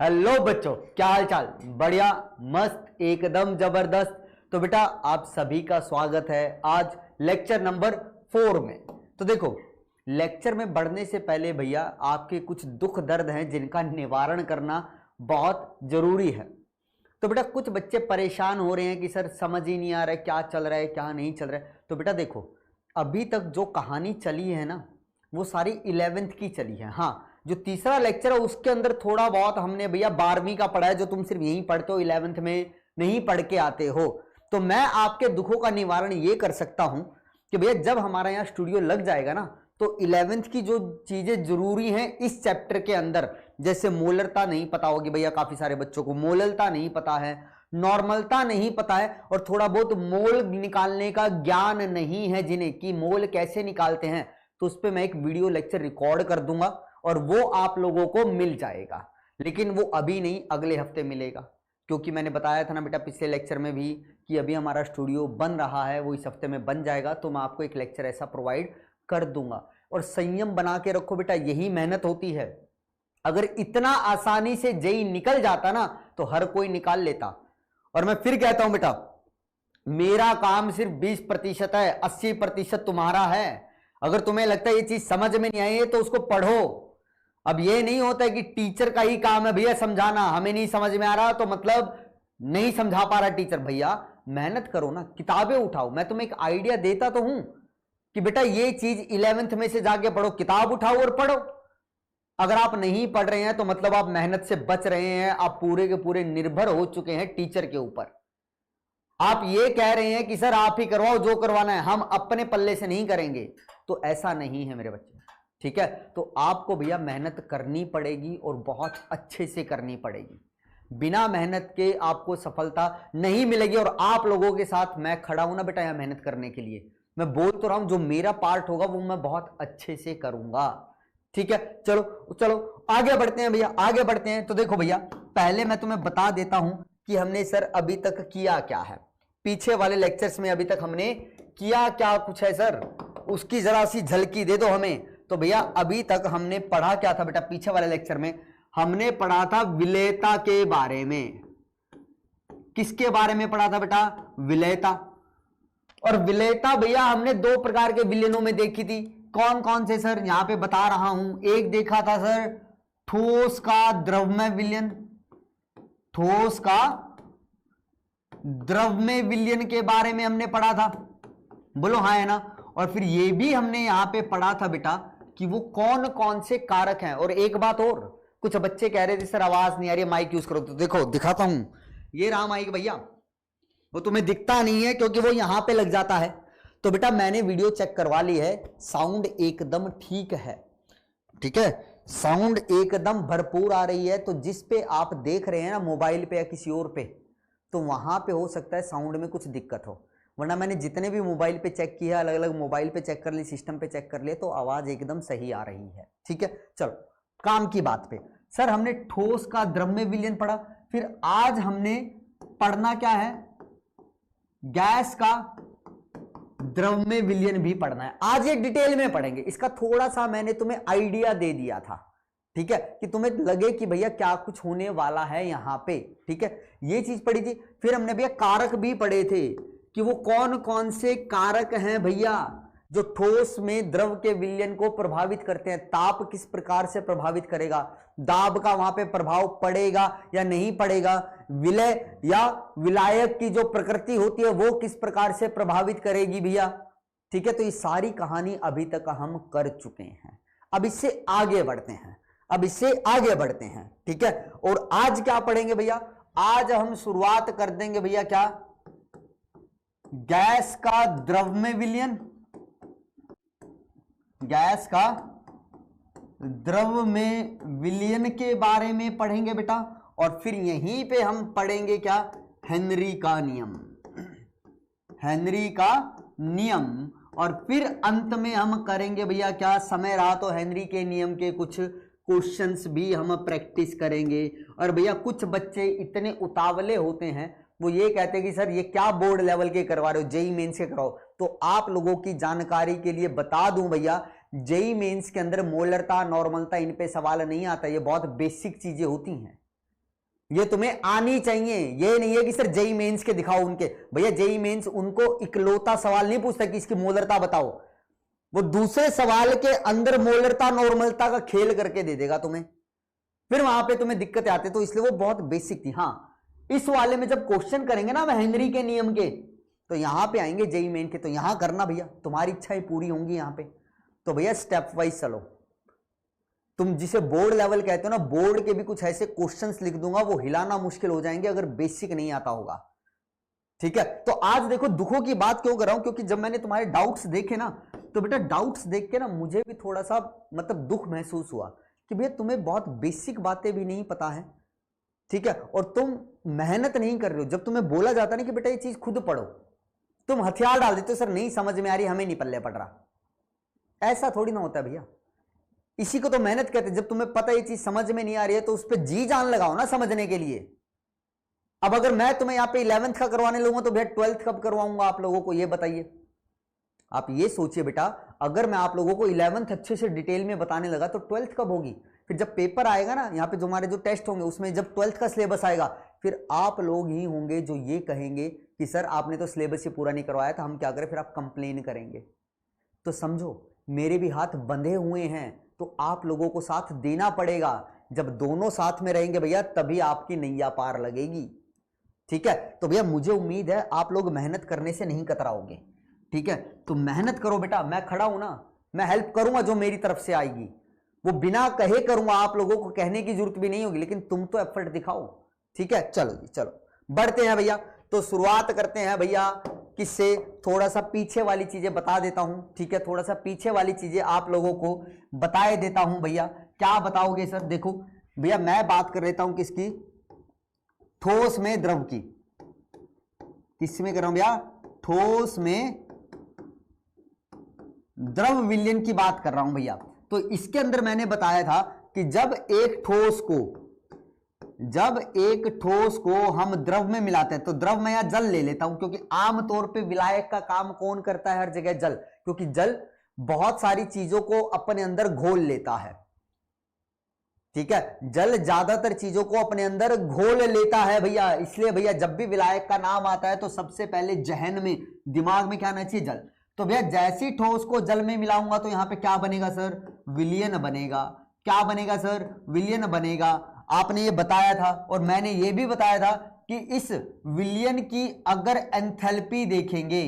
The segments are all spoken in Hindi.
हेलो बच्चों, क्या हाल चाल। बढ़िया, मस्त, एकदम जबरदस्त। तो बेटा आप सभी का स्वागत है आज लेक्चर नंबर 4 में। तो देखो, लेक्चर में बढ़ने से पहले भैया आपके कुछ दुख दर्द हैं जिनका निवारण करना बहुत जरूरी है। तो बेटा कुछ बच्चे परेशान हो रहे हैं कि सर समझ ही नहीं आ रहा है क्या चल रहा है क्या नहीं चल रहा है। तो बेटा देखो, अभी तक जो कहानी चली है ना वो सारी 11th की चली है। हाँ, जो तीसरा लेक्चर है उसके अंदर थोड़ा बहुत हमने भैया 12वीं का पढ़ा है, जो तुम सिर्फ यहीं पढ़ते हो, 11th में नहीं पढ़ के आते हो। तो मैं आपके दुखों का निवारण ये कर सकता हूं कि भैया जब हमारा यहाँ स्टूडियो लग जाएगा ना तो 11th की जो चीजें जरूरी हैं इस चैप्टर के अंदर, जैसे मोलरता नहीं पता होगी भैया, काफी सारे बच्चों को मोललता नहीं पता है, नॉर्मलता नहीं पता है, और थोड़ा बहुत मोल निकालने का ज्ञान नहीं है जिन्हें कि मोल कैसे निकालते हैं, तो उस पर मैं एक वीडियो लेक्चर रिकॉर्ड कर दूंगा और वो आप लोगों को मिल जाएगा। लेकिन वो अभी नहीं, अगले हफ्ते मिलेगा, क्योंकि मैंने बताया था ना बेटा पिछले लेक्चर में भी कि अभी हमारा स्टूडियो बन रहा है, वो इस हफ्ते में बन जाएगा। तो मैं आपको एक लेक्चर ऐसा प्रोवाइड कर दूंगा। और संयम बना के रखो बेटा, यही मेहनत होती है। अगर इतना आसानी से जेई निकल जाता ना तो हर कोई निकाल लेता। और मैं फिर कहता हूं बेटा, मेरा काम सिर्फ 20% है, 80% तुम्हारा है। अगर तुम्हें लगता है ये चीज समझ में नहीं आई है तो उसको पढ़ो। अब ये नहीं होता है कि टीचर का ही काम है भैया समझाना, हमें नहीं समझ में आ रहा तो मतलब नहीं समझा पा रहा टीचर। भैया मेहनत करो ना, किताबें उठाओ। मैं तुम्हें एक आइडिया देता तो हूं कि बेटा ये चीज 11th में से जाके पढ़ो, किताब उठाओ और पढ़ो। अगर आप नहीं पढ़ रहे हैं तो मतलब आप मेहनत से बच रहे हैं, आप पूरे के पूरे निर्भर हो चुके हैं टीचर के ऊपर। आप ये कह रहे हैं कि सर आप ही करवाओ जो करवाना है, हम अपने पल्ले से नहीं करेंगे, तो ऐसा नहीं है मेरे बच्चे। ठीक है, तो आपको भैया मेहनत करनी पड़ेगी और बहुत अच्छे से करनी पड़ेगी। बिना मेहनत के आपको सफलता नहीं मिलेगी। और आप लोगों के साथ मैं खड़ा हूं ना बेटा यहां मेहनत करने के लिए। मैं बोल तो रहा हूं, जो मेरा पार्ट होगा वो मैं बहुत अच्छे से करूंगा। ठीक है, चलो चलो आगे बढ़ते हैं भैया, आगे बढ़ते हैं। तो देखो भैया, पहले मैं तुम्हें बता देता हूं कि हमने सर अभी तक किया क्या है। पीछे वाले लेक्चर्स में अभी तक हमने किया क्या कुछ है सर, उसकी जरा सी झलकी दे दो हमें। तो भैया अभी तक हमने पढ़ा क्या था बेटा, पीछे वाले लेक्चर में हमने पढ़ा था विलेयता के बारे में। किसके बारे में पढ़ा था बेटा? विलेयता। और विलेयता भैया हमने 2 प्रकार के विलयनों में देखी थी। कौन कौन से सर, यहां पे बता रहा हूं। एक देखा था सर ठोस का द्रव्यमय विलयन, ठोस का द्रव्यमय विलयन के बारे में हमने पढ़ा था, बोलो हाँ है ना। और फिर ये भी हमने यहां पे पढ़ा था बेटा कि वो कौन कौन से कारक हैं। और एक बात और, कुछ बच्चे कह रहे थे सर आवाज नहीं आ रही, माइक यूज करो। तो देखो दिखाता हूं, ये रहा माइक भैया। वो तुम्हें दिखता नहीं है क्योंकि वो यहां पे लग जाता है। तो बेटा मैंने वीडियो चेक करवा ली है, साउंड एकदम ठीक है। ठीक है, साउंड एकदम भरपूर आ रही है। तो जिस पे आप देख रहे हैं ना मोबाइल पे या किसी और पे, तो वहां पे हो सकता है साउंड में कुछ दिक्कत हो। वरना मैंने जितने भी मोबाइल पे चेक किया, अलग अलग मोबाइल पे चेक कर ली, सिस्टम पे चेक कर लिया, तो आवाज एकदम सही आ रही है। ठीक है, चलो काम की बात पे। सर हमने ठोस का द्रव्यमय विलयन पढ़ा, फिर आज हमने पढ़ना क्या है, गैस का द्रव्यमय विलयन भी पढ़ना है। आज ये डिटेल में पढ़ेंगे, इसका थोड़ा सा मैंने तुम्हें आइडिया दे दिया था। ठीक है, कि तुम्हें लगे कि भैया क्या कुछ होने वाला है यहां पे। ठीक है, ये चीज पढ़ी थी। फिर हमने भैया कारक भी पढ़े थे कि वो कौन कौन से कारक हैं भैया जो ठोस में द्रव के विलयन को प्रभावित करते हैं। ताप किस प्रकार से प्रभावित करेगा, दाब का वहां पे प्रभाव पड़ेगा या नहीं पड़ेगा, विलय या विलायक की जो प्रकृति होती है वो किस प्रकार से प्रभावित करेगी भैया। ठीक है, तो ये सारी कहानी अभी तक हम कर चुके हैं। अब इससे आगे बढ़ते हैं, अब इससे आगे बढ़ते हैं। ठीक है, और आज क्या पढ़ेंगे भैया, आज हम शुरुआत कर देंगे भैया क्या, गैस का द्रव्यमय विलयन, गैस का द्रव्यमय विलयन के बारे में पढ़ेंगे बेटा। और फिर यहीं पे हम पढ़ेंगे क्या, हेनरी का नियम, हेनरी का नियम। और फिर अंत में हम करेंगे भैया क्या, समय रहा तो हेनरी के नियम के कुछ क्वेश्चंस भी हम प्रैक्टिस करेंगे। और भैया कुछ बच्चे इतने उतावले होते हैं, वो ये कहते हैं कि सर ये क्या बोर्ड लेवल के करवा रहे हो, जेई मेंस के कराओ। तो आप लोगों की जानकारी के लिए बता दूं भैया, जेई मेंस के अंदर मोलरता, नॉर्मलता, इन पे सवाल नहीं आता। ये बहुत बेसिक चीजें होती हैं। ये तुम्हें आनी चाहिए। ये नहीं है कि सर जेई मेंस के दिखाओ उनके, भैया जेई मेंस उनको इकलौता सवाल नहीं पूछता कि इसकी मोलरता बताओ, वो दूसरे सवाल के अंदर मोलरता नॉर्मलता का खेल करके दे देगा तुम्हें, फिर वहां पे तुम्हें दिक्कत आती है। तो इसलिए वो बहुत बेसिक थी। हाँ, इस वाले में जब क्वेश्चन करेंगे ना हेनरी के नियम के, तो यहां पे आएंगे जेई मेन के, तो यहां करना भैया, तुम्हारी इच्छाएं पूरी होंगी यहां पे। तो भैया स्टेप वाइज चलो। तुम जिसे बोर्ड लेवल कहते हो ना, बोर्ड के भी कुछ ऐसे क्वेश्चंस लिख दूंगा, वो हिलाना मुश्किल हो जाएंगे अगर बेसिक नहीं आता होगा। ठीक है, तो आज देखो दुखों की बात क्यों कर रहा हूं, क्योंकि जब मैंने तुम्हारे डाउट्स देखे ना, तो बेटा डाउट्स देख के ना मुझे भी थोड़ा सा मतलब दुख महसूस हुआ कि भैया तुम्हें बहुत बेसिक बातें भी नहीं पता है। ठीक है, और तुम मेहनत नहीं कर रहे हो। जब तुम्हें बोला जाता ना कि बेटा ये चीज खुद पढ़ो, तुम हथियार डाल देते हो, सर नहीं समझ में आ रही, हमें नहीं पल्ले पड़ रहा। ऐसा थोड़ी ना होता है भैया, इसी को तो मेहनत कहते हैं। जब तुम्हें पता ये चीज समझ में नहीं आ रही है तो उस पर जी जान लगाओ ना समझने के लिए। अब अगर मैं तुम्हें यहां पे 11th का करवाने लगूंगा तो भैया 12th कब करवाऊंगा आप लोगों को, ये बताइए। आप ये सोचिए बेटा, अगर मैं आप लोगों को 11th अच्छे से डिटेल में बताने लगा तो 12th कब होगी। फिर जब पेपर आएगा ना यहाँ पे, जो हमारे जो टेस्ट होंगे उसमें जब 12th का सिलेबस आएगा, फिर आप लोग ही होंगे जो ये कहेंगे कि सर आपने तो सिलेबस ही पूरा नहीं करवाया था, हम क्या करें। फिर आप कंप्लेन करेंगे। तो समझो मेरे भी हाथ बंधे हुए हैं, तो आप लोगों को साथ देना पड़ेगा। जब दोनों साथ में रहेंगे भैया तभी आपकी नैया पार लगेगी। ठीक है, तो भैया मुझे उम्मीद है आप लोग मेहनत करने से नहीं कतराओगे। ठीक है, तो मेहनत करो बेटा, मैं खड़ा हूं ना, मैं हेल्प करूंगा जो मेरी तरफ से आएगी, वो बिना कहे करूंगा, आप लोगों को कहने की जरूरत भी नहीं होगी, लेकिन तुम तो एफर्ट दिखाओ। ठीक है, चलो जी चलो बढ़ते हैं भैया। तो शुरुआत करते हैं भैया किससे, थोड़ा सा पीछे वाली चीजें बता देता हूं। ठीक है, थोड़ा सा पीछे वाली चीजें आप लोगों को बताए देता हूं भैया। क्या बताओगे सर, देखो भैया मैं बात कर लेता हूं किसकी, ठोस में द्रव की। किसमें कर रहा हूं भैया, ठोस में द्रव विलयन की बात कर रहा हूं भैया। तो इसके अंदर मैंने बताया था कि जब एक ठोस को हम द्रव में मिलाते हैं, तो द्रव में यहां जल ले लेता हूं, क्योंकि आमतौर पे विलायक का काम कौन करता है हर जगह, जल, क्योंकि जल बहुत सारी चीजों को अपने अंदर घोल लेता है। ठीक है, जल ज्यादातर चीजों को अपने अंदर घोल लेता है भैया। इसलिए भैया जब भी विलायक का नाम आता है तो सबसे पहले जहन में, दिमाग में क्या आना चाहिए, जल। तो भैया जैसी ठोस को जल में मिलाऊंगा तो यहां पे क्या बनेगा सर, विलयन बनेगा। क्या बनेगा सर, विलयन बनेगा। आपने ये बताया था और मैंने ये भी बताया था कि इस विलयन की अगर एंथैल्पी देखेंगे,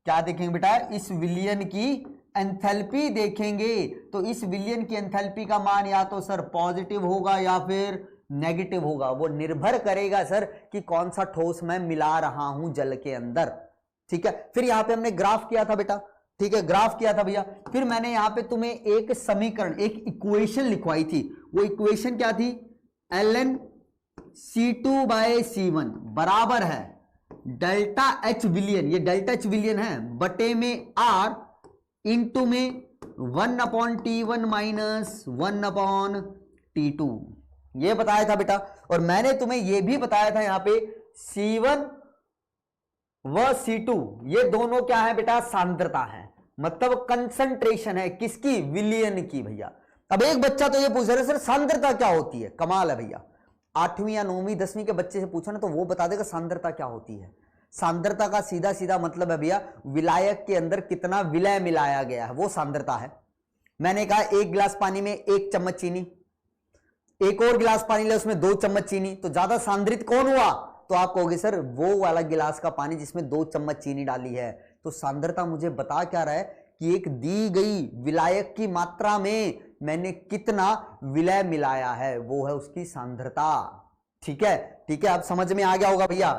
क्या देखेंगे बेटा, इस विलयन की एंथैल्पी देखेंगे, तो इस विलयन की एंथैल्पी का मान या तो सर पॉजिटिव होगा या फिर नेगेटिव होगा। वो निर्भर करेगा सर कि कौन सा ठोस मैं मिला रहा हूं जल के अंदर। ठीक है, फिर यहां पे हमने ग्राफ किया था बेटा। ठीक है, ग्राफ किया था भैया। फिर मैंने यहां पे तुम्हें एक समीकरण, एक इक्वेशन लिखवाई थी। वो इक्वेशन क्या थी, ln C2/C1 बराबर है डेल्टा एच विलियन, ये डेल्टा एच विलियन है, बटे में R इंटू में 1/T1 माइनस 1/T2। ये बताया था बेटा। और मैंने तुम्हें ये भी बताया था यहां पे C1 व C2 ये दोनों क्या है बेटा, सांद्रता है, मतलब कंसंट्रेशन है किसकी, विलयन की भैया। अब एक बच्चा तो ये पूछ रहा है सर सांद्रता क्या होती है, कमाल है भैया। 8वीं या 9वीं 10वीं के बच्चे से पूछो ना तो वो बता देगा सांद्रता क्या होती है। सांद्रता का सीधा सीधा मतलब है भैया विलायक के अंदर कितना विलय मिलाया गया है, वो सांद्रता है। मैंने कहा 1 गिलास पानी में 1 चम्मच चीनी, एक और गिलास पानी ले उसमें 2 चम्मच चीनी, तो ज्यादा सांद्रित कौन हुआ, तो आप कहोगे सर वो वाला गिलास का पानी जिसमें 2 चम्मच चीनी डाली है। तो सांद्रता मुझे बता क्या रहा है कि एक दी गई विलायक की मात्रा में मैंने कितना विलय मिलाया है, वो है उसकी सांद्रता। ठीक है, ठीक है, आप समझ में आ गया होगा भैया।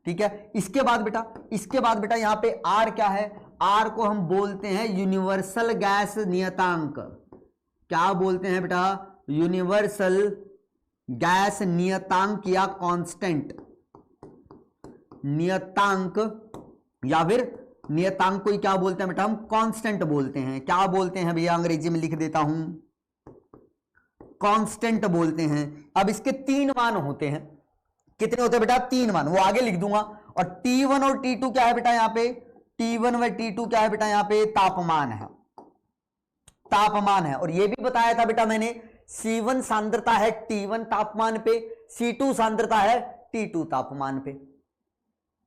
ठीक है, इसके बाद बेटा यहां पे R क्या है, R को हम बोलते हैं यूनिवर्सल गैस नियतांक। क्या बोलते हैं बेटा, यूनिवर्सल गैस नियतांक या कांस्टेंट नियतांक, या फिर नियतांक को क्या बोलते हैं बेटा, हम कांस्टेंट बोलते हैं। क्या बोलते हैं भैया, अंग्रेजी में लिख देता हूं, कांस्टेंट बोलते हैं। अब इसके 3 मान होते हैं। कितने होते हैं बेटा, 3 मान, वो आगे लिख दूंगा। और T1 और T2 क्या है बेटा, यहां पे T1 व T2 क्या है बेटा, यहां पे तापमान है, तापमान है। और ये भी बताया था बेटा मैंने, C1 सांद्रता है T1 तापमान पे, C2 सांद्रता है T2 तापमान पे।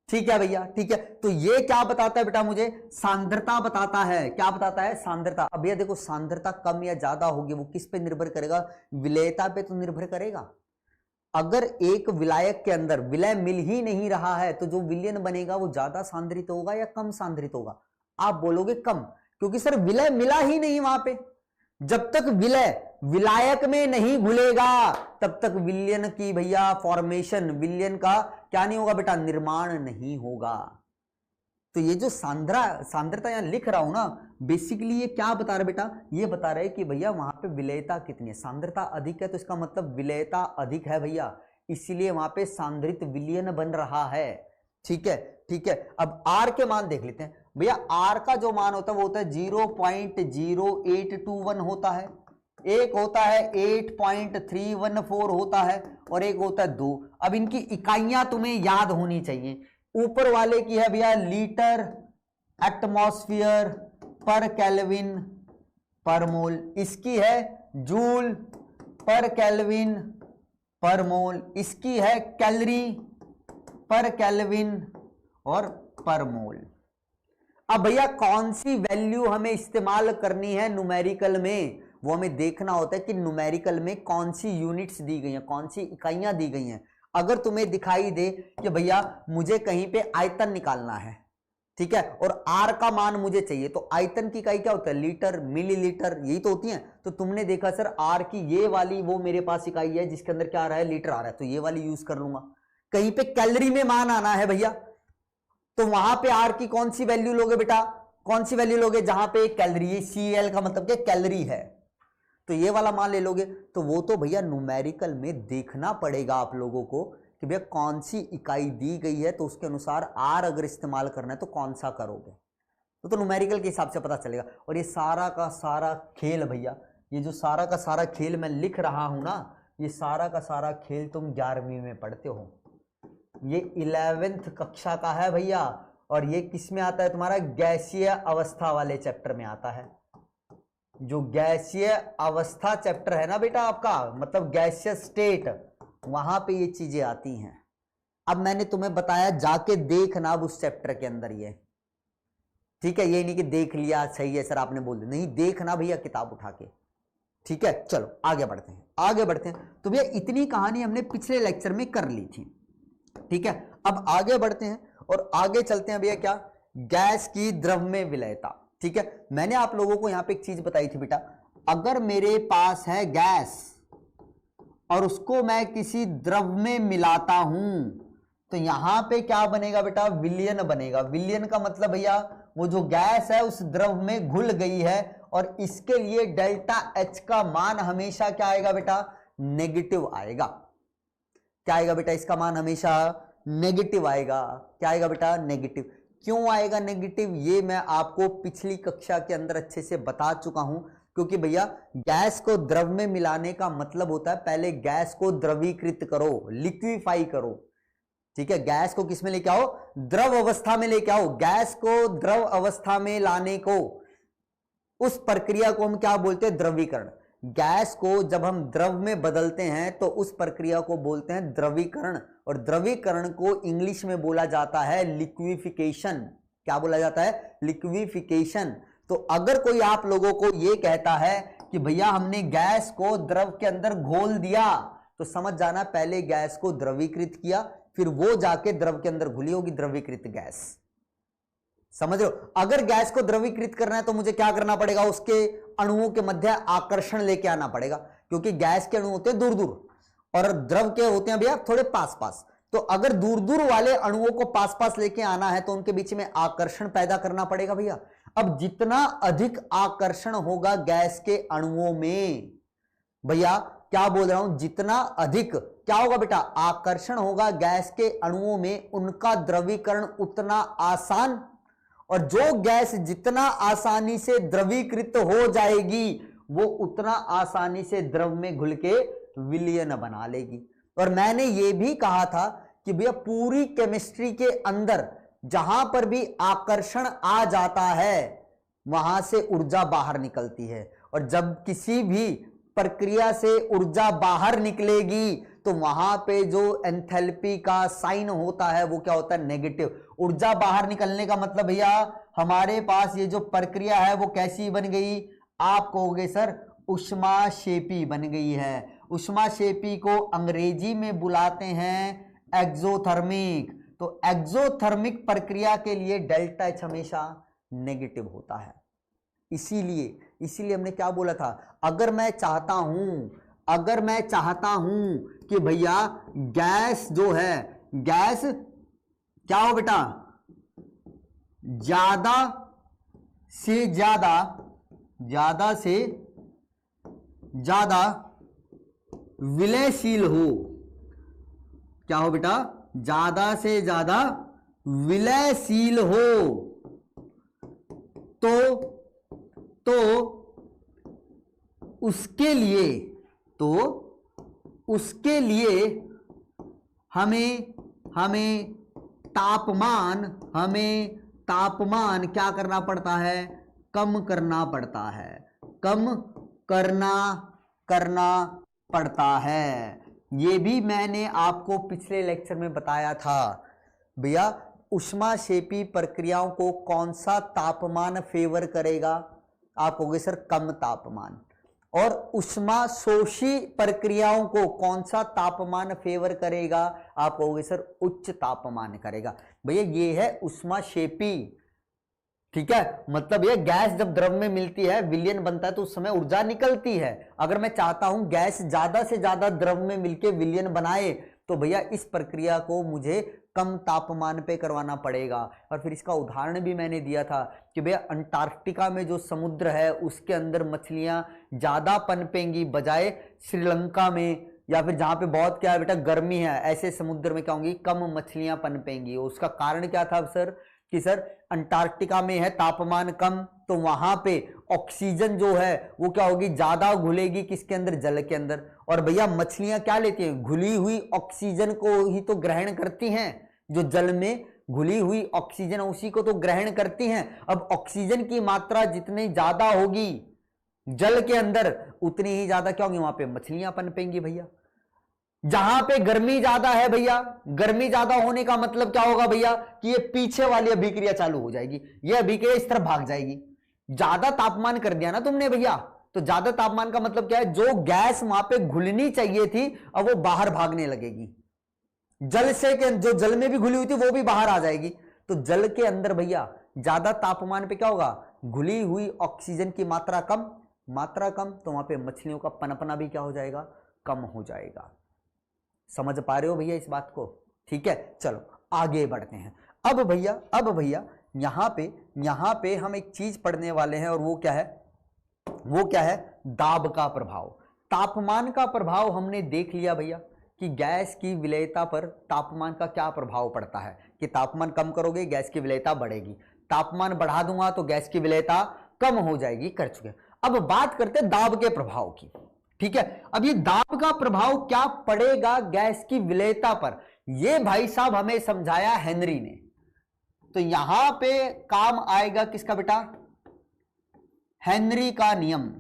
ठीक है भैया, ठीक है। तो ये क्या बताता है बेटा, मुझे सांद्रता बताता है। क्या बताता है? सांद्रता। अब भैया देखो, सांद्रता कम या ज्यादा होगी वो किस पे निर्भर करेगा? विलेयता पे तो निर्भर करेगा। अगर एक विलायक के अंदर विलय मिल ही नहीं रहा है तो जो विलयन बनेगा वो ज्यादा सांद्रित होगा या कम सांद्रित होगा? आप बोलोगे कम, क्योंकि सर विलय मिला ही नहीं वहां पे। जब तक विलय विलायक में नहीं घुलेगा तब तक विलयन की भैया फॉर्मेशन, विलयन का क्या नहीं होगा बेटा? निर्माण नहीं होगा। तो ये जो सांद्रता यहां लिख रहा हूं ना, बेसिकली ये क्या बता रहा है बेटा? ये बता रहा है कि भैया वहां पे विलेयता कितनी है। सांद्रता अधिक है तो इसका मतलब विलेयता अधिक है भैया, इसीलिए वहां पे सांद्रित विलयन बन रहा है। ठीक है, ठीक है। अब R के मान देख लेते हैं भैया। R का जो मान होता है वो होता है 0.0821 होता है, एक होता है 8.314 होता है और एक होता है 2। अब इनकी इकाइयां तुम्हें याद होनी चाहिए। ऊपर वाले की है भैया लीटर एटमॉस्फेयर पर केल्विन पर मोल, इसकी है जूल पर केल्विन पर मोल, इसकी है कैलोरी पर केल्विन और पर मोल। अब भैया कौन सी वैल्यू हमें इस्तेमाल करनी है न्यूमेरिकल में, वो हमें देखना होता है कि न्यूमेरिकल में कौन सी यूनिट्स दी गई हैं, कौन सी इकाइयां दी गई हैं। अगर तुम्हें दिखाई दे कि भैया मुझे कहीं पे आयतन निकालना है, ठीक है, और R का मान मुझे चाहिए, तो आयतन की इकाई क्या होता है? लीटर, मिलीलीटर, यही तो होती है। तो तुमने देखा सर R की ये वाली वो मेरे पास इकाई है जिसके अंदर क्या आ रहा है? लीटर आ रहा है, तो ये वाली यूज कर लूंगा। कहीं पे कैलोरी में मान आना है भैया, तो वहां पे R की कौन सी वैल्यू लोगे बेटा? कौन सी वैल्यू लोगे? जहां पे कैलोरी, Cl का मतलब क्या? कैलोरी है, तो ये वाला मान ले लोगे। तो वो तो भैया न्यूमेरिकल में देखना पड़ेगा आप लोगों को कि भैया कौन सी इकाई दी गई है, तो उसके अनुसार R अगर इस्तेमाल करना है तो कौन सा करोगे, तो न्यूमेरिकल के हिसाब से पता चलेगा। और ये सारा का सारा खेल भैया, ये जो सारा का सारा खेल मैं लिख रहा हूं ना, ये सारा का सारा खेल तुम 11वीं में पढ़ते हो, ये 11th कक्षा का है भैया। और ये किस में आता है? तुम्हारा गैसीय अवस्था वाले चैप्टर में आता है। जो गैसीय अवस्था चैप्टर है ना बेटा आपका, मतलब गैसियस स्टेट, वहां पे ये चीजें आती हैं। अब मैंने तुम्हें बताया जाके देखना अब उस चैप्टर के अंदर ये, ठीक है, ये नहीं कि देख लिया सही है सर आपने बोल दिया, नहीं, देखना भैया किताब उठा के। ठीक है, चलो आगे बढ़ते हैं, आगे बढ़ते हैं। तो भैया इतनी कहानी हमने पिछले लेक्चर में कर ली थी, ठीक है। अब आगे बढ़ते हैं और आगे चलते हैं भैया, क्या? गैस की द्रव में विलयता। ठीक है, मैंने आप लोगों को यहां पे एक चीज बताई थी बेटा, अगर मेरे पास है गैस और उसको मैं किसी द्रव में मिलाता हूं तो यहां पे क्या बनेगा बेटा? विलयन बनेगा। विलयन का मतलब भैया वो जो गैस है उस द्रव में घुल गई है, और इसके लिए डेल्टा H का मान हमेशा क्या आएगा बेटा? नेगेटिव आएगा। क्या आएगा बेटा? इसका मान हमेशा नेगेटिव आएगा। क्या आएगा बेटा? नेगेटिव। क्यों आएगा नेगेटिव? ये मैं आपको पिछली कक्षा के अंदर अच्छे से बता चुका हूं, क्योंकि भैया गैस को द्रव में मिलाने का मतलब होता है पहले गैस को द्रवीकृत करो, लिक्विफाई करो। ठीक है, गैस को किस में लेके आओ? द्रव अवस्था में लेके आओ। गैस को द्रव अवस्था में लाने को, उस प्रक्रिया को हम क्या बोलते हैं? द्रवीकरण। गैस को जब हम द्रव में बदलते हैं तो उस प्रक्रिया को बोलते हैं द्रवीकरण, और द्रवीकरण को इंग्लिश में बोला जाता है लिक्विफिकेशन। क्या बोला जाता है? लिक्विफिकेशन। तो अगर कोई आप लोगों को यह कहता है कि भैया हमने गैस को द्रव के अंदर घोल दिया, तो समझ जाना पहले गैस को द्रवीकृत किया, फिर वो जाके द्रव के अंदर घुली होगी द्रवीकृत गैस। समझ रहे हो? अगर गैस को द्रवीकृत करना है तो मुझे क्या करना पड़ेगा? उसके अणुओं के मध्य आकर्षण लेके आना पड़ेगा, क्योंकि गैस के अणु होते हैं दूर दूर और द्रव के होते हैं भैया थोड़े पास पास। तो अगर दूर दूर वाले अणुओं को पास पास लेके आना है तो उनके बीच में आकर्षण पैदा करना पड़ेगा भैया। अब जितना अधिक आकर्षण होगा गैस के अणुओं में, भैया क्या बोल रहा हूं, जितना अधिक क्या होगा बेटा? आकर्षण होगा गैस के अणुओं में, उनका द्रवीकरण उतना आसान, और जो गैस जितना आसानी से द्रवीकृत हो जाएगी वो उतना आसानी से द्रव में घुल के विलयन बना लेगी। और मैंने ये भी कहा था कि भैया पूरी केमिस्ट्री के अंदर जहां पर भी आकर्षण आ जाता है वहां से ऊर्जा बाहर निकलती है, और जब किसी भी प्रक्रिया से ऊर्जा बाहर निकलेगी तो वहां पे जो एंथैल्पी का साइन होता है वो क्या होता है, नेगेटिव। ऊर्जा बाहर निकलने का मतलब भैया हमारे पास ये जो प्रक्रिया है वो कैसी बन गई, आप कहोगे सर ऊष्माक्षेपी बन गई है। ऊष्माक्षेपी को अंग्रेजी में बुलाते हैं एक्सोथर्मिक। तो एक्सोथर्मिक प्रक्रिया के लिए डेल्टा एच हमेशा नेगेटिव होता है। इसीलिए हमने क्या बोला था, अगर मैं चाहता हूं कि भैया गैस जो है, गैस क्या हो बेटा, ज्यादा से ज्यादा विलयशील हो, क्या हो बेटा, ज्यादा से ज्यादा विलयशील हो, तो उसके लिए हमें तापमान क्या करना पड़ता है, कम करना पड़ता है। ये भी मैंने आपको पिछले लेक्चर में बताया था भैया। ऊष्माक्षेपी प्रक्रियाओं को कौन सा तापमान फेवर करेगा, आप कहोगे सर कम तापमान। और ऊष्माशोषी प्रक्रियाओं को कौन सा तापमान फेवर करेगा, आप कहोगे सर उच्च तापमान करेगा। भैया ये है ऊष्माक्षेपी, ठीक है। मतलब ये गैस जब द्रव में मिलती है, विलयन बनता है, तो उस समय ऊर्जा निकलती है। अगर मैं चाहता हूं गैस ज्यादा से ज्यादा द्रव में मिलके विलयन बनाए, तो भैया इस प्रक्रिया को मुझे कम तापमान पे करवाना पड़ेगा। और फिर इसका उदाहरण भी मैंने दिया था कि भैया अंटार्कटिका में जो समुद्र है उसके अंदर मछलियां ज्यादा पनपेंगी बजाय श्रीलंका में, या फिर जहां पे बहुत क्या है बेटा गर्मी है, ऐसे समुद्र में क्या होंगी, कम मछलियां पनपेंगी। उसका कारण क्या था सर, कि सर अंटार्कटिका में है तापमान कम, तो वहां पे ऑक्सीजन जो है वो क्या होगी, ज्यादा घुलेगी किसके अंदर, जल के अंदर। और भैया मछलियां क्या लेती हैं, घुली हुई ऑक्सीजन को ही तो ग्रहण करती हैं। जो जल में घुली हुई ऑक्सीजन उसी को तो ग्रहण करती हैं। अब ऑक्सीजन की मात्रा जितनी ज्यादा होगी जल के अंदर, उतनी ही ज्यादा क्या होगी, वहां पे मछलियां पनपेंगी भैया। जहां पे गर्मी ज्यादा है भैया, गर्मी ज्यादा होने का मतलब क्या होगा भैया, कि ये पीछे वाली अभिक्रिया चालू हो जाएगी, ये अभिक्रिया इस तरफ भाग जाएगी। ज्यादा तापमान कर दिया ना तुमने भैया, तो ज्यादा तापमान का मतलब क्या है, जो गैस वहां पे घुलनी चाहिए थी अब वो बाहर भागने लगेगी। जल से जो जल में भी घुली हुई थी वो भी बाहर आ जाएगी। तो जल के अंदर भैया ज्यादा तापमान पे क्या होगा, घुली हुई ऑक्सीजन की मात्रा कम, तो वहां पे मछलियों का पनपना भी क्या हो जाएगा, कम हो जाएगा। समझ पा रहे हो भैया इस बात को, ठीक है। चलो आगे बढ़ते हैं। अब भैया यहां पे हम एक चीज पढ़ने वाले हैं, और वो क्या है, दाब का प्रभाव। तापमान का प्रभाव हमने देख लिया भैया कि गैस की विलेयता पर तापमान का क्या प्रभाव पड़ता है, कि तापमान कम करोगे गैस की विलेयता बढ़ेगी, तापमान बढ़ा दूंगा तो गैस की विलेयता कम हो जाएगी, कर चुके। अब बात करते हैं दाब के प्रभाव की, ठीक है। अब ये दाब का प्रभाव क्या पड़ेगा गैस की विलेयता पर, ये भाई साहब हमें समझाया हेनरी ने। तो यहां पे काम आएगा किसका बेटा, हेनरी का नियम।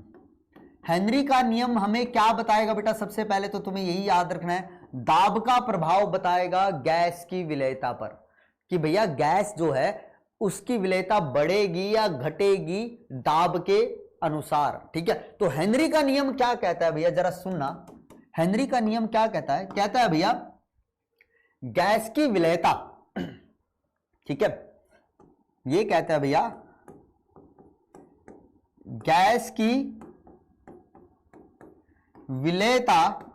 हेनरी का नियम हमें क्या बताएगा बेटा, सबसे पहले तो तुम्हें यही याद रखना है, दाब का प्रभाव बताएगा गैस की विलेयता पर, कि भैया गैस जो है उसकी विलेयता बढ़ेगी या घटेगी दाब के अनुसार, ठीक है। तो हेनरी का नियम क्या कहता है भैया, जरा सुनना। हेनरी का नियम क्या कहता है भैया, गैस की विलेयता, ठीक है, ये कहता है भैया गैस की विलेयता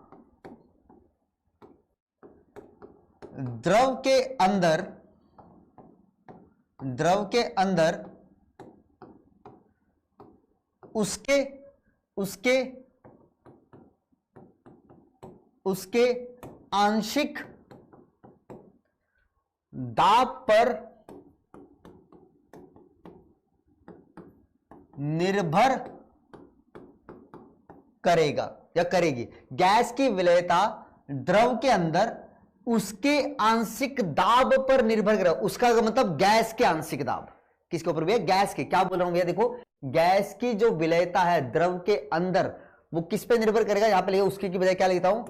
द्रव के अंदर उसके आंशिक दाब पर निर्भर करेगा या करेगी। गैस की विलेयता द्रव के अंदर उसके आंशिक दाब पर निर्भर करेगा। उसका मतलब गैस के आंशिक दाब, किसके ऊपर भैया, गैस के। क्या बोल रहा हूं भैया, देखो गैस की जो विलेयता है द्रव के अंदर वो किस पे निर्भर करेगा, यहां पे लिखा उसकी की बजाय क्या लिखता हूं,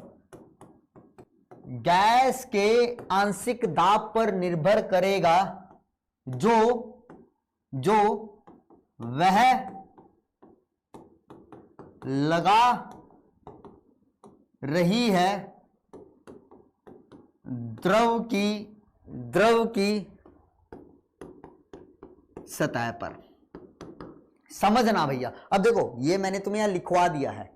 गैस के आंशिक दाब पर निर्भर करेगा जो वह लगा रही है द्रव की सतह पर। समझना भैया, अब देखो ये मैंने तुम्हें यहां लिखवा दिया है,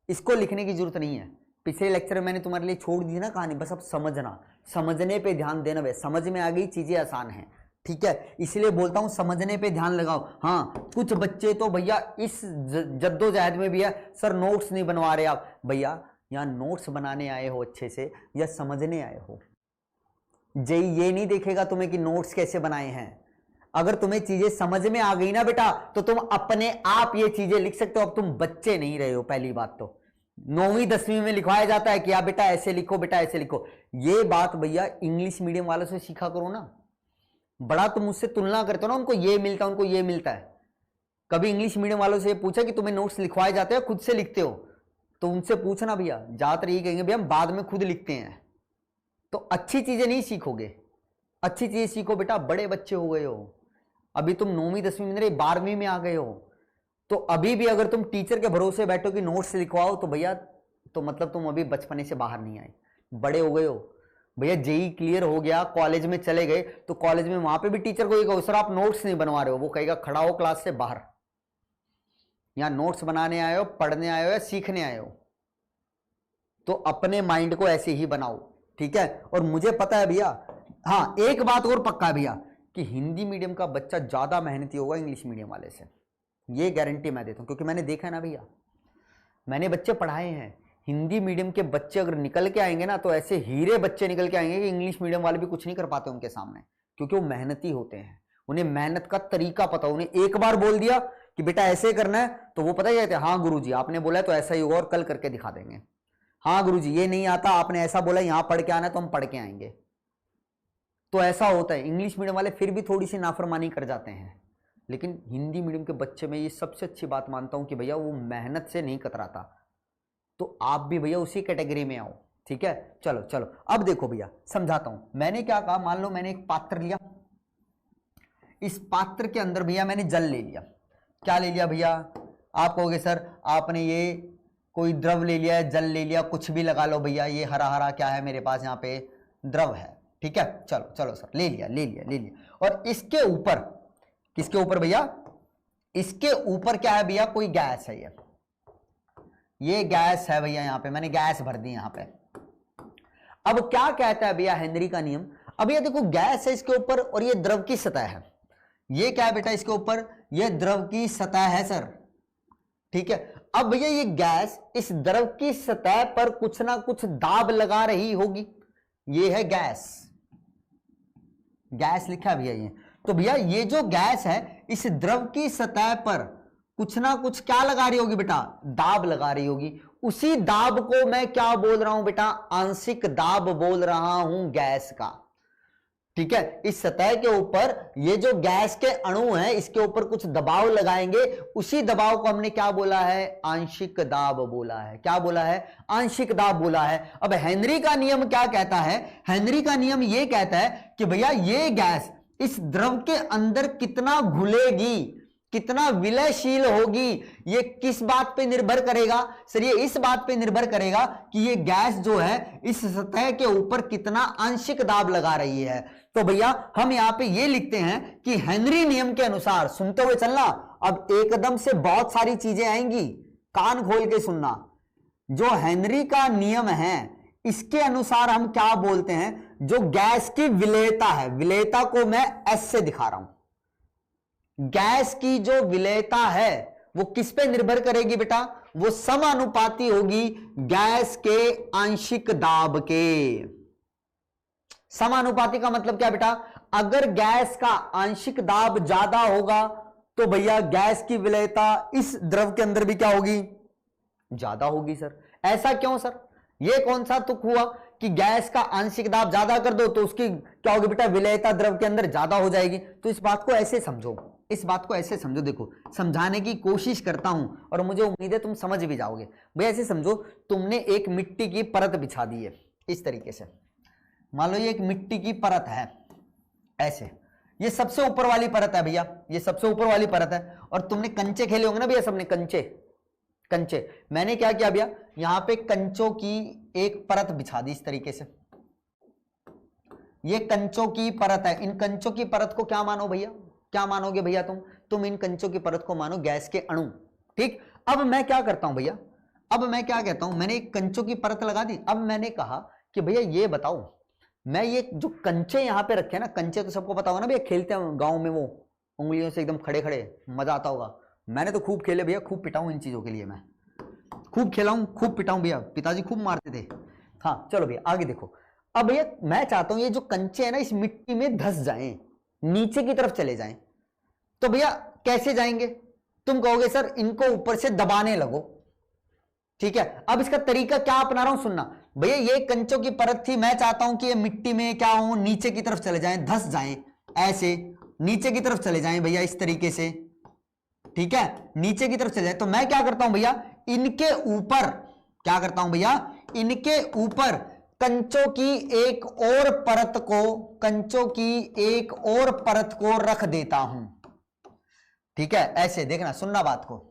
इसको लिखने की जरूरत नहीं है। पिछले लेक्चर में मैंने तुम्हारे लिए छोड़ दी ना कहानी, बस अब समझना, समझने पे ध्यान देना। वे समझ में आ गई, चीजें आसान हैं, ठीक है, इसलिए बोलता हूं समझने पे ध्यान लगाओ। हाँ, कुछ बच्चे तो भैया इस जद्दोजहद में भी है, सर नोट्स नहीं बनवा रहे आप। भैया यहाँ नोट्स बनाने आए हो अच्छे से या समझने आए हो? जेई ये नहीं देखेगा तुम्हें कि नोट्स कैसे बनाए हैं। अगर तुम्हें चीजें समझ में आ गई ना बेटा, तो तुम अपने आप ये चीजें लिख सकते हो। अब तुम बच्चे नहीं रहे हो, पहली बात तो 9वीं 10वीं में लिखवाया जाता है कि आप बेटा ऐसे लिखो, बेटा ऐसे लिखो। ये बात भैया इंग्लिश मीडियम वालों से सीखा करो ना। बड़ा तुम मुझसे तुलना करते हो ना, उनको ये मिलता है, उनको ये मिलता है। कभी इंग्लिश मीडियम वालों से पूछा कि तुम्हें नोट्स लिखवाए जाते हैं खुद से लिखते हो? तो उनसे पूछना भैया, ज्यादातर ये कहेंगे भैया हम बाद में खुद लिखते हैं। तो अच्छी चीजें नहीं सीखोगे, अच्छी चीजें सीखो बेटा। बड़े बच्चे हो गए हो, अभी तुम 9वीं 10वीं में 12वीं में आ गए हो, तो अभी भी अगर तुम टीचर के भरोसे बैठो कि नोट्स लिखवाओ, तो भैया तो मतलब तुम अभी बचपने से बाहर नहीं आए, बड़े हो गए हो। भैया जेई क्लियर हो गया, कॉलेज में चले गए, तो कॉलेज में वहां पे भी टीचर को ये कहो सर आप नोट्स नहीं बनवा रहे हो, वो कहेगा खड़ा हो क्लास से बाहर। यहां नोट्स बनाने आए हो, पढ़ने आए हो या सीखने आए हो? तो अपने माइंड को ऐसे ही बनाओ, ठीक है। और मुझे पता है भैया, हाँ एक बात और पक्का है भैया, कि हिंदी मीडियम का बच्चा ज्यादा मेहनती होगा इंग्लिश मीडियम वाले से, ये गारंटी मैं देता हूं, क्योंकि मैंने देखा है ना भैया, मैंने बच्चे पढ़ाए हैं। हिंदी मीडियम के बच्चे अगर निकल के आएंगे ना, तो ऐसे हीरे बच्चे निकल के आएंगे कि इंग्लिश मीडियम वाले भी कुछ नहीं कर पाते उनके सामने, क्योंकि वो मेहनती होते हैं, उन्हें मेहनत का तरीका पता। उन्हें एक बार बोल दिया कि बेटा ऐसे करना है, तो वो पता ही रहता है, हाँ गुरुजी आपने बोला तो ऐसा ही होगा और कल करके दिखा देंगे। हाँ गुरुजी ये नहीं आता, आपने ऐसा बोला यहां पढ़ के आना है, तो हम पढ़ के आएंगे। तो ऐसा होता है। इंग्लिश मीडियम वाले फिर भी थोड़ी सी नाफरमानी कर जाते हैं, लेकिन हिंदी मीडियम के बच्चे में ये सबसे अच्छी बात मानता हूं कि भैया वो मेहनत से नहीं कतराता। तो आप भी भैया उसी कैटेगरी में आओ, ठीक है। चलो चलो अब देखो भैया समझाता हूं। मैंने क्या कहा, मान लो मैंने एक पात्र लिया, इस पात्र के अंदर भैया मैंने जल ले लिया। क्या ले लिया भैया? आप कहोगे सर आपने ये कोई द्रव ले लिया है, जल ले लिया, कुछ भी लगा लो भैया, ये हरा हरा क्या है मेरे पास, यहाँ पे द्रव है, ठीक है। चलो चलो सर ले लिया ले लिया ले लिया। और इसके ऊपर, किसके ऊपर भैया? इसके ऊपर क्या है भैया? कोई गैस है, ये गैस है भैया, यहां पे मैंने गैस भर दी यहां पे। अब क्या कहता है भैया हेनरी का नियम? अब ये देखो गैस है इसके ऊपर और ये द्रव की सतह है। ये क्या है बेटा? इसके ऊपर ये द्रव की सतह है सर, ठीक है। अब भैया ये गैस इस द्रव की सतह पर कुछ ना कुछ दाब लगा रही होगी, ये है गैस, गैस लिखा है भैया ये। तो भैया ये जो गैस है इस द्रव की सतह पर कुछ ना कुछ क्या लगा रही होगी बेटा? दाब लगा रही होगी। उसी दाब को मैं क्या बोल रहा हूं बेटा? आंशिक दाब बोल रहा हूं गैस का, ठीक है। इस सतह के ऊपर ये जो गैस के अणु हैं इसके ऊपर कुछ दबाव लगाएंगे, उसी दबाव को हमने क्या बोला है? आंशिक दाब बोला है। क्या बोला है? आंशिक दाब बोला है। अब हेनरी का नियम क्या कहता है? हेनरी का नियम ये कहता है कि भैया ये गैस इस द्रव के अंदर कितना घुलेगी, कितना विलयशील होगी, ये किस बात पे निर्भर करेगा? सर ये इस बात पे निर्भर करेगा कि ये गैस जो है इस सतह के ऊपर कितना आंशिक दाब लगा रही है। तो भैया हम यहां पे ये लिखते हैं कि हेनरी नियम के अनुसार, सुनते हुए चलना, अब एकदम से बहुत सारी चीजें आएंगी, कान खोल के सुनना। जो हेनरी का नियम है इसके अनुसार हम क्या बोलते हैं? जो गैस की विलेयता है, विलेयता को मैं एस से दिखा रहा हूं, गैस की जो विलेयता है वो किस पे निर्भर करेगी बेटा? वो समानुपाती होगी गैस के आंशिक दाब के। समानुपाती का मतलब क्या बेटा? अगर गैस का आंशिक दाब ज्यादा होगा तो भैया गैस की विलेयता इस द्रव के अंदर भी क्या होगी? ज्यादा होगी सर। ऐसा क्यों सर? ये कौन सा तुक हुआ कि गैस का आंशिक दाब ज्यादा कर दो तो उसकी क्या होगी बेटा? विलेयता द्रव के अंदर ज्यादा हो जाएगी। तो इस बात को ऐसे समझो, इस बात को ऐसे समझो। देखो समझाने की कोशिश करता हूं और मुझे उम्मीद है तुम समझ भी जाओगे। भैया ऐसे समझो, तुमने एक मिट्टी की परत बिछा दी है इस तरीके से, मान लो ये एक मिट्टी की परत है ऐसे, ये सबसे ऊपर वाली परत है भैया, ये सबसे ऊपर वाली परत है। और तुमने कंचे खेले होंगे ना भैया सबने, कंचे कंचे। मैंने क्या किया भैया, यहां पे कंचों की एक परत बिछा दी इस तरीके से, ये कंचों की परत है। इन कंचों की परत को क्या मानो भैया, क्या मानोगे भैया तुम इन कंचों की परत को मानो गैस के अणु। ठीक, अब मैं क्या करता हूं भैया, अब मैं क्या कहता हूं, मैंने एक कंचों की परत लगा दी। अब मैंने कहा कि भैया ये बताओ, मैं ये जो कंचे यहां पे रखे हैं ना, कंचे तो सबको पता होगा ना भैया, खेलते हैं गांव में वो उंगलियों से एकदम खड़े खड़े, मजा आता होगा। मैंने तो खूब खेले भैया, खूब पिटाऊं इन चीजों के लिए, मैं खूब खेलाऊं खूब पिटाऊं भैया, पिताजी खूब मारते थे। हाँ चलो भैया आगे देखो। अब भैया मैं चाहता हूं ये जो कंचे हैं ना इस मिट्टी में धस जाएं, नीचे की तरफ चले जाएं। तो भैया कैसे जाएंगे, तुम कहोगे सर इनको ऊपर से दबाने लगो। ठीक है, अब इसका तरीका क्या अपना रहा हूं सुनना भैया, ये कंचों की परत थी, मैं चाहता हूं कि ये मिट्टी में क्या हो, नीचे की तरफ चले जाएं, धस जाएं, ऐसे नीचे की तरफ चले जाएं भैया इस तरीके से। ठीक है, नीचे की तरफ चले जाए। तो मैं क्या करता हूं भैया, इनके ऊपर क्या करता हूं भैया, इनके ऊपर कंचों की एक और परत को, कंचों की एक और परत को रख देता हूं। ठीक है, ऐसे देखना, सुनना बात को,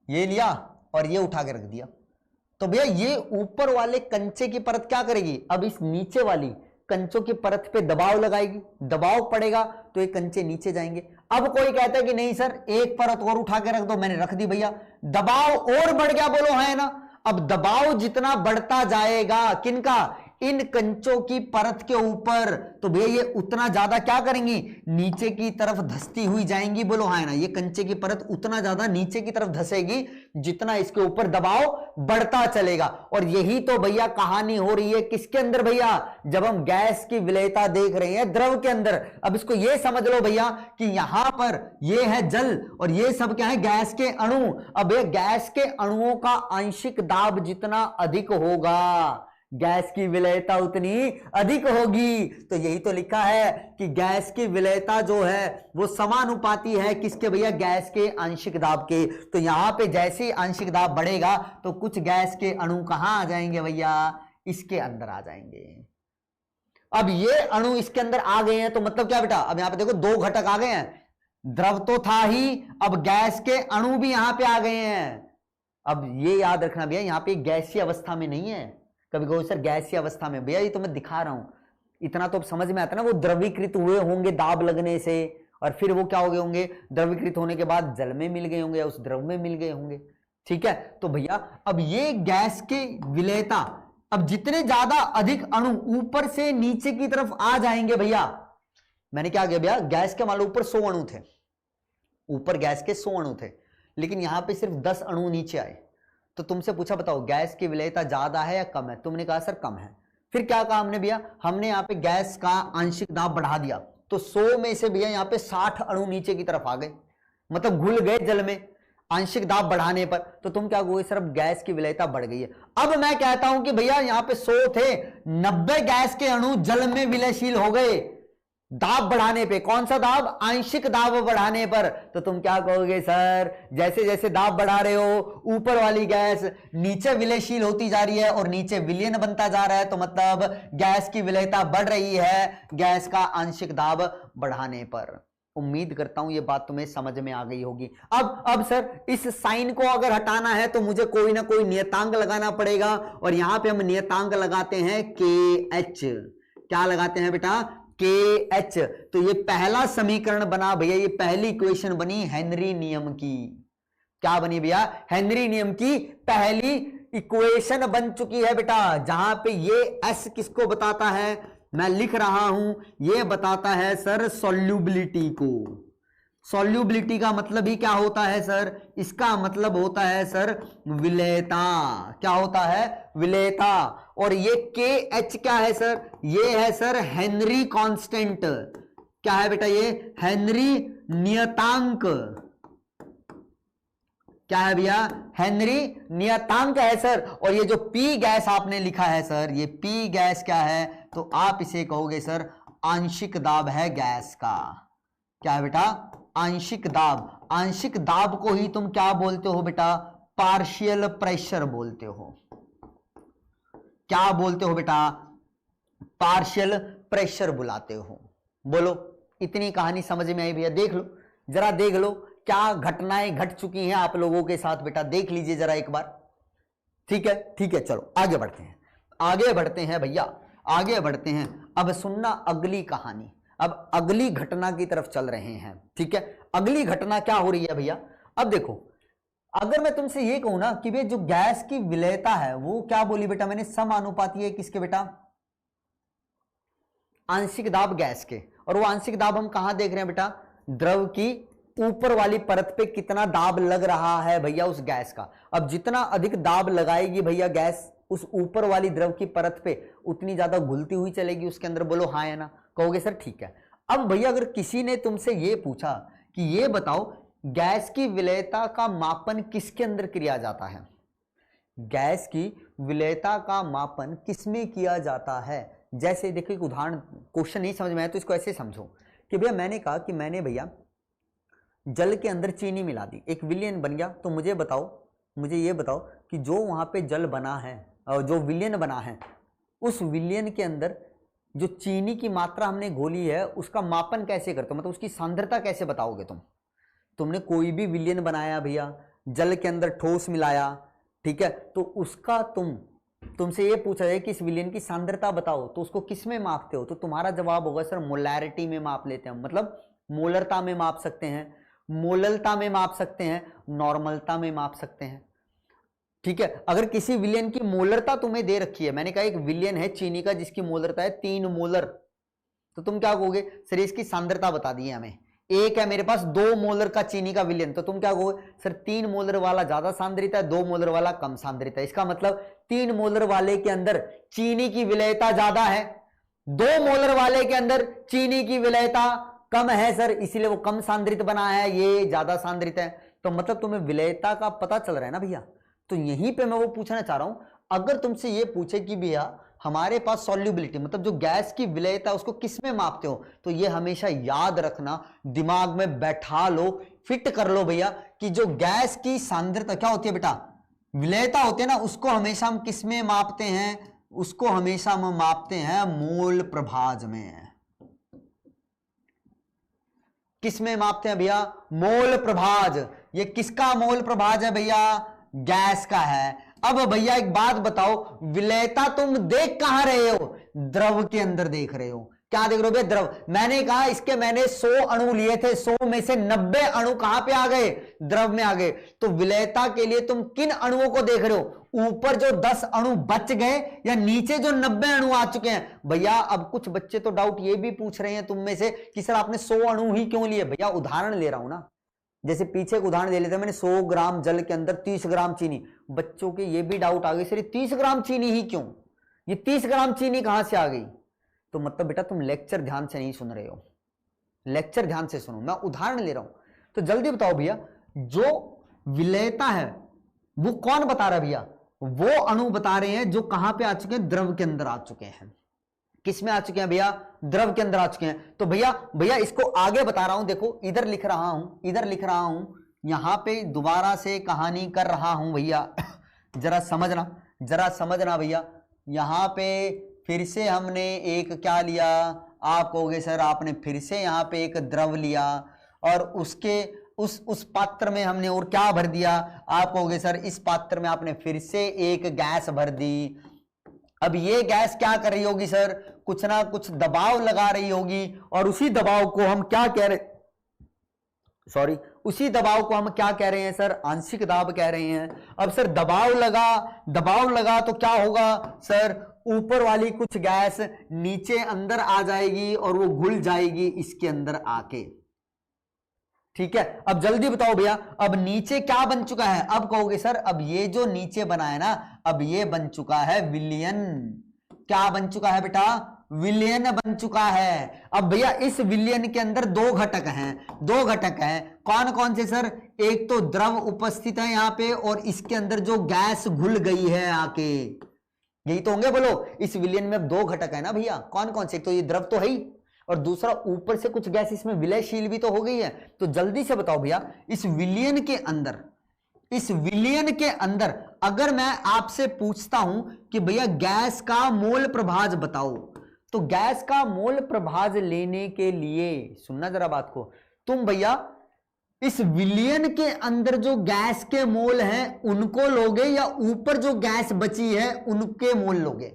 ये लिया और ये उठा के रख दिया। तो भैया ये ऊपर वाले कंचे की परत क्या करेगी, अब इस नीचे वाली कंचों की परत पे दबाव लगाएगी, दबाव पड़ेगा तो ये कंचे नीचे जाएंगे। अब कोई कहता है कि नहीं सर एक परत और उठा के रख दो, मैंने रख दी भैया, दबाव और बढ़ गया, बोलो है ना। अब दबाव जितना बढ़ता जाएगा किनका, इन कंचों की परत के ऊपर, तो भैया ये उतना ज्यादा क्या करेंगी, नीचे की तरफ धसती हुई जाएंगी, बोलो हाँ ना। ये कंचे की परत उतना ज्यादा नीचे की तरफ धसेगी जितना इसके ऊपर दबाव बढ़ता चलेगा। और यही तो भैया कहानी हो रही है किसके अंदर भैया, जब हम गैस की विलेयता देख रहे हैं द्रव के अंदर। अब इसको ये समझ लो भैया कि यहां पर ये है जल और ये सब क्या है, गैस के अणु। अब ये गैस के अणुओं का आंशिक दाब जितना अधिक होगा, गैस की विलेयता उतनी अधिक होगी। तो यही तो लिखा है कि गैस की विलेयता जो है वो समानुपाती है किसके भैया, गैस के आंशिक दाब के। तो यहां पे जैसे ही आंशिक दाब बढ़ेगा तो कुछ गैस के अणु कहां आ जाएंगे भैया, इसके अंदर आ जाएंगे। अब ये अणु इसके अंदर आ गए हैं तो मतलब क्या बेटा, अब यहां पे देखो दो घटक आ गए हैं, द्रव तो था ही, अब गैस के अणु भी यहां पे आ गए हैं। अब ये याद रखना भैया, यहां पे गैसीय अवस्था में नहीं है। कभी कहो सर गैसीय अवस्था में, भैया ये तो मैं दिखा रहा हूं, इतना तो समझ में आता ना, वो द्रवीकृत हुए होंगे दाब लगने से और फिर वो क्या हो गए होंगे, द्रवीकृत होने के बाद जल में मिल गए होंगे या उस द्रव में मिल गए होंगे। ठीक है, तो भैया अब ये गैस की विलेयता, अब जितने ज्यादा अधिक अणु ऊपर से नीचे की तरफ आ जाएंगे भैया, मैंने क्या किया भैया, गैस के मान लो ऊपर 100 अणु थे, ऊपर गैस के 100 अणु थे, लेकिन यहां पे सिर्फ 10 अणु नीचे आए। तो तुमसे पूछा बताओ गैस की विलेयता ज्यादा है या कम है, तुमने कहा सर कम है। फिर क्या कहा हमने भैया, हमने यहाँ पे गैस का आंशिक दाब बढ़ा दिया, तो 100 में से भैया यहाँ पे 60 अणु नीचे की तरफ आ गए, मतलब घुल गए जल में आंशिक दाब बढ़ाने पर। तो तुम क्या कहोगे सर अब गैस की विलेयता बढ़ गई है। अब मैं कहता हूं कि भैया यहाँ पे 100 थे, 90 गैस के अणु जल में विलयशील हो गए दाब बढ़ाने पे। कौन सा दाब, आंशिक दाब बढ़ाने पर। तो तुम क्या कहोगे सर, जैसे जैसे दाब बढ़ा रहे हो ऊपर वाली गैस नीचे विलयशील होती जा रही है और नीचे विलयन बनता जा रहा है, तो मतलब गैस की विलेयता बढ़ रही है गैस का आंशिक दाब बढ़ाने पर। उम्मीद करता हूं ये बात तुम्हें समझ में आ गई होगी। अब सर इस साइन को अगर हटाना है तो मुझे कोई ना कोई नियतांक लगाना पड़ेगा, और यहां पे हम नियतांक लगाते हैं KH। क्या लगाते हैं बेटा, KH। तो ये पहला समीकरण बना भैया, ये पहली इक्वेशन बनी हेनरी नियम की। क्या बनी भैया, हेनरी नियम की पहली इक्वेशन बन चुकी है बेटा, जहां पे ये S किसको बताता है, मैं लिख रहा हूं, ये बताता है सर सॉल्युबिलिटी को। सॉल्युबिलिटी का मतलब ही क्या होता है सर, इसका मतलब होता है सर विलेयता। क्या होता है, विलेयता। और ये KH क्या है सर, ये है सर हेनरी कांस्टेंट। क्या है बेटा, ये हेनरी नियतांक। क्या है भैया, हेनरी नियतांक है सर। और ये जो P गैस आपने लिखा है सर, ये P गैस क्या है, तो आप इसे कहोगे सर आंशिक दाब है गैस का। क्या है बेटा, आंशिक दाब। आंशिक दाब को ही तुम क्या बोलते हो बेटा, पार्शियल प्रेशर बोलते हो। क्या बोलते हो बेटा, पार्शियल प्रेशर बुलाते हो। बोलो, इतनी कहानी समझ में आई भैया? देख लो, जरा देख लो क्या घटनाएं घट चुकी हैं आप लोगों के साथ बेटा, देख लीजिए जरा एक बार। ठीक है, ठीक है, चलो आगे बढ़ते हैं, आगे बढ़ते हैं भैया, आगे बढ़ते हैं। अब सुनना अगली कहानी, अब अगली घटना की तरफ चल रहे हैं। ठीक है, अगली घटना क्या हो रही है भैया? अब देखो, अगर मैं तुमसे ये कहूं ना कि भाई जो गैस की विलेयता है वो क्या बोली बेटा मैंने, समानुपाती है किसके बेटा? आंशिक दाब गैस के। और वो आंशिक दाब हम कहां देख रहे हैं बेटा? द्रव की ऊपर वाली परत पे कितना दाब लग रहा है भैया उस गैस का। अब जितना अधिक दाब लगाएगी भैया गैस उस ऊपर वाली द्रव की परत पे, उतनी ज्यादा घुलती हुई चलेगी उसके अंदर। बोलो हाँ या ना? कहोगे सर ठीक है। अब भैया अगर किसी ने तुमसे ये पूछा कि ये बताओ गैस की विलेयता का मापन किसके अंदर किया जाता है? गैस की विलेयता का मापन किसमें किया जाता है? जैसे देखो एक उदाहरण, क्वेश्चन नहीं समझ में आया तो इसको ऐसे समझो कि भैया मैंने कहा कि मैंने भैया जल के अंदर चीनी मिला दी, एक विलयन बन गया। तो मुझे बताओ, मुझे ये बताओ कि जो वहां पे जल बना है और जो विलयन बना है, उस विलयन के अंदर जो चीनी की मात्रा हमने घोली है उसका मापन कैसे करते हो? मतलब उसकी सांद्रता कैसे बताओगे तुम? तुमने कोई भी विलयन बनाया भैया, जल के अंदर ठोस मिलाया, ठीक है, तो उसका तुमसे ये पूछा जाए कि इस विलयन की सांद्रता बताओ, तो उसको किस में मापते हो? तो तुम्हारा जवाब होगा सर मोलैरिटी में माप लेते हैं, मतलब मोलरता में माप सकते हैं, मोललता में माप सकते हैं, नॉर्मलता में माप सकते हैं। ठीक है, अगर किसी विलयन की मोलरता तुम्हें दे रखी है, मैंने कहा एक विलयन है चीनी का जिसकी मोलरता है 3 मोलर, तो तुम क्या कहोगे? सर इसकी सांद्रता बता दी है हमें, एक है मेरे पास 2 मोलर का चीनी का विलयन, तो तुम क्या कहोगे? सर 3 मोलर वाला ज्यादा सांद्रित है, 2 मोलर वाला कम सांद्रित है। इसका मतलब 3 मोलर वाले के अंदर चीनी की विलेयता ज्यादा है, 2 मोलर वाले के अंदर चीनी की विलेयता कम है सर, इसीलिए वो कम सांद्रित बना है, ये ज्यादा सांद्रित है। तो मतलब तुम्हें विलेयता का पता चल रहा है ना भैया? तो यहीं पे मैं वो पूछना चाह रहा हूं, अगर तुमसे ये पूछे कि भैया हमारे पास सॉल्युबिलिटी मतलब जो गैस की विलेयता उसको किस में मापते हो, तो ये हमेशा याद रखना, दिमाग में बैठा लो, फिट कर लो भैया कि जो गैस की सांद्रता क्या होती है बेटा, विलेयता होती है ना, उसको हमेशा हम किस में मापते हैं? उसको हमेशा हम मापते हैं मोल प्रभाज में। किस में मापते हैं भैया? मोल प्रभाज। ये किसका मोल प्रभाज है भैया? गैस का है। अब भैया एक बात बताओ, विलेयता तुम देख कहां रहे हो? द्रव के अंदर देख रहे हो। क्या देख रहे हो भैया? द्रव। मैंने कहा इसके मैंने 100 अणु लिए थे, 100 में से 90 अणु कहां पे आ गए? द्रव में आ गए। तो विलेयता के लिए तुम किन अणुओं को देख रहे हो? ऊपर जो 10 अणु बच गए या नीचे जो 90 अणु आ चुके हैं? भैया अब कुछ बच्चे तो डाउट ये भी पूछ रहे हैं तुम में से कि सर आपने 100 अणु ही क्यों लिए? भैया उदाहरण ले रहा हूं ना, जैसे पीछे एक उदाहरण ले लेते हैं मैंने, 100 ग्राम जल के अंदर 30 ग्राम चीनी। बच्चों के ये भी डाउट आ गई सर 30 ग्राम चीनी ही क्यों? ये 30 ग्राम चीनी कहां से आ गई? तो मतलब बेटा तुम लेक्चर ध्यान से नहीं सुन रहे हो, लेक्चर ध्यान से सुनो, मैं उदाहरण ले रहा हूं। तो जल्दी बताओ भैया, जो विलेयता है वो कौन बता रहा है भैया? वो अणु बता रहे हैं जो कहां पे आ चुके हैं? द्रव के अंदर आ चुके हैं। किस में आ चुके हैं भैया? द्रव के अंदर आ चुके हैं। तो भैया इसको आगे बता रहा हूं, देखो इधर लिख रहा हूं, इधर लिख रहा हूं, यहां पे दोबारा से कहानी कर रहा हूं भैया जरा समझना, जरा समझना भैया। यहां पे फिर से हमने एक क्या लिया? आप कहोगे सर आपने फिर से यहां पे एक द्रव लिया और उसके उस पात्र में हमने और क्या भर दिया? आप कहोगे सर इस पात्र में आपने फिर से एक गैस भर दी। अब ये गैस क्या कर रही होगी सर? कुछ ना कुछ दबाव लगा रही होगी और उसी दबाव को हम क्या कह रहे, सॉरी, उसी दबाव को हम क्या कह रहे हैं सर? आंशिक दाब कह रहे हैं। अब सर दबाव लगा तो क्या होगा सर? ऊपर वाली कुछ गैस नीचे अंदर आ जाएगी और वो घुल जाएगी इसके अंदर आके। ठीक है, अब जल्दी बताओ भैया, अब नीचे क्या बन चुका है? अब कहोगे सर अब ये जो नीचे बना है ना, अब ये बन चुका है विलयन। क्या बन चुका है बेटा? विलयन बन चुका है। अब भैया इस विलयन के अंदर 2 घटक हैं, 2 घटक हैं, कौन कौन से सर? एक तो द्रव उपस्थित है यहां पे और इसके अंदर जो गैस घुल गई है आके, यही तो होंगे। बोलो इस विलयन में अब 2 घटक है ना भैया, कौन कौन से? एक तो ये द्रव तो है ही और दूसरा ऊपर से कुछ गैस इसमें विलयशील भी तो हो गई है। तो जल्दी से बताओ भैया, इस विलयन के अंदर अगर मैं आपसे पूछता हूं कि भैया गैस का मोल प्रभाज बताओ, तो गैस का मोल प्रभाज लेने के लिए सुनना जरा बात को, तुम भैया इस विलियन के अंदर जो गैस के मोल हैं उनको लोगे या ऊपर जो गैस बची है उनके मोल लोगे?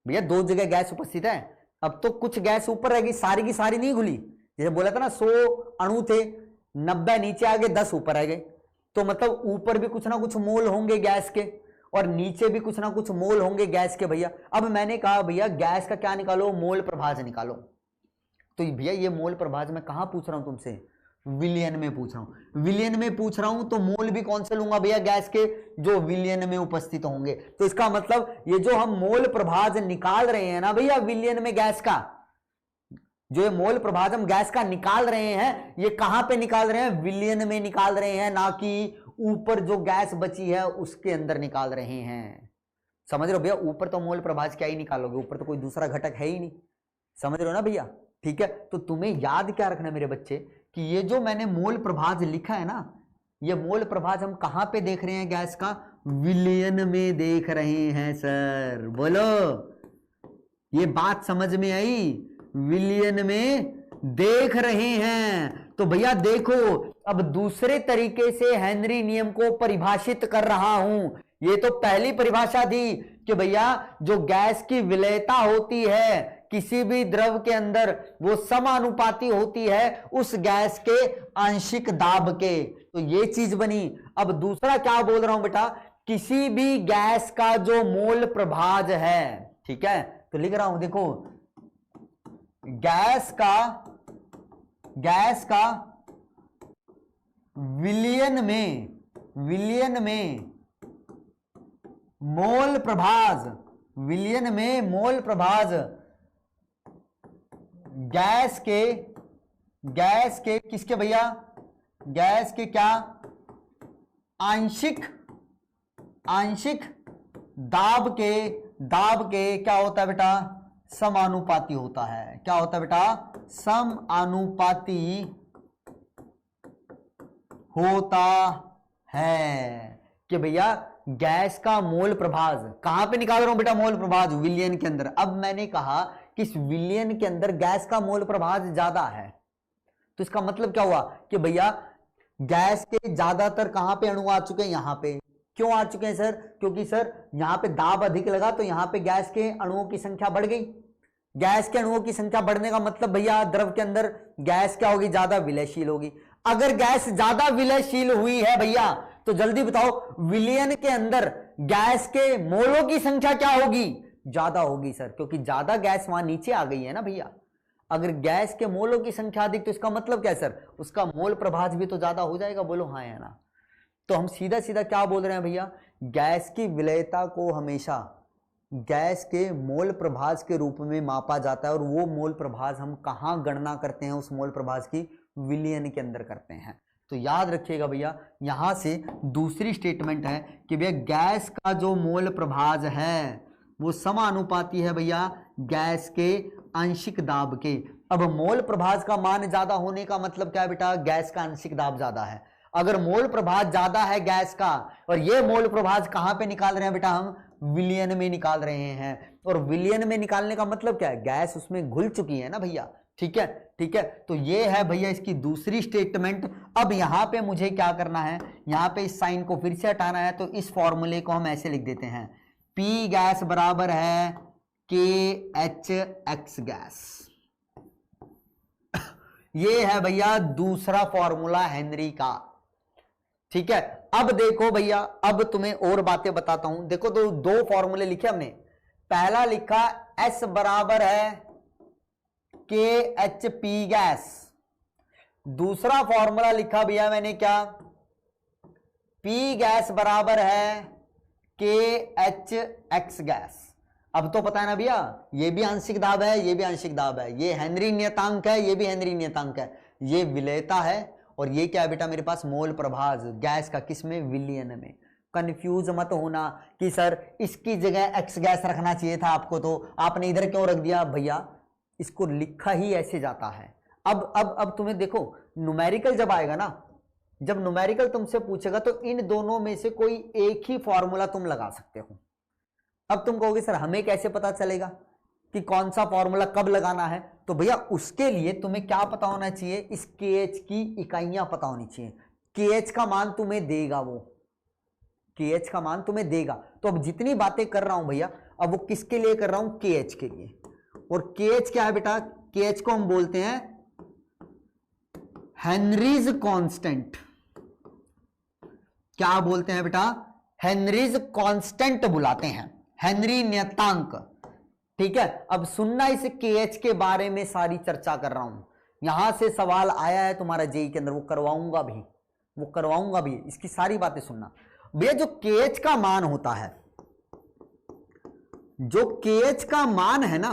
भैया दो जगह गैस उपस्थित है, अब तो कुछ गैस ऊपर रहेगी, सारी की सारी नहीं घुली। जैसे बोला था ना 100 अणु थे, 90 नीचे आ गए, 10 ऊपर आ गए, तो मतलब ऊपर भी कुछ ना कुछ मोल होंगे गैस के और नीचे भी कुछ ना कुछ मोल होंगे गैस के। भैया अब मैंने कहा भैया गैस का क्या निकालो, मोल प्रभाज निकालो। तो भैया ये मोल प्रभाज मैं कहां पूछ रहा हूं तुमसे? विलियन में पूछ रहा हूं। विलियन में पूछ रहा हूं तो मोल भी कौन से लूंगा भैया? गैस के जो विलियन में उपस्थित होंगे। तो इसका मतलब ये जो हम मोल प्रभाज निकाल रहे हैं ना भैया विलियन में गैस का, जो ये मोल प्रभाज हम गैस का निकाल रहे हैं, ये कहां पे निकाल रहे हैं? विलियन में निकाल रहे हैं, ना कि ऊपर जो गैस बची है उसके अंदर निकाल रहे हैं। समझ रहे हो भैया? ऊपर तो मोल प्रभाज क्या ही निकालोगे, ऊपर तो कोई दूसरा घटक है ही नहीं। समझ रहे हो ना भैया? ठीक है, तो तुम्हें याद क्या रखना मेरे बच्चे कि ये जो मैंने मोल प्रभाज लिखा है ना, ये मोल प्रभाज हम कहां पे देख रहे हैं? गैस का विलियन में देख रहे हैं सर। बोलो, ये बात समझ में आई? विलियन में देख रहे हैं। तो भैया देखो, अब दूसरे तरीके से हेनरी नियम को परिभाषित कर रहा हूं। ये तो पहली परिभाषा थी कि भैया जो गैस की विलेयता होती है किसी भी द्रव के अंदर, वो समानुपाती होती है उस गैस के आंशिक दाब के। तो ये चीज बनी। अब दूसरा क्या बोल रहा हूं बेटा? किसी भी गैस का जो मोल प्रभाज है, ठीक है, तो लिख रहा हूं, देखो गैस का विलियन में मोल प्रभाज, विलियन में मोल प्रभाज गैस के किसके भैया? गैस के क्या? आंशिक दाब के क्या होता है बेटा? समानुपाती होता है। क्या होता है बेटा? समानुपाती होता है। कि भैया गैस का मोल प्रभाज कहां पे निकाल रहा हूं बेटा? मोल प्रभाज विलियन के अंदर। अब मैंने कहा कि इस विलियन के अंदर गैस का मोल प्रभाज ज्यादा है, तो इसका मतलब क्या हुआ कि भैया गैस के ज्यादातर कहां पे अणु आ चुके हैं? यहां पे। क्यों आ चुके हैं सर? क्योंकि सर यहां पे दाब अधिक लगा तो यहां पे गैस के अणुओं की संख्या बढ़ गई। गैस के अणुओं की संख्या बढ़ने का मतलब भैया द्रव के अंदर गैस क्या होगी? ज्यादा विलयशील होगी। अगर गैस ज्यादा विलयशील हुई है भैया तो जल्दी बताओ विलियन के अंदर गैस के मोलों की संख्या क्या होगी? ज्यादा होगी सर, क्योंकि ज्यादा गैस वहां नीचे आ गई है ना भैया। अगर गैस के मोलों की संख्या अधिक तो इसका मतलब क्या है सर? उसका मोल प्रभाज भी तो ज्यादा हो जाएगा। बोलो हाँ या ना? तो हम सीधा सीधा क्या बोल रहे हैं भैया? गैस की विलेयता को हमेशा गैस के मोल प्रभाज के रूप में मापा जाता है। और वो मोल प्रभाज हम कहां गणना करते हैं? उस मोल प्रभाज की विलियन के अंदर करते हैं। तो याद रखिएगा भैया, यहां से दूसरी स्टेटमेंट है कि भैया गैस का जो मोल प्रभाज है वो समानुपाती है भैया गैस के आंशिक दाब के। अब मोल प्रभाज का मान ज्यादा होने का मतलब क्या है बेटा? गैस का आंशिक दाब ज्यादा है। अगर मोल प्रभाज ज्यादा है गैस का, और ये मोल प्रभाज कहां पे निकाल रहे हैं बेटा? हम विलियन में निकाल रहे हैं। और विलियन में निकालने का मतलब क्या है? गैस उसमें घुल चुकी है ना भैया। ठीक है, ठीक है, तो ये है भैया इसकी दूसरी स्टेटमेंट। अब यहां पे मुझे क्या करना है? यहां पे इस साइन को फिर से हटाना है। तो इस फॉर्मूले को हम ऐसे लिख देते हैं, पी गैस बराबर है के एच एक्स गैस। ये है भैया दूसरा फॉर्मूला हेनरी का। ठीक है, अब देखो भैया, अब तुम्हें और बातें बताता हूं। देखो तो दो फॉर्मूले लिखे हमने। पहला लिखा एस बराबर है के एच पी गैस। दूसरा फॉर्मूला लिखा भैया मैंने क्या? पी गैस बराबर है के एच एक्स गैस। अब तो पता है ना भैया, ये भी आंशिक दाब है, ये भी आंशिक दाब है। ये हेनरी नियतांक है, ये भी हेनरी नियतांक है। ये विलेयता है और ये क्या है बेटा मेरे पास? मोल प्रभाज गैस का। किसमें? विलियन में। कंफ्यूज मत होना कि सर इसकी जगह एक्स गैस रखना चाहिए था आपको, तो आपने इधर क्यों रख दिया? भैया इसको लिखा ही ऐसे जाता है। अब तुम्हें देखो, न्यूमेरिकल जब आएगा ना, जब न्यूमेरिकल तुमसे पूछेगा तो इन दोनों में से कोई एक ही फॉर्मूला तुम लगा सकते हो। अब तुम कहोगे सर हमें कैसे पता चलेगा कि कौन सा फॉर्मूला कब लगाना है, तो भैया उसके लिए तुम्हें क्या पता होना चाहिए, इस KH की इकाइयां पता होनी चाहिए। KH का मान तुम्हें देगा, वो KH का मान तुम्हें देगा। तो अब जितनी बातें कर रहा हूं भैया, अब वो किसके लिए कर रहा हूं, KH के लिए। और KH क्या है बेटा, KH को हम बोलते हैं हेनरीज कांस्टेंट। क्या बोलते हैं बेटा, हेनरीज कांस्टेंट बुलाते हैं, हेनरी नियतांक। ठीक है, अब सुनना, इस KH के बारे में सारी चर्चा कर रहा हूं, यहां से सवाल आया है तुम्हारा जेईई के अंदर, वो करवाऊंगा भी, इसकी सारी बातें सुनना भैया। जो KH का मान होता है, जो KH का मान है ना,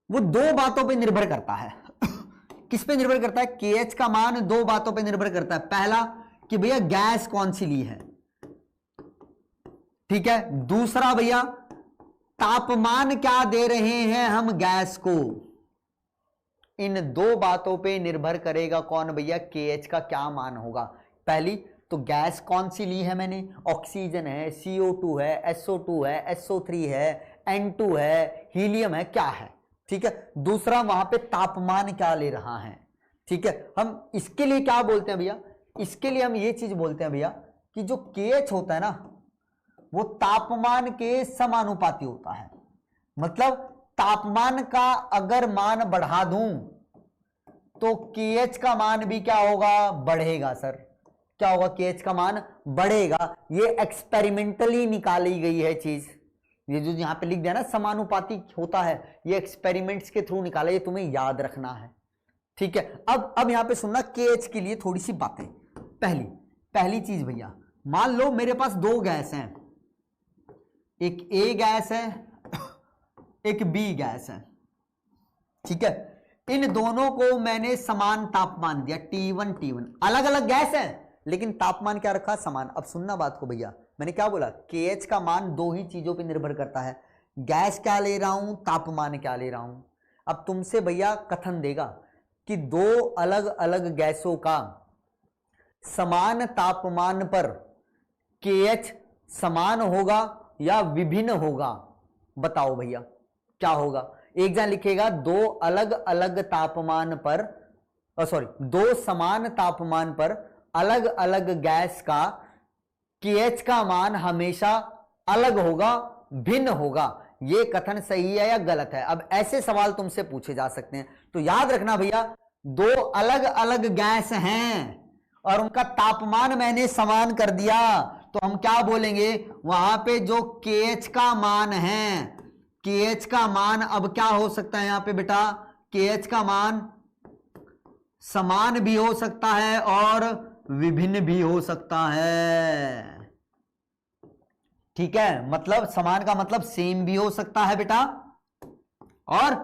वो दो बातों पे निर्भर करता है। किस पे निर्भर करता है, KH का मान दो बातों पे निर्भर करता है। पहला कि भैया गैस कौन सी ली है, ठीक है। दूसरा भैया तापमान क्या दे रहे हैं हम गैस को। इन दो बातों पे निर्भर करेगा कौन भैया, KH का क्या मान होगा। पहली तो गैस कौन सी ली है मैंने, ऑक्सीजन है, CO2 है, SO2 है, SO3 है, N2 है, हीलियम है, क्या है, ठीक है। दूसरा वहां पे तापमान क्या ले रहा है, ठीक है। हम इसके लिए क्या बोलते हैं भैया, इसके लिए हम ये चीज बोलते हैं भैया कि जो KH होता है ना, वो तापमान के समानुपाती होता है। मतलब तापमान का अगर मान बढ़ा दूं तो KH का मान भी क्या होगा, बढ़ेगा सर। क्या होगा, KH का मान बढ़ेगा। ये एक्सपेरिमेंटली निकाली गई है चीज, ये जो यहां पे लिख दिया ना समानुपाती होता है, ये एक्सपेरिमेंट्स के थ्रू निकाला, ये तुम्हें याद रखना है, ठीक है। अब यहां पे सुनना, KH के लिए थोड़ी सी बातें। पहली चीज भैया, मान लो मेरे पास दो गैस हैं, एक A गैस है, एक B गैस है, ठीक है। इन दोनों को मैंने समान तापमान दिया, T1 T1, अलग अलग गैस है लेकिन तापमान क्या रखा, समान। अब सुनना बात को भैया, मैंने क्या बोला, KH का मान दो ही चीजों पे निर्भर करता है, गैस क्या ले रहा हूं, तापमान क्या ले रहा हूं। अब तुमसे भैया कथन देगा कि दो अलग अलग गैसों का समान तापमान पर KH समान होगा या विभिन्न होगा, बताओ भैया क्या होगा। एक जन लिखेगा दो अलग अलग तापमान पर, दो समान तापमान पर अलग अलग गैस का KH का मान हमेशा अलग होगा, भिन्न होगा। ये कथन सही है या गलत है। अब ऐसे सवाल तुमसे पूछे जा सकते हैं, तो याद रखना भैया, दो अलग अलग गैस हैं और उनका तापमान मैंने समान कर दिया, तो हम क्या बोलेंगे, वहां पे जो KH का मान है, KH का मान अब क्या हो सकता है यहां पे बेटा, KH का मान समान भी हो सकता है और विभिन्न भी हो सकता है, ठीक है। मतलब समान का मतलब सेम भी हो सकता है बेटा, और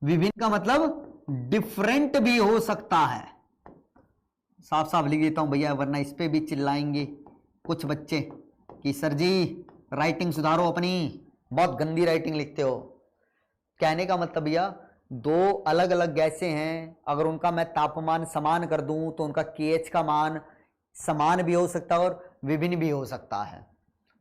विभिन्न का मतलब डिफरेंट भी हो सकता है। साफ साफ लिख देता हूं भैया, वरना इस पे भी चिल्लाएंगे कुछ बच्चे कि सर जी राइटिंग सुधारो अपनी, बहुत गंदी राइटिंग लिखते हो। कहने का मतलब भैया, दो अलग अलग गैसें हैं, अगर उनका मैं तापमान समान कर दूं तो उनका KH का मान समान भी हो सकता है और विभिन्न भी हो सकता है।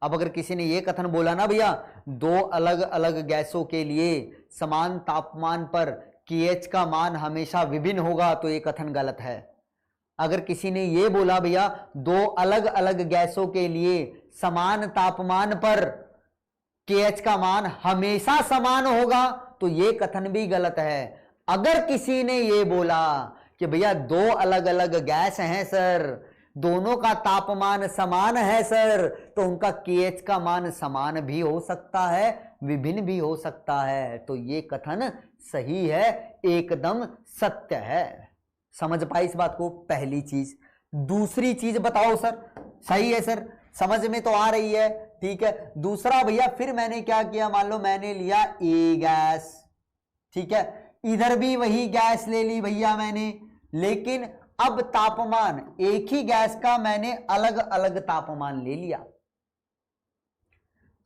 अब अगर किसी ने यह कथन बोला ना भैया, दो अलग अलग गैसों के लिए समान तापमान पर KH का मान हमेशा विभिन्न होगा, तो यह कथन गलत है। अगर किसी ने यह बोला भैया, दो अलग अलग गैसों के लिए समान तापमान पर KH का मान हमेशा समान होगा, तो यह कथन भी गलत है। अगर किसी ने यह बोला कि भैया दो अलग अलग गैस हैं सर, दोनों का तापमान समान है सर, तो उनका KH का मान समान भी हो सकता है, विभिन्न भी हो सकता है, तो यह कथन सही है, एकदम सत्य है। समझ पाई इस बात को, पहली चीज। दूसरी चीज बताओ सर, सही है सर, समझ में तो आ रही है, ठीक है। दूसरा भैया, फिर मैंने क्या किया, मान लो मैंने लिया A गैस, ठीक है, इधर भी वही गैस ले ली भैया मैंने, लेकिन अब तापमान एक ही गैस का मैंने अलग अलग तापमान ले लिया।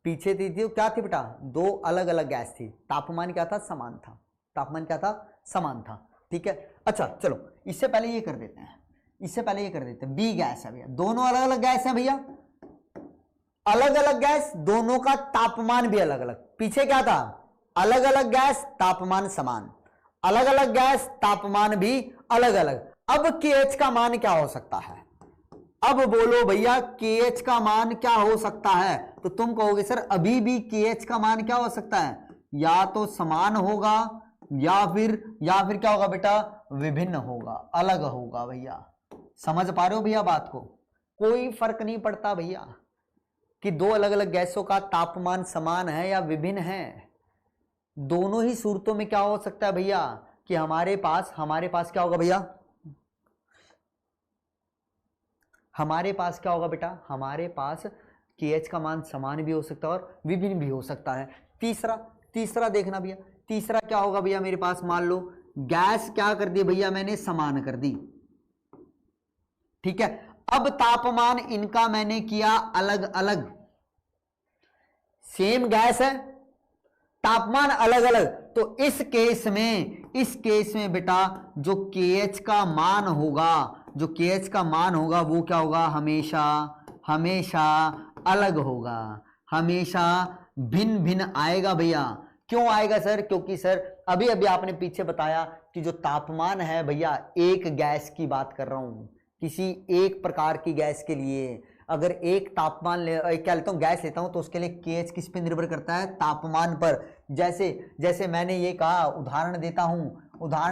पीछे थी क्या थी बेटा, दो अलग अलग गैस थी, तापमान क्या था, समान था, तापमान क्या था, समान था, ठीक है। अच्छा चलो, इससे पहले ये कर देते हैं, B गैस है भैया, दोनों अलग अलग गैस है भैया, अलग अलग गैस, दोनों का तापमान भी अलग अलग। पीछे क्या था, अलग अलग गैस तापमान समान, अलग अलग गैस तापमान भी अलग अलग। अब KH का मान क्या हो सकता है? अब बोलो भैया KH का मान क्या हो सकता है? तो तुम कहोगे सर अभी भी KH का मान क्या हो सकता है? या तो समान होगा या फिर क्या होगा बेटा? विभिन्न होगा, अलग होगा। भैया समझ पा रहे हो भैया बात को? कोई फर्क नहीं पड़ता भैया कि दो अलग अलग गैसों का तापमान समान है या विभिन्न है। दोनों ही सूरतों में क्या हो सकता है भैया कि हमारे पास क्या होगा भैया? हमारे पास क्या होगा बेटा? हमारे पास KH का मान समान भी हो सकता है और विभिन्न भी हो सकता है। तीसरा देखना भैया, तीसरा क्या होगा भैया मेरे पास? मान लो गैस क्या कर दी भैया मैंने? समान कर दी, ठीक है। अब तापमान इनका मैंने किया अलग अलग, सेम गैस है, तापमान अलग अलग। तो इस केस में बेटा जो KH का मान होगा, वो क्या होगा? हमेशा अलग होगा, हमेशा भिन्न भिन्न आएगा भैया। क्यों आएगा सर? क्योंकि सर अभी आपने पीछे बताया कि जो तापमान है भैया, एक गैस की बात कर रहा हूं, किसी एक प्रकार की गैस के लिए अगर एक तापमान क्या लेता हूं? गैस लेता हूं तो उसके लिए KH किस पे निर्भर करता है? तापमान पर। जैसे मैंने ये कहा, उदाहरण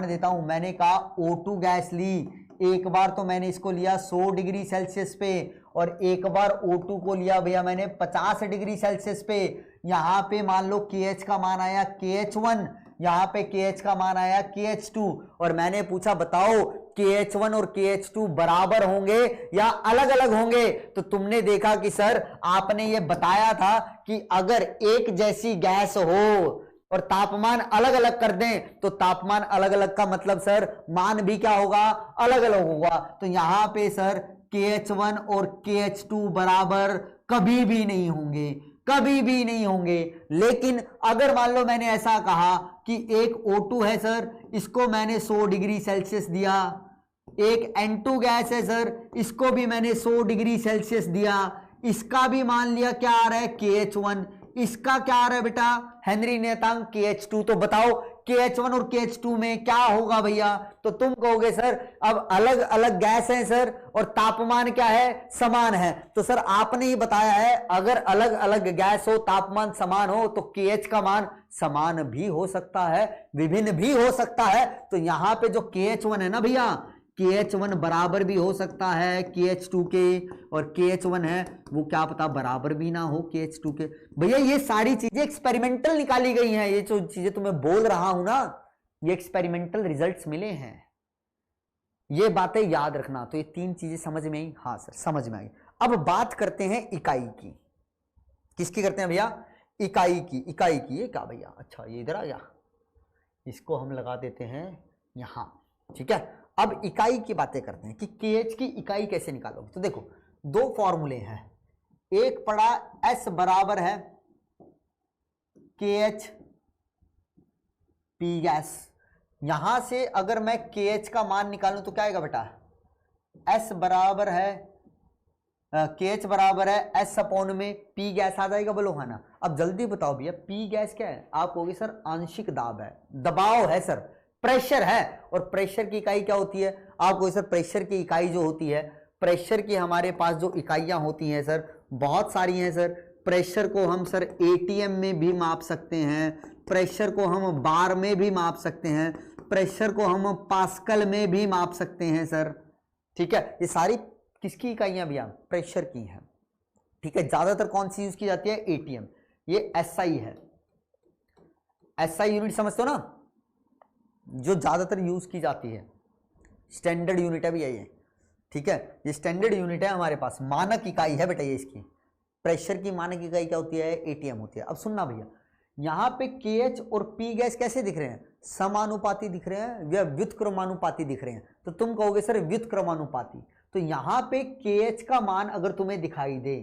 देता हूं, मैंने कहा O2 गैस ली, एक बार तो मैंने इसको लिया 100 डिग्री सेल्सियस पे और एक बार O2 को लिया भैया मैंने 50 डिग्री सेल्सियस पे। यहां पे मान लो KH का मान आया KH1, यहां पे KH का मान आया KH2 और मैंने पूछा बताओ KH1 और KH2 बराबर होंगे या अलग अलग होंगे? तो तुमने देखा कि सर आपने ये बताया था कि अगर एक जैसी गैस हो और तापमान अलग अलग कर दें तो तापमान अलग अलग का मतलब सर मान भी क्या होगा? अलग अलग होगा। तो यहां पे सर KH1 और KH2 बराबर कभी भी नहीं होंगे। लेकिन अगर मान लो मैंने ऐसा कहा कि एक O2 है सर, इसको मैंने 100 डिग्री सेल्सियस दिया, एक N2 गैस है सर, इसको भी मैंने 100 डिग्री सेल्सियस दिया, इसका भी मान लिया क्या आ रहा है? KH1, इसका क्या आ रहा है बेटा? हेनरी नियतांक KH2। तो बताओ KH1 और KH2 में क्या होगा भैया? तो तुम कहोगे सर अब अलग अलग गैस है सर और तापमान क्या है? समान है। तो सर आपने ही बताया है अगर अलग अलग गैस हो, तापमान समान हो तो KH का मान समान भी हो सकता है, विभिन्न भी हो सकता है। तो यहां पे जो KH1 है ना भैया, KH1 बराबर भी हो सकता है KH2 के, और KH1 है वो क्या पता बराबर भी ना हो KH2 के। भैया ये सारी चीजें एक्सपेरिमेंटल निकाली गई हैं, ये जो चीजें तुम्हें बोल रहा हूं ना, ये एक्सपेरिमेंटल रिजल्ट्स मिले हैं, ये बातें याद रखना। तो ये तीन चीजें समझ में आई? हाँ सर समझ में आई। अब बात करते हैं इकाई की। किसकी करते हैं भैया? इकाई की। ये क्या भैया? अच्छा ये इधर आ गया, इसको हम लगा देते हैं यहां, ठीक है। अब इकाई की बातें करते हैं कि KH की इकाई कैसे निकालोगे। तो देखो दो फॉर्मूले हैं, एक पड़ा S बराबर है KH P गैस। यहां से अगर मैं KH का मान निकालूं तो क्या आएगा बेटा? S बराबर है KH बराबर है S अपॉन में P गैस आ जाएगा, बोलो है ना। अब जल्दी बताओ भैया P गैस क्या है? आप कहोगे सर आंशिक दाब है, दबाव है सर, प्रेशर है। और प्रेशर की इकाई क्या होती है? आपको सर प्रेशर की इकाई जो होती है, प्रेशर की हमारे पास जो इकाइयां होती हैं सर बहुत सारी हैं सर। प्रेशर को हम सर ATM में भी माप सकते हैं, प्रेशर को हम बार में भी माप सकते हैं, प्रेशर को हम पास्कल में भी माप सकते हैं सर, ठीक है। ये सारी किसकी इकाइयां भैया? प्रेशर की हैं, ठीक है। ज्यादातर कौन सी यूज की जाती है? ATM। ये SI है, SI यूनिट समझते हो ना, जो ज्यादातर यूज की जाती है, स्टैंडर्ड यूनिट है भैया ये, ठीक है। ये स्टैंडर्ड यूनिट है हमारे पास, मानक इकाई है बेटा ये। इसकी प्रेशर की मानक इकाई क्या होती है? ATM होती है। अब सुनना भैया, यहां पे KH और P गैस कैसे दिख रहे हैं? समानुपाती दिख रहे हैं या व्युत्क्रमानुपाती दिख रहे हैं? तो तुम कहोगे सर व्युत्क्रमानुपाती। तो यहां पे KH का मान अगर तुम्हें दिखाई दे,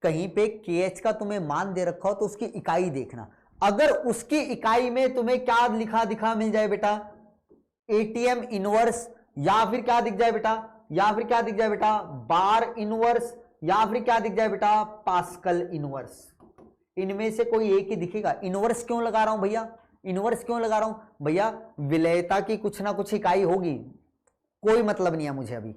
कहीं पे KH का तुम्हें मान दे रखा हो तो उसकी इकाई देखना। अगर उसकी इकाई में तुम्हें क्या दिखा मिल जाए बेटा? ATM इनवर्स, या फिर क्या दिख जाए बेटा? बार इनवर्स, या फिर क्या दिख जाए बेटा? Pascal inverse. इनमें से कोई एक ही दिखेगा। इनवर्स क्यों लगा रहा हूं भैया, इनवर्स क्यों लगा रहा हूं भैया, विलेयता की कुछ ना कुछ इकाई होगी, कोई मतलब नहीं है मुझे अभी,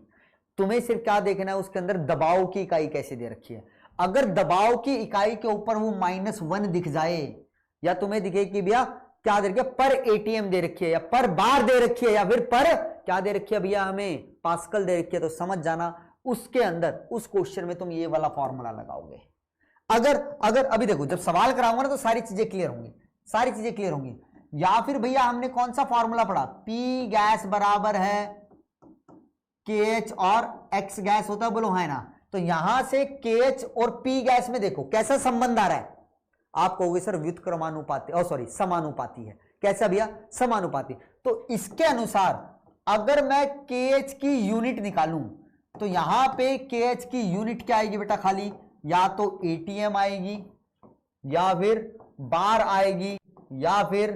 तुम्हें सिर्फ क्या देखना है उसके अंदर दबाव की इकाई कैसे दे रखी है। अगर दबाव की इकाई के ऊपर वो -1 दिख जाए, या तुम्हें दिखे कि भैया क्या दे रखी है, पर एटीएम दे रखी है, या पर बार दे रखी है, या फिर पर क्या दे रखी है भैया, हमें पास्कल दे रखी है, तो समझ जाना उसके अंदर उस क्वेश्चन में तुम ये वाला फॉर्मूला लगाओगे। अगर अभी देखो जब सवाल कराऊंगा ना तो सारी चीजें क्लियर होंगी, सारी चीजें क्लियर होंगी। या फिर भैया हमने कौन सा फॉर्मूला पढ़ा, पी गैस बराबर है KH और X गैस होता है, बोलो है ना। तो यहां से KH और P गैस में देखो कैसा संबंध आ रहा है, आप कहोगे सर व्युत्क्रमानुपाती, सॉरी समानुपाती है। कैसा भैया, समानुपाती। तो इसके अनुसार अगर मैं KH की यूनिट निकालूं तो यहां पे KH की यूनिट क्या आएगी बेटा, खाली या तो ATM आएगी, या फिर बार आएगी, या फिर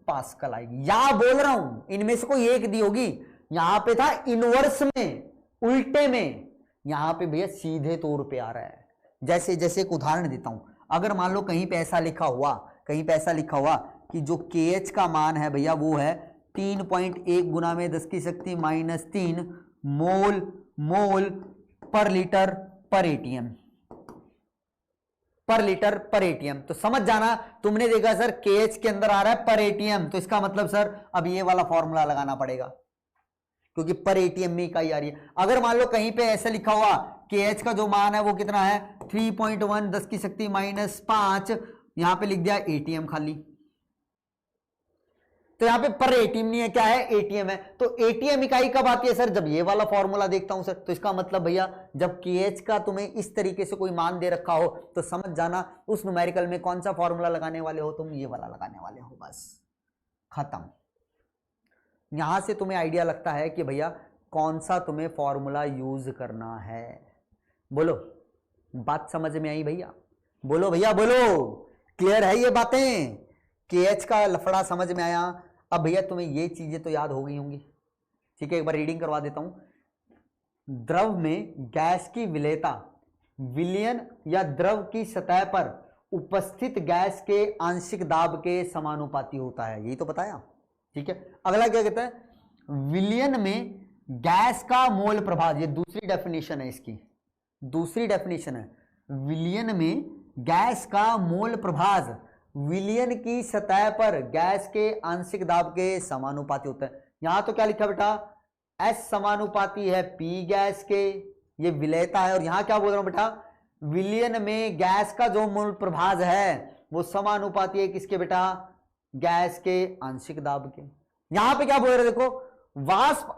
पास्कल आएगी, या बोल रहा हूं इनमें से कोई एक दी होगी। यहां पे था इनवर्स में, उल्टे में, यहां पे भैया सीधे तौर पे आ रहा है। जैसे जैसे एक उदाहरण देता हूं, अगर मान लो कहीं पे ऐसा लिखा हुआ, कहीं पे ऐसा लिखा हुआ कि जो KH का मान है भैया वो है 3.1 गुना में 10 की शक्ति -3 मोल पर लीटर पर एटीएम, पर लीटर पर एटीएम। तो समझ जाना, तुमने देखा सर KH के अंदर आ रहा है पर एटीएम, तो इसका मतलब सर अब ये वाला फॉर्मूला लगाना पड़ेगा, क्योंकि पर एटीएम में इकाई आ रही है। अगर मान लो कहीं पे ऐसे लिखा हुआ KH का जो मान है वो कितना है 3.1 10 की शक्ति -5, यहां पे लिख दिया एटीएम खाली, तो यहां पे पर एटीएम नहीं है, क्या है, एटीएम है। तो एटीएम इकाई कब आती है सर, जब ये वाला फॉर्मूला देखता हूं सर। तो इसका मतलब भैया जब KH का तुम्हें इस तरीके से कोई मान दे रखा हो तो समझ जाना उस न्यूमेरिकल में कौन सा फॉर्मूला लगाने वाले हो तुम, ये वाला लगाने वाले हो, बस खत्म। यहां से तुम्हें आइडिया लगता है कि भैया कौन सा तुम्हें फॉर्मूला यूज करना है। बोलो, बात समझ में आई भैया, बोलो भैया बोलो, क्लियर है ये बातें, KH का लफड़ा समझ में आया। अब भैया तुम्हें ये चीजें तो याद हो गई होंगी, ठीक है, एक बार रीडिंग करवा देता हूं। द्रव में गैस की विलेयता विलयन या द्रव की सतह पर उपस्थित गैस के आंशिक दाब के समानुपाती होता है, यही तो बताया, ठीक है। अगला क्या कहता है, विलयन में गैस का मोल प्रभाव, ये दूसरी डेफिनेशन है इसकी, दूसरी डेफिनेशन है, विलयन में गैस का मोल प्रभाव विलयन की सतह पर गैस के आंशिक दाब के समानुपाती होता है। यहां तो क्या लिखा बेटा, S समानुपाती है P गैस के, ये विलेयता है। और यहां क्या बोल रहा हूं बेटा, विलयन में गैस का जो मोल प्रभाव है वो समानुपाती है किसके बेटा, गैस के आंशिक दाब के। यहां पे क्या बोल रहे, देखो वाष्प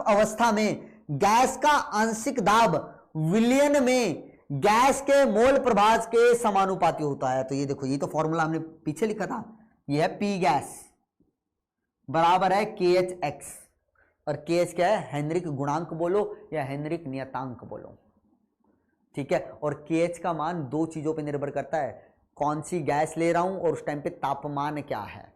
अवस्था में गैस का आंशिक दाब विलयन में गैस के मोल प्रभाव के समानुपाती होता है। तो ये देखो, ये तो फॉर्मूला हमने पीछे लिखा था, ये है P गैस बराबर है KHX, और KH क्या है, हेनरिक गुणांक बोलो या हेनरिक नियतांक बोलो, ठीक है। और KH का मान दो चीजों पर निर्भर करता है, कौन सी गैस ले रहा हूं और उस टाइम पे तापमान क्या है,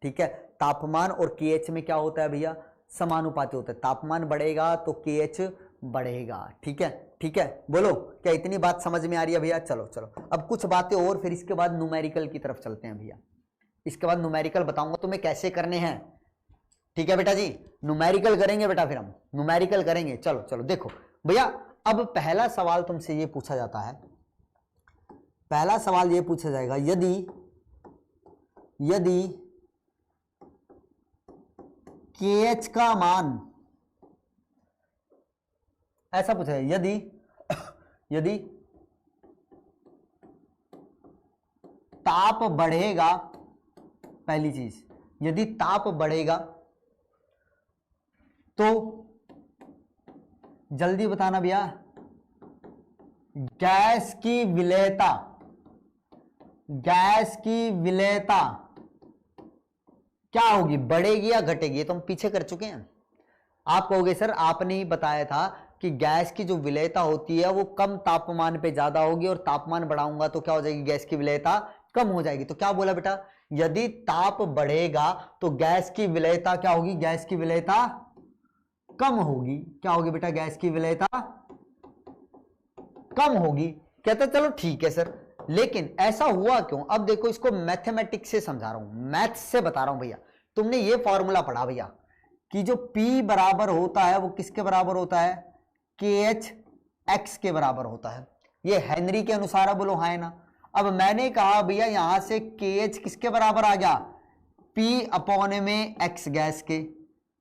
ठीक है। तापमान और KH में क्या होता है भैया, समानुपाती होता है, तापमान बढ़ेगा तो KH बढ़ेगा, ठीक है, ठीक है। बोलो, क्या इतनी बात समझ में आ रही है भैया। चलो चलो अब कुछ बातें और, फिर इसके बाद न्यूमेरिकल की तरफ चलते हैं भैया। इसके बाद न्यूमेरिकल बताऊंगा तुम्हें कैसे करने हैं, ठीक है बेटा जी, न्यूमेरिकल करेंगे बेटा, फिर हम न्यूमेरिकल करेंगे। चलो चलो देखो भैया, अब पहला सवाल तुमसे ये पूछा जाता है, पहला सवाल ये पूछा जाएगा, यदि KH का मान, ऐसा पूछा है, यदि ताप बढ़ेगा, पहली चीज, यदि ताप बढ़ेगा तो जल्दी बताना भैया, गैस की विलेयता क्या होगी, बढ़ेगी या घटेगी। ये तो हम पीछे कर चुके हैं। आप कहोगे सर आपने ही बताया था कि गैस की जो विलेयता होती है वो कम तापमान पे ज्यादा होगी, और तापमान बढ़ाऊंगा तो क्या हो जाएगी, गैस की विलेयता कम हो जाएगी। तो क्या बोला बेटा, यदि ताप बढ़ेगा तो गैस की विलेयता क्या होगी, गैस की विलेयता कम होगी। क्या होगी बेटा, गैस की विलेयता कम होगी। कहता चलो ठीक है सर, लेकिन ऐसा हुआ क्यों? अब देखो, इसको मैथमेटिक्स से समझा रहा हूं, मैथ्स से बता रहा हूं भैया। तुमने ये फॉर्मूला पढ़ा भैया कि जो P बराबर होता है वो किसके बराबर होता है? KH x के बराबर होता है। ये हेनरी के अनुसार है, बोलो हाँ है ना? अब मैंने कहा भैया यहां से KH किसके बराबर आ गया? P अपॉन में x गैस के,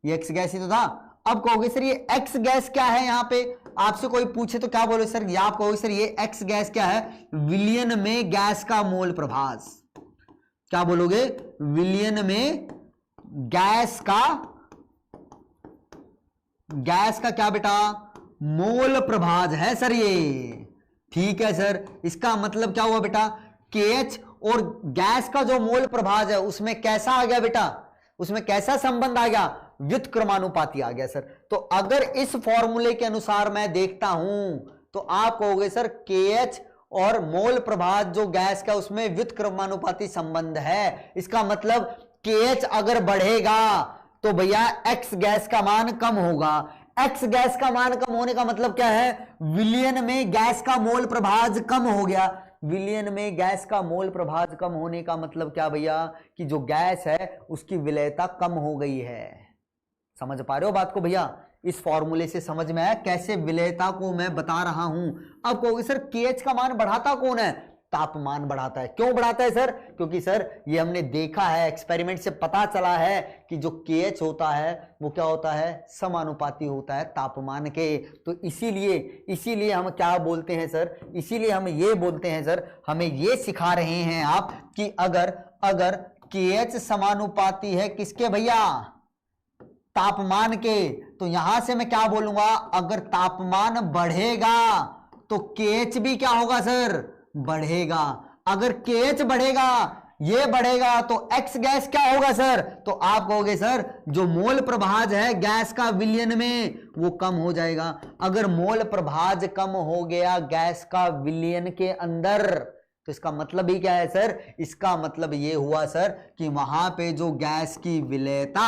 ये x गैस ही तो था। अब कहोगे सर ये x गैस क्या है? यहां पे आपसे कोई पूछे तो क्या बोले सर? या आप कहोगे सर ये x गैस क्या है? विलियन में गैस का मोल प्रभाज। क्या बोलोगे? विलियन में गैस का क्या बेटा? मोल प्रभाज है सर ये। ठीक है सर, इसका मतलब क्या हुआ बेटा? KH और गैस का जो मोल प्रभाज है उसमें कैसा आ गया बेटा? उसमें कैसा संबंध आ गया? व्युत्क्रमानुपाती आ गया सर। तो अगर इस फॉर्मूले के अनुसार मैं देखता हूं तो आप कहोगे सर KH और मोल प्रभाज जो गैस का उसमें व्युत्क्रमानुपाती संबंध है। इसका मतलब KH अगर बढ़ेगा तो भैया X गैस का मान कम होगा। X गैस का मान कम होने का मतलब क्या है? विलियन में गैस का मोल प्रभाज कम हो गया। विलियन में गैस का मोल प्रभाज कम होने का मतलब क्या भैया? कि जो गैस है उसकी विलेयता कम हो गई है। समझ पा रहे हो बात को भैया? इस फॉर्मूले से समझ में आया कैसे विलेयता को मैं बता रहा हूं। अब कहोगे सर KH का मान बढ़ाता कौन है? तापमान बढ़ाता है। क्यों बढ़ाता है सर? क्योंकि सर ये हमने देखा है, एक्सपेरिमेंट से पता चला है कि जो KH होता है वो क्या होता है? समानुपाती होता है तापमान के। तो इसीलिए हम क्या बोलते हैं सर? इसीलिए हम ये बोलते हैं सर, हमें ये सिखा रहे हैं आप कि अगर KH समानुपाती है किसके भैया? तापमान के। तो यहां से मैं क्या बोलूंगा? अगर तापमान बढ़ेगा तो KH भी क्या होगा सर? बढ़ेगा। अगर KH बढ़ेगा, ये बढ़ेगा, तो X गैस क्या होगा सर? तो आप कहोगे सर जो मोल प्रभाज है गैस का विलियन में वो कम हो जाएगा। अगर मोल प्रभाज कम हो गया गैस का विलियन के अंदर तो इसका मतलब ही क्या है सर? इसका मतलब ये हुआ सर कि वहां पे जो गैस की विलेयता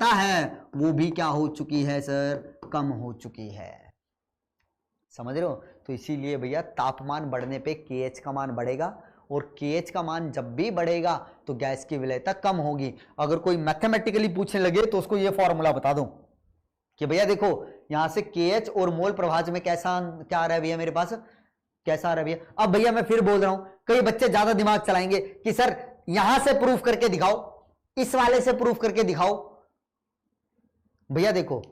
है वो भी क्या हो चुकी है सर? कम हो चुकी है। समझ रहे हो? तो इसीलिए भैया तापमान बढ़ने पे KH का मान बढ़ेगा और KH का मान जब भी बढ़ेगा तो गैस की विलेयता कम होगी। अगर कोई मैथमेटिकली पूछने लगे तो उसको ये फॉर्मूला बता दो कि भैया देखो यहां से KH और मोल प्रभाज में क्या आ रहा है भैया मेरे पास? कैसा आ रहा है भैया? अब भैया मैं फिर बोल रहा हूं, कई बच्चे ज्यादा दिमाग चलाएंगे कि सर यहां से प्रूफ करके दिखाओ, इस वाले से प्रूफ करके दिखाओ। भैया देखो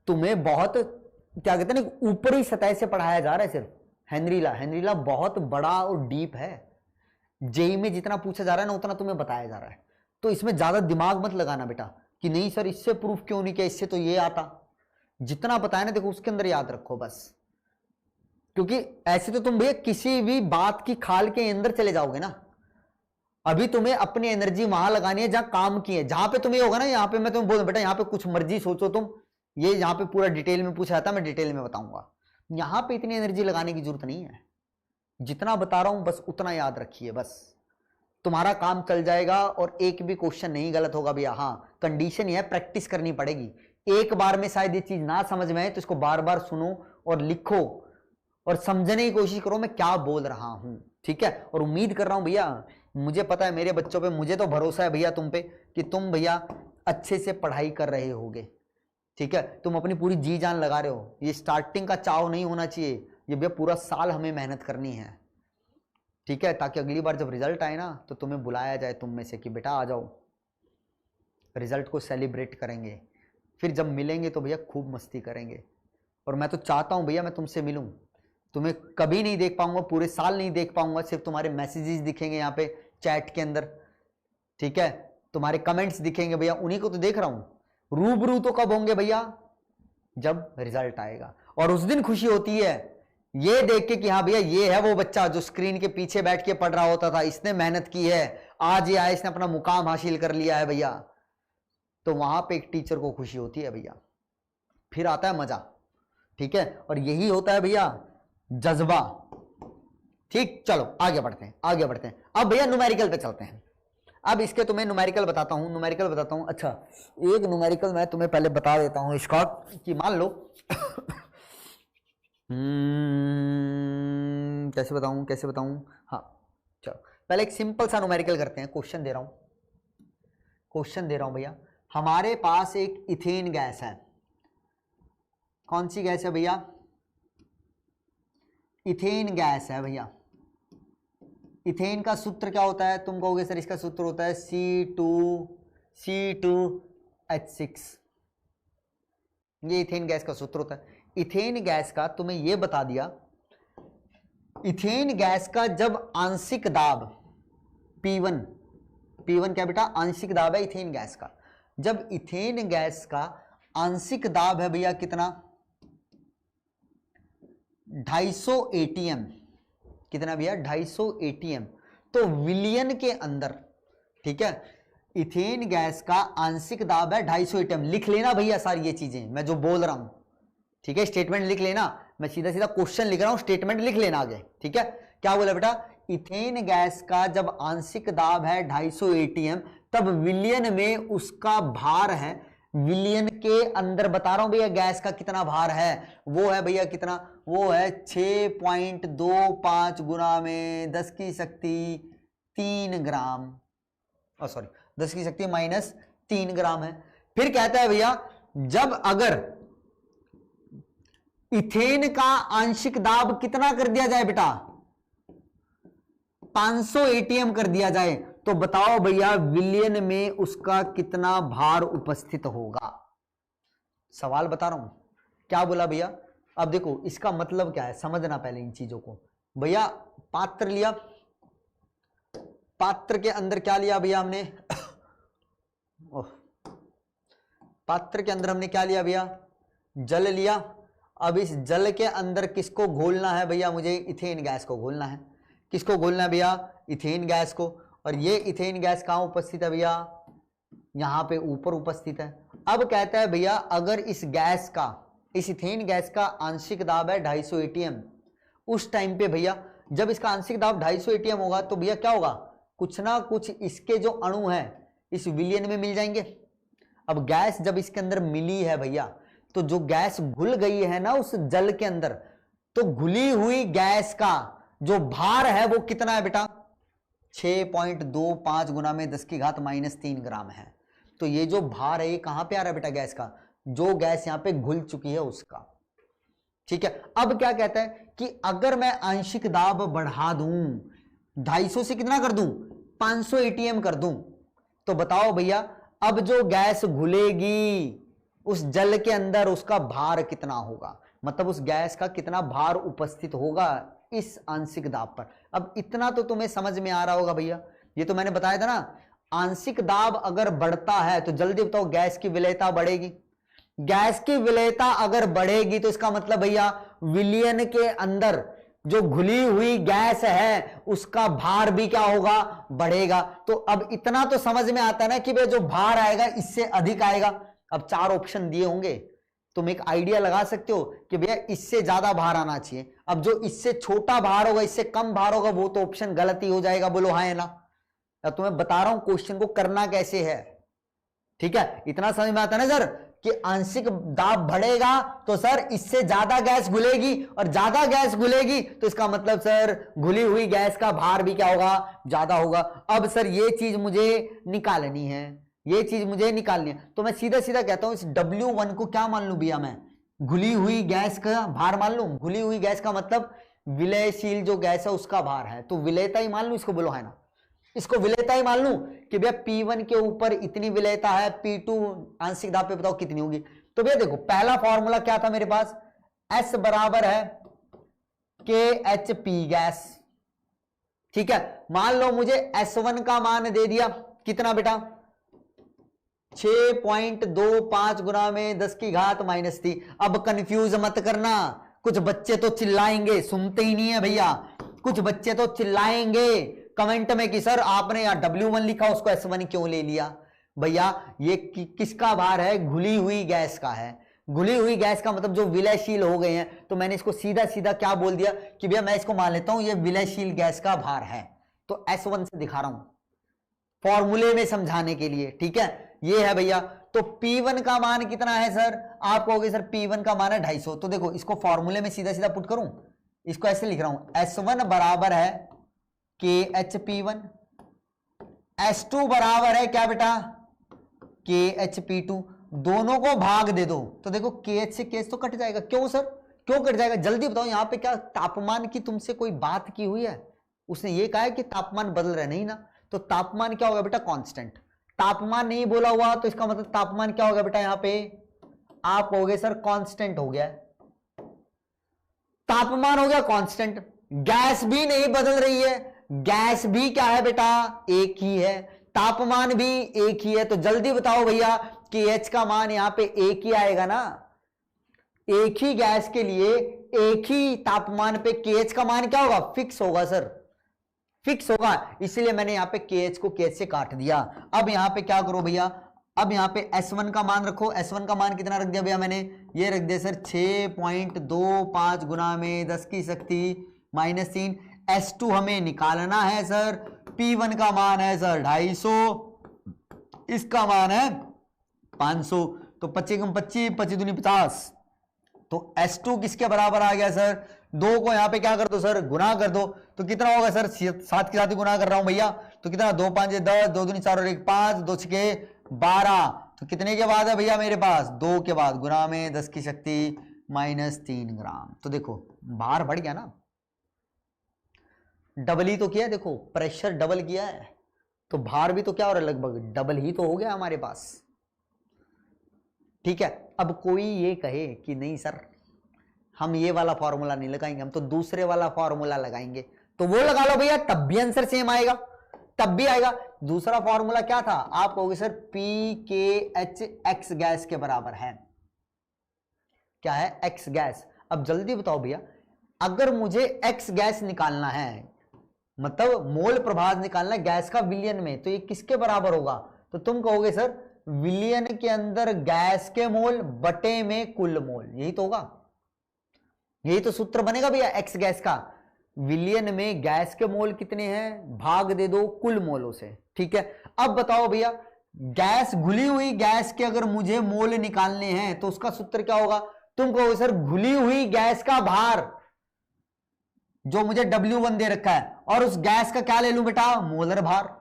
तुम्हें बहुत क्या कहते हैं ना ऊपरी सतह से पढ़ाया जा रहा है सिर्फ। हेनरी ला बहुत बड़ा और डीप है। जेई में जितना पूछा जा रहा है ना उतना तुम्हें बताया जा रहा है। तो इसमें ज्यादा दिमाग मत लगाना बेटा कि नहीं सर इससे प्रूफ क्यों नहीं किया, इससे तो ये आता। जितना बताया ना देखो उसके अंदर याद रखो बस, क्योंकि ऐसे तो तुम भैया किसी भी बात की खाल के अंदर चले जाओगे ना। अभी तुम्हें अपनी एनर्जी वहां लगानी है जहां काम की है, जहां पे तुम्हें होगा ना। यहाँ पे मैं तुम्हें बोल बेटा यहाँ पे कुछ मर्जी सोचो तुम, ये यहाँ पे पूरा डिटेल में पूछा था, मैं डिटेल में बताऊंगा। यहाँ पे इतनी एनर्जी लगाने की जरूरत नहीं है। जितना बता रहा हूं बस उतना याद रखिए, बस तुम्हारा काम चल जाएगा और एक भी क्वेश्चन नहीं गलत होगा भैया। हाँ कंडीशन ये है प्रैक्टिस करनी पड़ेगी। एक बार में शायद ये चीज ना समझ में आए तो इसको बार बार सुनो और लिखो और समझने की कोशिश करो मैं क्या बोल रहा हूं। ठीक है? और उम्मीद कर रहा हूं भैया, मुझे पता है मेरे बच्चों पे, मुझे तो भरोसा है भैया तुम पे कि तुम भैया अच्छे से पढ़ाई कर रहे होगे। ठीक है? तुम अपनी पूरी जी जान लगा रहे हो। ये स्टार्टिंग का चाव नहीं होना चाहिए, ये भैया पूरा साल हमें मेहनत करनी है। ठीक है? ताकि अगली बार जब रिजल्ट आए ना तो तुम्हें बुलाया जाए तुम में से कि बेटा आ जाओ, रिजल्ट को सेलिब्रेट करेंगे। फिर जब मिलेंगे तो भैया खूब मस्ती करेंगे। और मैं तो चाहता हूं भैया मैं तुमसे मिलूं। तुम्हें कभी नहीं देख पाऊंगा, पूरे साल नहीं देख पाऊंगा, सिर्फ तुम्हारे मैसेजेस दिखेंगे यहाँ पे चैट के अंदर। ठीक है? तुम्हारे कमेंट्स दिखेंगे भैया, उन्हीं को तो देख रहा हूं। रूबरू तो कब होंगे भैया? जब रिजल्ट आएगा। और उस दिन खुशी होती है ये देख के कि हाँ भैया ये है वो बच्चा जो स्क्रीन के पीछे बैठ के पढ़ रहा होता था, इसने मेहनत की है, आज ये आया, इसने अपना मुकाम हासिल कर लिया है भैया। तो वहां पे एक टीचर को खुशी होती है भैया, फिर आता है मजा। ठीक है? और यही होता है भैया जज्बा। ठीक, चलो आगे बढ़ते हैं। अब भैया न्यूमेरिकल पे चलते हैं। अब इसके तुम्हें न्यूमेरिकल बताता हूं। अच्छा एक न्यूमेरिकल मैं तुम्हें पहले बता देता हूं इसका कि मान लो कैसे बताऊं? हाँ चलो, पहले एक सिंपल सा न्यूमेरिकल करते हैं। क्वेश्चन दे रहा हूं भैया। हमारे पास एक इथेन गैस है। कौन सी गैस है भैया? इथेन गैस है भैया। इथेन का सूत्र क्या होता है? तुम कहोगे सर इसका सूत्र होता है C2H6। ये इथेन गैस का सूत्र होता है। इथेन गैस का तुम्हें ये बता दिया, इथेन गैस का जब आंशिक दाब P1 क्या बेटा? आंशिक दाब है इथेन गैस का। जब इथेन गैस का आंशिक दाब है भैया कितना? 250 ATM। कितना भैया? 250 ATM। तो विलियन के अंदर, ठीक है, इथेन गैस का आंशिक दाब है 250 ATM। लिख लेना भैया सारी ये चीजें मैं जो बोल रहा हूं, ठीक है? स्टेटमेंट लिख लेना, मैं सीधा सीधा क्वेश्चन लिख रहा हूं, स्टेटमेंट लिख लेना आगे, ठीक है? क्या बोला बेटा? इथेन गैस का जब आंशिक दाब है 250 ATM, तब विलियन में उसका भार है, विलियन के अंदर बता रहा हूं भैया गैस का कितना भार है, वो है भैया कितना? वो है 6.25 गुना में 10 की शक्ति 3 ग्राम, सॉरी 10 की शक्ति -3 ग्राम है। फिर कहता है भैया जब अगर इथेन का आंशिक दाब कितना कर दिया जाए बेटा? 500 ATM कर दिया जाए, तो बताओ भैया विलियन में उसका कितना भार उपस्थित होगा? सवाल बता रहा हूं, क्या बोला भैया? अब देखो इसका मतलब क्या है, समझना पहले इन चीजों को। भैया पात्र लिया, पात्र के अंदर क्या लिया भैया हमने? पात्र के अंदर हमने क्या लिया भैया? जल लिया। अब इस जल के अंदर किसको घोलना है भैया? मुझे इथेन गैस को घोलना है। किसको घोलना है भैया? इथेन गैस को। और ये इथेन गैस कहां उपस्थित है भैया? यहां पे ऊपर उपस्थित है। अब कहता है भैया अगर इस गैस का, इस इथेन गैस का आंशिक दाब है 250 ATM, उस टाइम पे भैया जब इसका आंशिक दाब 250 ATM होगा तो भैया क्या होगा? कुछ ना कुछ इसके जो अणु हैं इस विलियन में मिल जाएंगे। अब गैस जब इसके अंदर मिली है भैया, तो जो गैस घुल गई है ना उस जल के अंदर, तो घुली हुई गैस का जो भार है वो कितना है बेटा? 6.25 गुना में 10 की घात -3 ग्राम है। तो ये जो भार है ये कहां पे आ रहा है बेटा? गैस का, जो गैस यहां पे घुल चुकी है उसका, ठीक है? अब क्या कहता है कि अगर मैं आंशिक दाब बढ़ा दूं, 250 से कितना कर दूं? 500 ATM कर दूं, तो बताओ भैया अब जो गैस घुलेगी उस जल के अंदर उसका भार कितना होगा? मतलब उस गैस का कितना भार उपस्थित होगा इस आंशिक दाब पर? अब इतना तो तुम्हें समझ में आ रहा होगा भैया, ये तो मैंने बताया था ना, आंशिक दाब अगर बढ़ता है तो जल्दी बताओ गैस की विलेयता बढ़ेगी। गैस की विलेयता अगर बढ़ेगी तो इसका मतलब भैया विलियन के अंदर जो घुली हुई गैस है उसका भार भी क्या होगा? बढ़ेगा। तो अब इतना तो समझ में आता है ना कि भैया जो भार आएगा इससे अधिक आएगा। अब 4 ऑप्शन दिए होंगे, तुम एक आइडिया लगा सकते हो कि भैया इससे ज्यादा भार आना चाहिए। अब जो इससे छोटा भार होगा, इससे कम भार होगा, वो तो ऑप्शन गलत ही हो जाएगा। बोलो हाँ है ना? अब तुम्हें बता रहा हूं क्वेश्चन को करना कैसे है, ठीक है? इतना समझ में आता है ना सर कि आंशिक दाब बढ़ेगा तो सर इससे ज्यादा गैस घुलेगी, और ज्यादा गैस घुलेगी तो इसका मतलब सर घुली हुई गैस का भार भी क्या होगा? ज्यादा होगा। अब सर ये चीज मुझे निकालनी है, ये चीज मुझे निकालनी है, तो मैं सीधा सीधा कहता हूं इस W1 को क्या मान लूं भैया? मैं घुली हुई गैस का भार मान लूं। घुली हुई गैस का मतलब विलयशील जो गैस है उसका भार है, तो विलयता ही मान लूं इसको। बोलो है ना? इसको विलयता ही मान लूं कि भैया P1 के ऊपर इतनी विलयता है, P2 आंशिक दाब पे बताओ कितनी होगी। तो भैया देखो पहला फॉर्मूला क्या था मेरे पास? S बराबर है KHP गैस, ठीक है? मान लो मुझे S1 का मान दे दिया कितना बेटा? 6.25 गुना में 10 की घात -3। अब कंफ्यूज मत करना, कुछ बच्चे तो चिल्लाएंगे, सुनते ही नहीं है भैया। कुछ बच्चे तो चिल्लाएंगे कमेंट में कि सर आपने यहाँ W1 लिखा उसको S1 क्यों ले लिया? भैया ये किसका भार है? घुली हुई गैस का है। घुली हुई गैस का मतलब जो विलयशील हो गए हैं, तो मैंने इसको सीधा सीधा क्या बोल दिया कि भैया मैं इसको मान लेता हूं ये विलयशील गैस का भार है, तो S1 से दिखा रहा हूं फॉर्मूले में समझाने के लिए, ठीक है? ये है भैया। तो P1 का मान कितना है सर? आप कहोगे सर P1 का मान है 250। तो देखो इसको फॉर्मूले में सीधा सीधा पुट करूं, इसको ऐसे लिख रहा हूं, S1 बराबर है KHP1, S2 बराबर है क्या बेटा? KHP2। दोनों को भाग दे दो तो देखो KH से KH तो कट जाएगा। क्यों सर, क्यों कट जाएगा? जल्दी बताओ, यहां पे क्या तापमान की तुमसे कोई बात की हुई है? उसने ये कहा है कि तापमान बदल रहा है, नहीं ना। तो तापमान क्या होगा बेटा? कांस्टेंट। तापमान नहीं बोला हुआ तो इसका मतलब तापमान क्या होगा बेटा? यहां पे आप कहोगे सर कांस्टेंट हो गया, तापमान हो गया कांस्टेंट। गैस भी नहीं बदल रही है, गैस भी क्या है बेटा? एक ही है, तापमान भी एक ही है। तो जल्दी बताओ भैया कि H का मान यहां पे एक ही आएगा ना। एक ही गैस के लिए एक ही तापमान पे KH का मान क्या होगा? फिक्स होगा सर, फिक्स होगा। इसलिए मैंने यहां पे KH को KH से काट दिया। अब यहां पे क्या करो भैया? अब यहां पे S1 का मान रखो। S1 का मान कितना रख दिया भैया मैंने? ये रख दिया सर 6.25 गुना में 10 की शक्ति -3। S2 हमें निकालना है सर। P1 का मान है सर 250, इसका मान है 500। तो 25 25 25 दूनी 50। तो S2 किसके बराबर आ गया सर? 2 को यहां पे क्या कर दो सर? गुना कर दो। तो कितना होगा सर? 7 के साथ ही गुना कर रहा हूं भैया। तो कितना? 2 5 10, 2 दूनी 4 और 1 5, 2 6 12। तो कितने के बाद है भैया मेरे पास? 2 के बाद, गुना में 10 की शक्ति -3 ग्राम। तो देखो भार बढ़ गया ना, डबल ही तो किया। देखो प्रेशर डबल किया है तो भार भी तो क्या हो रहा है? लगभग डबल ही तो हो गया हमारे पास। ठीक है। अब कोई ये कहे कि नहीं सर हम ये वाला फॉर्मूला नहीं लगाएंगे, हम तो दूसरे वाला फॉर्मूला लगाएंगे, तो वो लगा लो भैया, तब भी आंसर सेम आएगा, तब भी आएगा। दूसरा फॉर्मूला क्या था? आप कहोगे सर PKH एक्स गैस के बराबर है। क्या है? X gas. अब जल्दी बताओ भैया, अगर मुझे एक्स गैस निकालना है, मतलब मोल प्रभाव निकालना है गैस का विलियन में, तो ये किसके बराबर होगा? तो तुम कहोगे सर विलियन के अंदर गैस के मोल बटे में कुल मोल, यही तो होगा, यही तो सूत्र बनेगा भैया एक्स गैस का। विलियन में गैस के मोल कितने हैं, भाग दे दो कुल मोलों से। ठीक है। अब बताओ भैया, गैस, घुली हुई गैस के अगर मुझे मोल निकालने हैं तो उसका सूत्र क्या होगा? तुम कहोगे सर घुली हुई गैस का भार जो मुझे W1 दे रखा है, और उस गैस का क्या ले लूं बेटा? मोलर भार।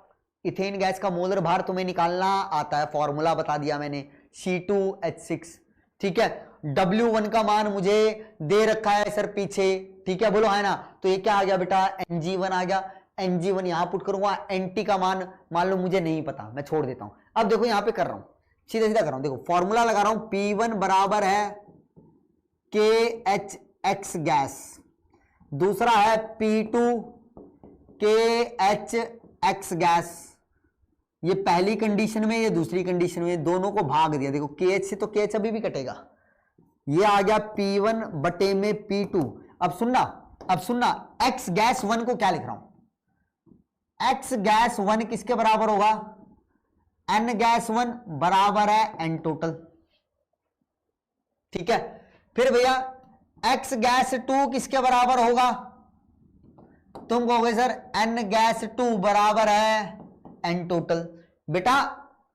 इथेन गैस का मोलर भार तुम्हें निकालना आता है, फॉर्मूला बता दिया मैंने, C2H6। ठीक है। W1 का मान मुझे दे रखा है सर पीछे, ठीक है, बोलो है ना। तो ये क्या आ गया बेटा? Ng1 आ गया। Ng1 यहां पुट करूंगा। Nt का मान मान लो मुझे नहीं पता, मैं छोड़ देता हूं। अब देखो यहां पे कर रहा हूं, सीधा सीधा कर रहा हूं। देखो फॉर्मूला लगा रहा हूं, P1 बराबर है KHX गैस, दूसरा है P2 KHX गैस। ये पहली कंडीशन में, ये दूसरी कंडीशन में, दोनों को भाग दिया। देखो KH से तो KH अभी भी कटेगा। ये आ गया P1 बटे में P2। अब सुनना, X गैस 1 को क्या लिख रहा हूं? X गैस 1 किसके बराबर होगा? N गैस 1 बराबर है N टोटल। ठीक है। फिर भैया X गैस 2 किसके बराबर होगा? तुम कहोगे सर N गैस 2 बराबर है N टोटल। बेटा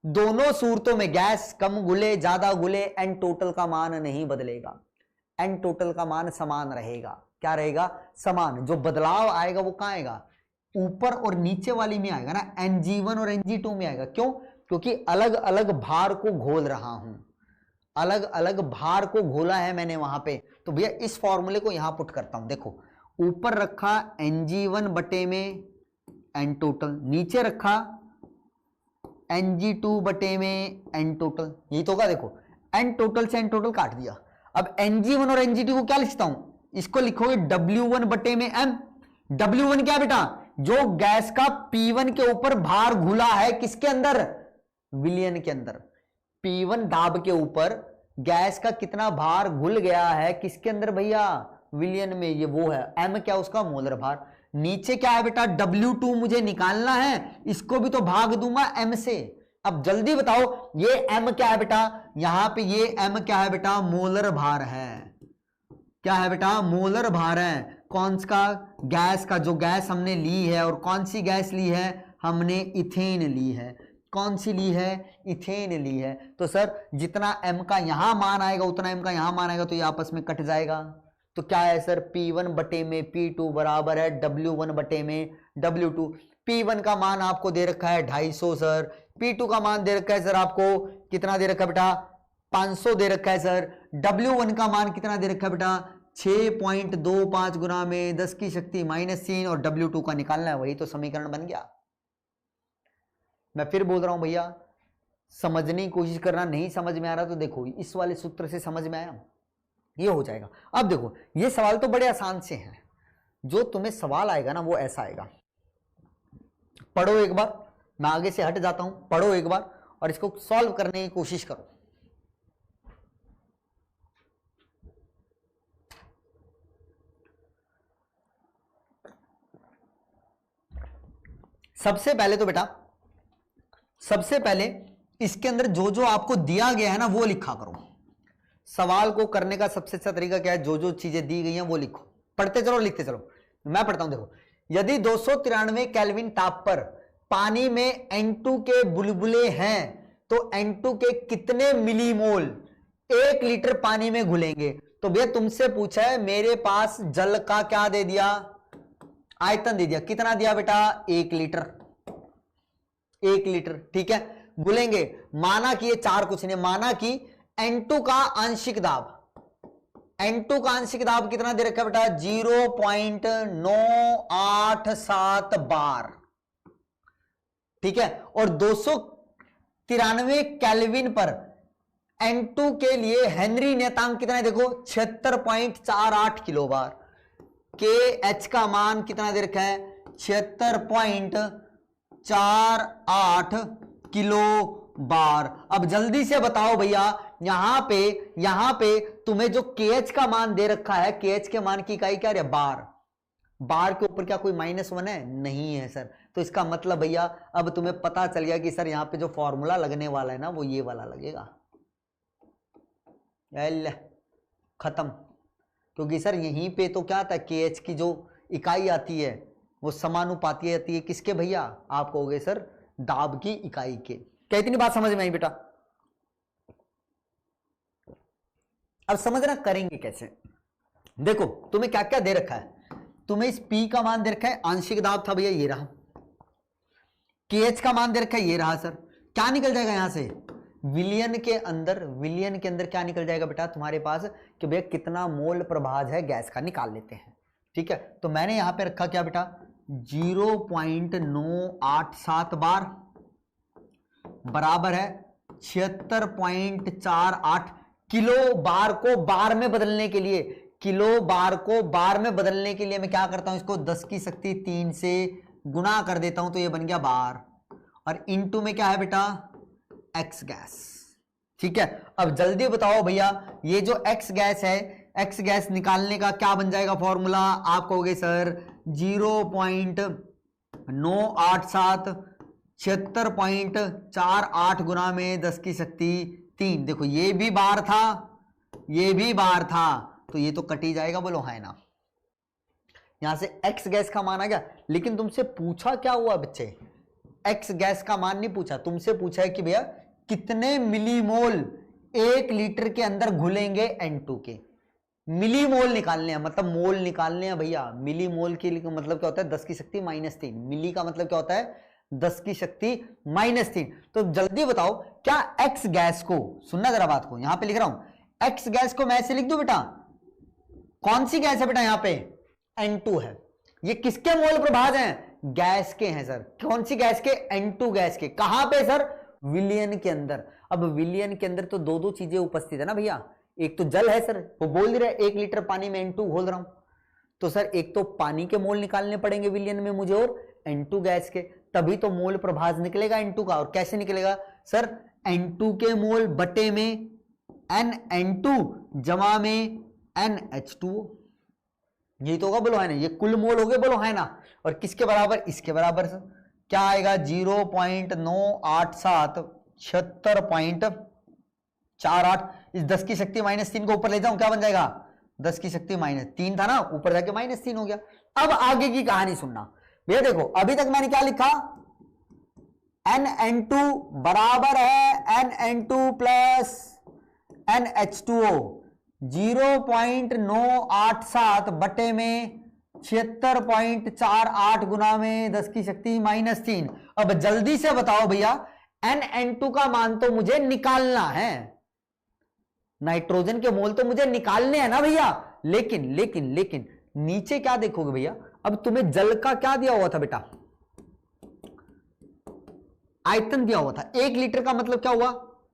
दोनों सूरतों में गैस कम घुले ज्यादा घुले, N टोटल का मान नहीं बदलेगा, N टोटल का मान समान रहेगा। क्या रहेगा? समान। जो बदलाव आएगा वो कहां आएगा? ऊपर और नीचे वाली में आएगा ना, Ng1 और Ng2 में आएगा। क्यों? क्योंकि अलग अलग भार को घोल रहा हूं, अलग अलग भार को घोला है मैंने वहां पे। तो भैया इस फॉर्मूले को यहां पुट करता हूं। देखो ऊपर रखा Ng1 बटे में N टोटल, नीचे रखा Ng2 बटे में N टोटल, यही तो होगा। देखो N टोटल से N टोटल काट दिया। अब Ng1 और Ng2 को क्या लिखता हूं? इसको लिखोगे W1 बटे में M। W1 क्या बेटा? जो गैस का P1 के ऊपर भार घुला है, किसके अंदर? विलियन के अंदर। P1 दाब के ऊपर गैस का कितना भार घुल गया है, किसके अंदर भैया? विलियन में। ये वो है M, क्या उसका? मोलर भार। नीचे क्या है बेटा? W2 मुझे निकालना है, इसको भी तो भाग दूंगा M से। अब जल्दी बताओ ये M क्या है बेटा? यहां पे ये M क्या है बेटा? मोलर भार है। क्या है बेटा? मोलर भार है। कौन सा? गैस का। जो गैस हमने ली है, और कौन सी गैस ली है? हमने इथेन ली है। कौन सी ली है, इथेन ली है। तो सर जितना m का यहां मान आएगा उतना m का यहां मान आएगा, तो ये आपस में कट जाएगा। तो क्या है सर, P1 बटे में P2 बराबर है W1 बटे में W2। P1 का मान आपको दे रखा है 250 सर, P2 का मान दे रखा है सर आपको कितना दे रखा है बेटा, 500 दे रखा है सर। W1 का मान कितना दे रखा है बेटा, 6.25 गुना में 10 की शक्ति -3, और W2 का निकालना है, वही तो समीकरण बन गया। मैं फिर बोल रहा हूं भैया, समझने की कोशिश करना, नहीं समझ में आ रहा तो देखो इस वाले सूत्र से समझ में आया, ये हो जाएगा। अब देखो ये सवाल तो बड़े आसान से हैं, जो तुम्हें सवाल आएगा ना वो ऐसा आएगा, पढ़ो एक बार, मैं आगे से हट जाता हूं, पढ़ो एक बार और इसको सॉल्व करने की कोशिश करो। सबसे पहले तो बेटा, सबसे पहले इसके अंदर जो जो आपको दिया गया है ना वो लिखा करो। सवाल को करने का सबसे अच्छा तरीका क्या है, जो जो चीजें दी गई हैं वो लिखो, पढ़ते चलो लिखते चलो। मैं पढ़ता हूं, देखो, यदि 293 केल्विन ताप पर पानी में N2 के बुलबुले हैं तो N2 के कितने मिलीमोल 1 लीटर पानी में घुलेंगे। तो भैया तुमसे पूछा है, मेरे पास जल का क्या दे दिया, आयतन दे दिया, कितना दिया बेटा, 1 लीटर, 1 लीटर, ठीक है। घुलेंगे, माना कि ये 4 कुछ नहीं, माना कि N2 का आंशिक दाब, N2 का आंशिक दाब कितना दे रखा है बेटा, 0.987 बार, ठीक है। और 293 केल्विन पर N2 के लिए हेनरी नियतांक कितना है, देखो 76.48 किलो बार। के एच का मान कितना दे रखा है, 76.48 किलो बार। अब जल्दी से बताओ भैया, यहां पे तुम्हें जो KH का मान दे रखा है, KH के मान की इकाई क्या है, बार। बार के ऊपर क्या कोई -1 है, नहीं है सर। तो इसका मतलब भैया अब तुम्हें पता चल गया कि सर यहां पे जो फॉर्मूला लगने वाला है ना वो ये वाला लगेगा, खत्म। क्योंकि सर यहीं पे तो क्या आता है, KH की जो इकाई आती है वो समानुपाती आती है किसके भैया, आप कहोगे सर दाब की इकाई के। क्या इतनी बात समझ में आई बेटा? अब समझना करेंगे कैसे, देखो तुम्हें क्या क्या दे रखा है, तुम्हें इस P का मान दे रखा है, आंशिक दाब था भैया ये रहा, KH का मान दे रखा है ये रहा। सर क्या निकल जाएगा यहां से, विलियन के अंदर क्या निकल जाएगा बेटा तुम्हारे पास, कि भैया कितना मोल प्रभाज है गैस का, निकाल लेते हैं, ठीक है। तो मैंने यहां पे रखा क्या बेटा, 0.987 बार बराबर है 76.48 किलो बार को बार में बदलने के लिए, किलो बार को बार में बदलने के लिए मैं क्या करता हूं, इसको 10 की शक्ति 3 से गुना कर देता हूं, तो ये बन गया बार, और इनटू में क्या है बेटा, एक्स गैस, ठीक है। अब जल्दी बताओ भैया, ये जो एक्स गैस है, एक्स गैस निकालने का क्या बन जाएगा फॉर्मूला, आप कहोगे सर 0.987 76.48 गुना में 10 की शक्ति 3। देखो ये भी बार था, ये भी बार था, तो ये तो कट ही जाएगा, बोलो है ना। यहां से एक्स गैस का मान आ गया, लेकिन तुमसे पूछा क्या हुआ बच्चे, एक्स गैस का मान नहीं पूछा, तुमसे पूछा है कि भैया कितने मिलीमोल 1 लीटर के अंदर घुलेंगे N2 के। मिलीमोल निकालने हैं, मतलब मोल निकालने हैं भैया। मिलीमोल के मतलब क्या होता है, 10 की शक्ति -3। मिली का मतलब क्या होता है, 10 की शक्ति -3। तो जल्दी बताओ, क्या एक्स गैस को, सुनना जरा बात को, यहां पे लिख रहा हूं, एक्स गैस को मैं ऐसे लिख दूं बेटा, कौन सी गैस है बेटा, यहां पे N2 है। ये किसके मोल प्रभाज हैं, गैस के हैं सर। कौन सी गैस के, N2 गैस के। कहां पे सर, विलियन के अंदर। अब विलियन के अंदर तो दो चीजें उपस्थित है ना भैया, एक तो जल है सर, वो बोल रहे 1 लीटर पानी में N2 घोल रहा हूं, तो सर एक तो पानी के मोल निकालने पड़ेंगे विलियन में मुझे, और N2 गैस के, तभी तो मोल प्रभाज निकलेगा N2 का। और कैसे निकलेगा सर, N2 के मोल बटे में NN2 जमा में NH2, यही तो होगा, बोलो है ना, ये कुल मोल हो गए, बोलो है ना। और किसके बराबर, इसके बराबर सर क्या आएगा, 0.987 76.48, इस 10 की शक्ति -3 को ऊपर ले जाऊं, क्या बन जाएगा, 10 की शक्ति -3 था ना, ऊपर जाके -3 हो गया। अब आगे की कहानी सुनना भैया, देखो अभी तक मैंने क्या लिखा, NN2 बराबर है NN2 प्लस NH2O 0.987 बटे में 76.48 गुना में 10 की शक्ति -3। अब जल्दी से बताओ भैया NN2 का मान तो मुझे निकालना है, नाइट्रोजन के मोल तो मुझे निकालने हैं ना भैया। लेकिन लेकिन लेकिन नीचे क्या देखोगे भैया, अब तुम्हें जल का क्या दिया हुआ था बेटा, आयतन दिया हुआ था। 1 लीटर का मतलब क्या हुआ,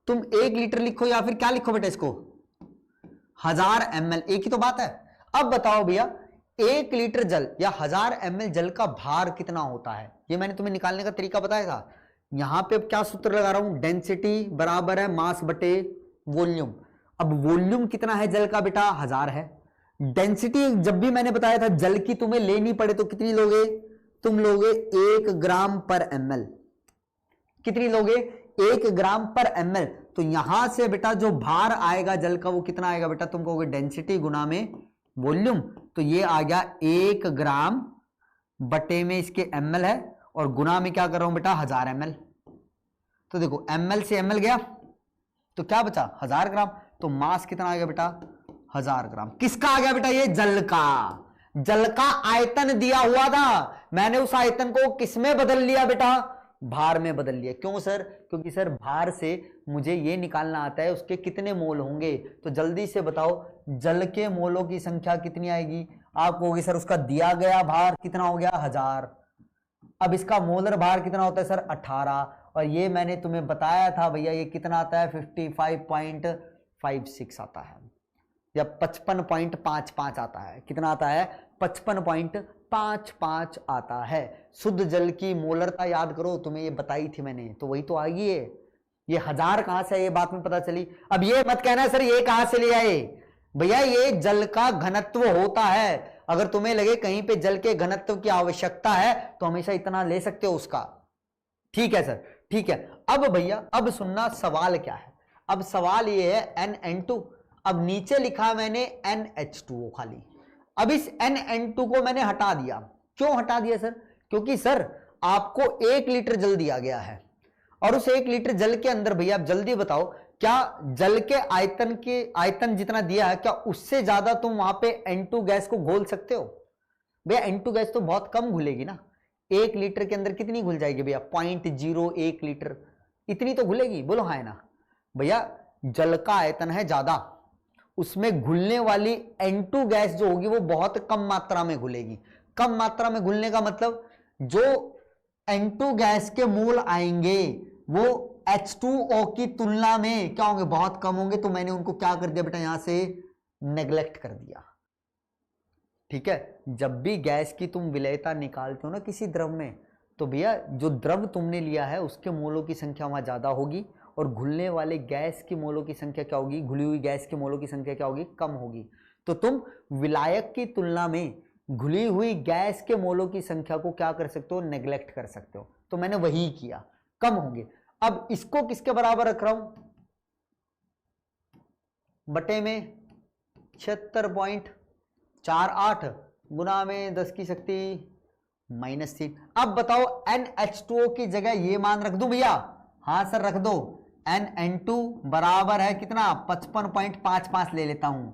तुम 1 लीटर लिखो या फिर क्या लिखो बेटा इसको 1000 ml, एक ही तो बात है। अब बताओ भैया 1 लीटर जल या 1000 ml जल का भार कितना होता है, ये मैंने तुम्हें निकालने का तरीका बताया था। यहां पे अब क्या सूत्र लगा रहा हूं, डेंसिटी बराबर है मास बटे वॉल्यूम। अब वॉल्यूम कितना है जल का बेटा 1000 है। डेंसिटी जब भी मैंने बताया था जल की तुम्हें लेनी पड़े तो कितनी लोगे, तुम लोगे 1 ग्राम पर ml। कितनी लोगे 1 ग्राम पर ml। तो यहां से बेटा जो भार आएगा जल का वो कितना आएगा बेटा, तुम कहोगे डेंसिटी गुना में वॉल्यूम, तो ये आ गया 1 ग्राम बटे में इसके ml है और गुना में क्या कर रहा हूं बेटा 1000 ml। तो देखो ml से ml गया तो क्या बचा 1000 ग्राम, तो मास कितना आ गया बेटा 1000 ग्राम। किसका आ गया बेटा, ये जल का। जल का आयतन दिया हुआ था, मैंने उस आयतन को किस में बदल लिया बेटा, भार में बदल लिया। क्यों सर, क्योंकि सर भार से मुझे ये निकालना आता है उसके कितने मोल होंगे। तो जल्दी से बताओ जल के मोलों की संख्या कितनी आएगी, आप कहोगे सर उसका दिया गया भार कितना हो गया 1000। अब इसका मोलर भार कितना होता है सर 18, और ये मैंने तुम्हें बताया था भैया ये कितना आता है 55.56 आता है या 55.55 आता है। कितना आता है 55.55 आता है। शुद्ध जल की मोलरता याद करो, तुम्हें ये बताई थी मैंने, तो वही तो आई है। ये 1000 कहां से है ये बात में पता चली। अब ये मत कहना सर ये कहां से ले आए, भैया ये जल का घनत्व होता है। अगर तुम्हें लगे कहीं पे जल के घनत्व की आवश्यकता है तो हमेशा इतना ले सकते हो उसका। ठीक है सर, ठीक है। अब भैया अब सुनना सवाल क्या है। अब सवाल ये है NN2, अब नीचे लिखा मैंने NH2O खाली। अब इस NN2 को मैंने हटा दिया। क्यों हटा दिया सर, क्योंकि सर आपको 1 लीटर जल दिया गया है और उस 1 लीटर जल के अंदर भैया आप जल्दी बताओ क्या जल के आयतन जितना दिया है क्या उससे ज्यादा तुम वहां पे N2 गैस को घोल सकते हो। भैया N2 गैस तो बहुत कम घुलेगी ना, 1 लीटर के अंदर कितनी घुल जाएगी भैया 0.01 लीटर, इतनी तो घुलेगी, बोलो हाँ है ना। भैया जल का आयतन है ज्यादा, उसमें घुलने वाली N2 गैस जो होगी वो बहुत कम मात्रा में घुलेगी। कम मात्रा में घुलने का मतलब जो N2 गैस के मोल आएंगे वो H2O की तुलना में क्या होंगे, बहुत कम होंगे। तो मैंने उनको क्या कर दिया बेटा यहां से नेग्लेक्ट कर दिया। ठीक है, जब भी गैस की तुम विलेयता निकालते हो ना किसी द्रव में, तो भैया जो द्रव तुमने लिया है उसके मोलों की संख्या वहां ज्यादा होगी और घुलने वाले गैस की मोलों की संख्या क्या होगी, घुली हुई गैस की मोलों की संख्या क्या होगी, कम होगी। तो तुम विलायक की तुलना में घुली हुई गैस के मोलों की संख्या को क्या कर सकते हो, नेग्लेक्ट कर सकते हो। तो मैंने वही किया, कम होंगे। अब इसको किसके बराबर रख रहा हूं, बटे में 76.48 गुना में 10 की शक्ति -3। अब बताओ NH2O की जगह ये मान रख दूं भैया, हाँ सर रख दो। NN2 बराबर है कितना 55.55 ले लेता हूं,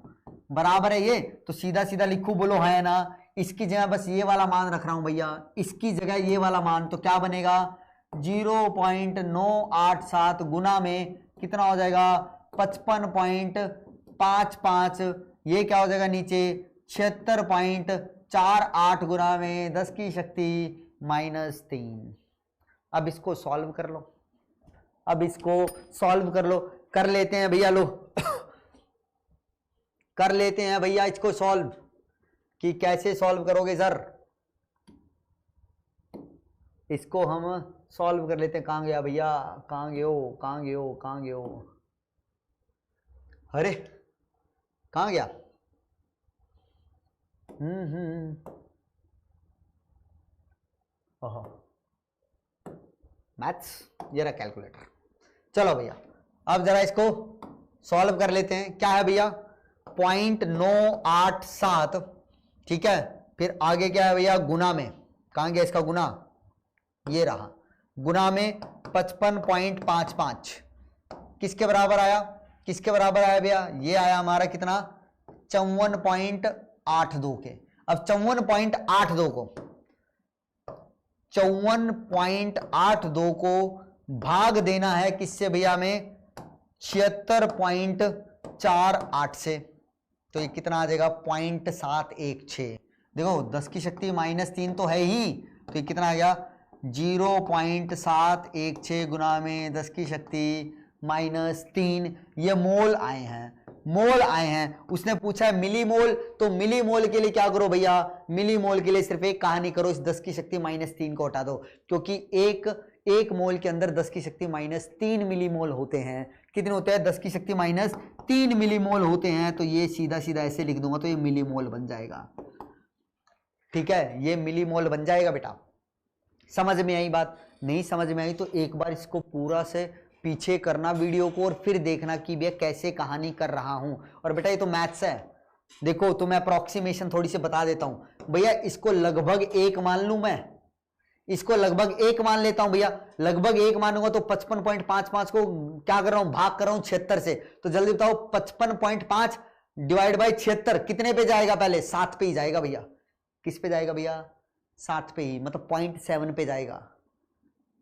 बराबर है ये, तो सीधा सीधा लिखूं, बोलो है ना। इसकी जगह बस ये वाला मान रख रहा हूं भैया, इसकी जगह ये वाला मान, तो क्या बनेगा 0.987 गुना में कितना हो जाएगा 55.55, ये क्या हो जाएगा नीचे 76.48 गुना में 10 की शक्ति -3। अब इसको सॉल्व कर लो, अब इसको सॉल्व कर लो, कर लेते हैं भैया, लो कर लेते हैं भैया इसको सॉल्व। कि कैसे सॉल्व करोगे सर, इसको हम सॉल्व कर लेते हैं। कहां गया भैया, कहां गए हो, कहां गए हो, कहां गए हो, अरे कहां गया। मैथ्स, ये रहा कैलकुलेटर। चलो भैया अब जरा इसको सॉल्व कर लेते हैं। क्या है भैया 0.987, ठीक है। फिर आगे क्या है भैया गुना में, कहां गया इसका गुना, ये रहा, गुना में 55.55 किसके बराबर आया, किसके बराबर आया भैया, ये आया हमारा कितना 54.82 के। अब 54.82 को 54.82 को भाग देना है किससे भैया हमें 76.48 से, तो ये कितना आ जाएगा 0.716। देखो 10 की शक्ति -3 तो है ही, तो ये कितना आ गया 0.716 गुना में 10 की शक्ति -3। ये मोल आए हैं, मोल आए हैं। उसने पूछा है मिली मोल, तो मिली मोल के लिए क्या करो भैया, मिली मोल के लिए सिर्फ एक कहानी करो, इस 10 की शक्ति -3 को हटा दो, क्योंकि एक मोल के अंदर 10 की शक्ति -3 मिली मोल होते हैं। कितने होते हैं 10 की शक्ति -3 मिली मोल होते हैं, तो ये सीधा सीधा ऐसे लिख दूंगा तो ये मिली मोल बन जाएगा। ठीक है, ये मिली मोल बन जाएगा बेटा। समझ में आई बात? नहीं समझ में आई तो एक बार इसको पूरा से पीछे करना वीडियो को और फिर देखना कि भैया कैसे कहानी कर रहा हूं। और बेटा ये तो मैथ्स है, देखो तो मैं अप्रोक्सीमेशन थोड़ी सी बता देता हूं भैया। इसको लगभग 1 मान लूं, मैं इसको लगभग 1 मान लेता हूं भैया, लगभग 1 मानूंगा तो 55.55 को क्या कर रहा हूं, भाग कर रहा हूं 76 से। तो जल्दी बताओ 55.5 डिवाइड बाई 76 कितने पे जाएगा, पहले 7 पे ही जाएगा भैया। किस पे जाएगा भैया, 7 पे ही, मतलब 0.7 पे जाएगा।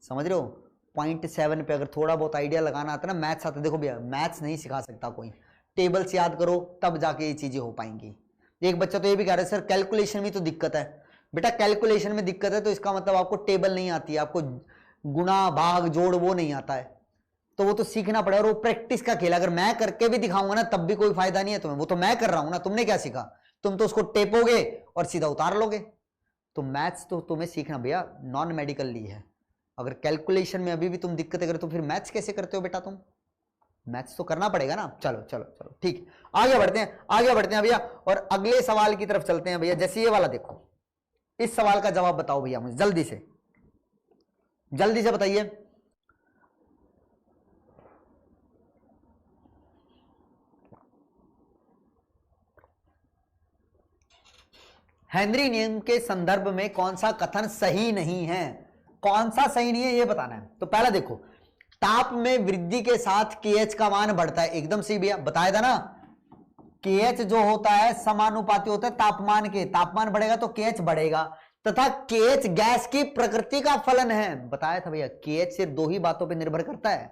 समझ रहे हो, 0.7 पे। अगर थोड़ा बहुत आइडिया लगाना आता है ना, मैथ्स आता है, देखो भैया मैथ्स नहीं सिखा सकता कोई, टेबल से याद करो तब जाके ये चीजें हो पाएंगी। एक बच्चा तो ये भी कह रहा है सर कैलकुलेशन में तो दिक्कत है। बेटा कैलकुलेशन में दिक्कत है तो इसका मतलब आपको टेबल नहीं आती है, आपको गुणा भाग जोड़ वो नहीं आता है, तो वो तो सीखना पड़ेगा। और वो प्रैक्टिस का खेल, अगर मैं करके भी दिखाऊंगा ना तब भी कोई फायदा नहीं है तुम्हें, वो तो मैं कर रहा हूं ना, तुमने क्या सीखा, तुम तो उसको टेपोगे और सीधा उतार लोगे। तो मैथ्स तो तुम्हें सीखना भैया नॉन मेडिकल ली है। अगर कैलकुलेशन में अभी भी तुम दिक्कत करो तो फिर मैथ्स कैसे करते हो बेटा तुम, मैथ्स तो करना पड़ेगा ना। चलो चलो चलो ठीक, आगे बढ़ते हैं, आगे बढ़ते हैं भैया और अगले सवाल की तरफ चलते हैं भैया। जैसे ये वाला देखो, इस सवाल का जवाब बताओ भैया मुझे जल्दी से, जल्दी से बताइए। हेनरी नियम के संदर्भ में कौन सा कथन सही नहीं है, कौन सा सही नहीं है ये बताना है। तो पहला देखो, ताप में वृद्धि के साथ KH का मान बढ़ता है, एकदम सही भैया, बताया था ना। KH जो होता है समानुपाती होता है तापमान के, तापमान बढ़ेगा तो KH बढ़ेगा, तथा KH गैस की प्रकृति का फलन है, बताया था भैया। KH सिर्फ 2 ही बातों पे निर्भर करता है,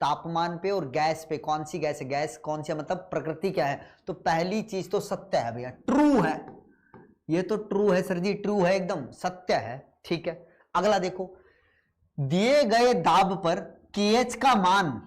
तापमान पे और गैस पे। कौन सी गैस है, गैस कौन सी, मतलब प्रकृति क्या है। तो पहली चीज तो सत्य है भैया, ट्रू है, ये तो ट्रू है सर जी, ट्रू है, एकदम सत्य है। ठीक है, अगला देखो, दिए गए दाब पर KH का मान,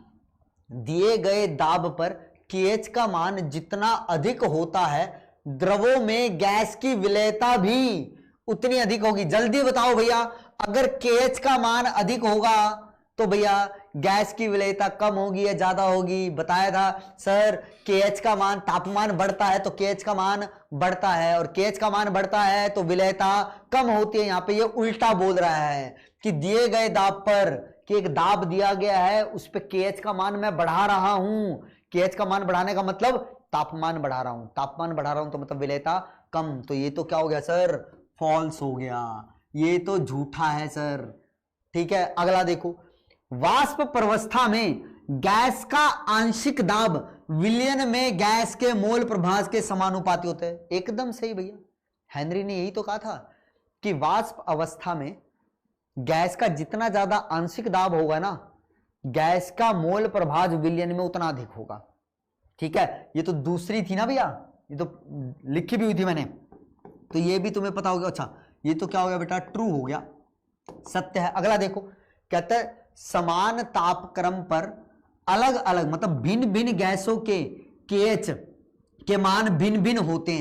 दिए गए दाब पर KH का मान जितना अधिक होता है, द्रवों में गैस की विलेयता भी उतनी अधिक होगी। जल्दी बताओ भैया, अगर KH का मान अधिक होगा तो भैया गैस की विलेयता कम होगी या ज्यादा होगी। बताया था सर, KH का मान, तापमान बढ़ता है तो KH का मान बढ़ता है, और KH का मान बढ़ता है तो विलेयता कम होती है। यहां पे ये उल्टा बोल रहा है कि दिए गए दाब पर, कि एक दाब दिया गया है उस पे KH का मान मैं बढ़ा रहा हूं। KH का मान बढ़ाने का मतलब तापमान बढ़ा रहा हूं, तापमान बढ़ा रहा हूं तो मतलब विलेयता कम। तो ये तो क्या हो गया सर, फॉल्स हो गया, ये तो झूठा है सर। ठीक है, अगला देखो, वाष्प प्रवस्था में गैस का आंशिक दाब विलयन में गैस के मोल प्रभास के समानुपाती होते हैं, एकदम सही भैया। हेनरी ने यही तो कहा था कि वाष्प अवस्था में गैस का जितना ज्यादा आंशिक दाब होगा ना, गैस का मोल प्रभाज विलयन में उतना अधिक होगा। ठीक है, ये तो दूसरी थी ना भैया, ये तो लिखी भी हुई थी मैंने, तो ये भी तुम्हें पता होगा। अच्छा, ये तो क्या हो गया बेटा, ट्रू हो गया, सत्य है। अगला देखो, कहता है समान तापक्रम पर अलग अलग, मतलब भिन्न भिन्न गैसों के KH के मान भिन्न भिन्न होते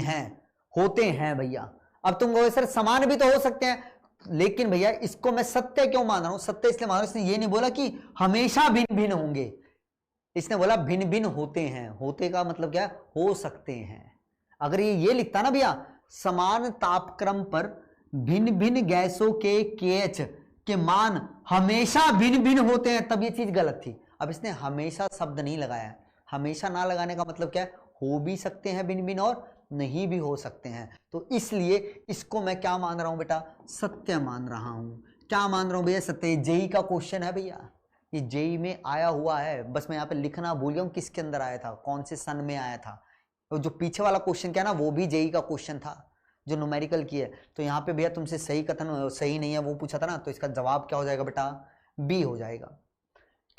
हैं भैया। अब तुम कहोगे सर समान भी तो हो सकते हैं, लेकिन भैया इसको मैं सत्य क्यों मान रहा हूं, सत्य इसलिए मान रहा हूं, इसने ये नहीं बोला कि हमेशा भिन्न भिन्न होंगे, इसने बोला भिन्न भिन्न होते हैं। होते का मतलब क्या, हो सकते हैं। अगर ये लिखता ना भैया, समान तापक्रम पर भिन्न भिन्न गैसों के KH के मान हमेशा भिन्न भिन्न होते हैं, तब ये चीज गलत थी। अब इसने हमेशा शब्द नहीं लगाया, हमेशा ना लगाने का मतलब क्या है, हो भी सकते हैं भिन्न भिन्न और नहीं भी हो सकते हैं। तो इसलिए इसको मैं क्या मान रहा हूं बेटा, सत्य मान रहा हूं। क्या मान रहा हूं भैया, सत्य। जेई का क्वेश्चन है भैया, ये जेई में आया हुआ है, बस मैं यहाँ पे लिखना भूल गया हूँ किसके अंदर आया था, कौन से सन में आया था। तो जो पीछे वाला क्वेश्चन क्या है ना, वो भी जेई का क्वेश्चन था जो न्यूमेरिकल की है। तो यहाँ पे भैया तुमसे सही कथन सही नहीं है वो पूछा था ना, तो इसका जवाब क्या हो जाएगा बेटा, बी हो जाएगा।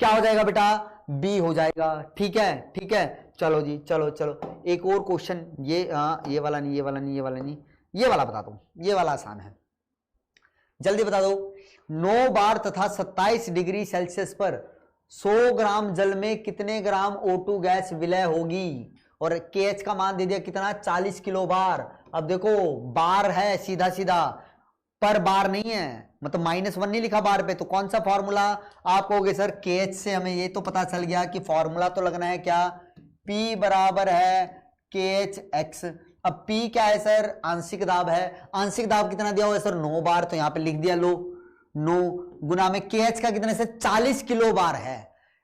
क्या हो जाएगा बेटा, बी हो जाएगा। ठीक है ठीक है, चलो जी चलो चलो एक और क्वेश्चन, ये वाला नहीं, ये वाला नहीं, ये वाला नहीं, ये वाला बता दो, ये वाला आसान है, जल्दी बता दो। 9 बार तथा 27 डिग्री सेल्सियस पर 100 ग्राम जल में कितने ग्राम O2 गैस विलय होगी, और KH का मान दे दिया कितना, 40 किलो बार। अब देखो बार है सीधा सीधा, पर बार नहीं है, मतलब -1 नहीं लिखा बार पे, तो कौन सा फॉर्मूला आप कहोगे सर, KH से हमें ये तो पता चल गया कि फॉर्मूला तो लगना है क्या, P बराबर है KHX। अब P क्या है सर, आंशिक दाब है, आंशिक दाब कितना दिया हुआ है सर, 9 बार, तो यहां पे लिख दिया लो 9 गुना में KH का कितना सर 40 किलो बार है।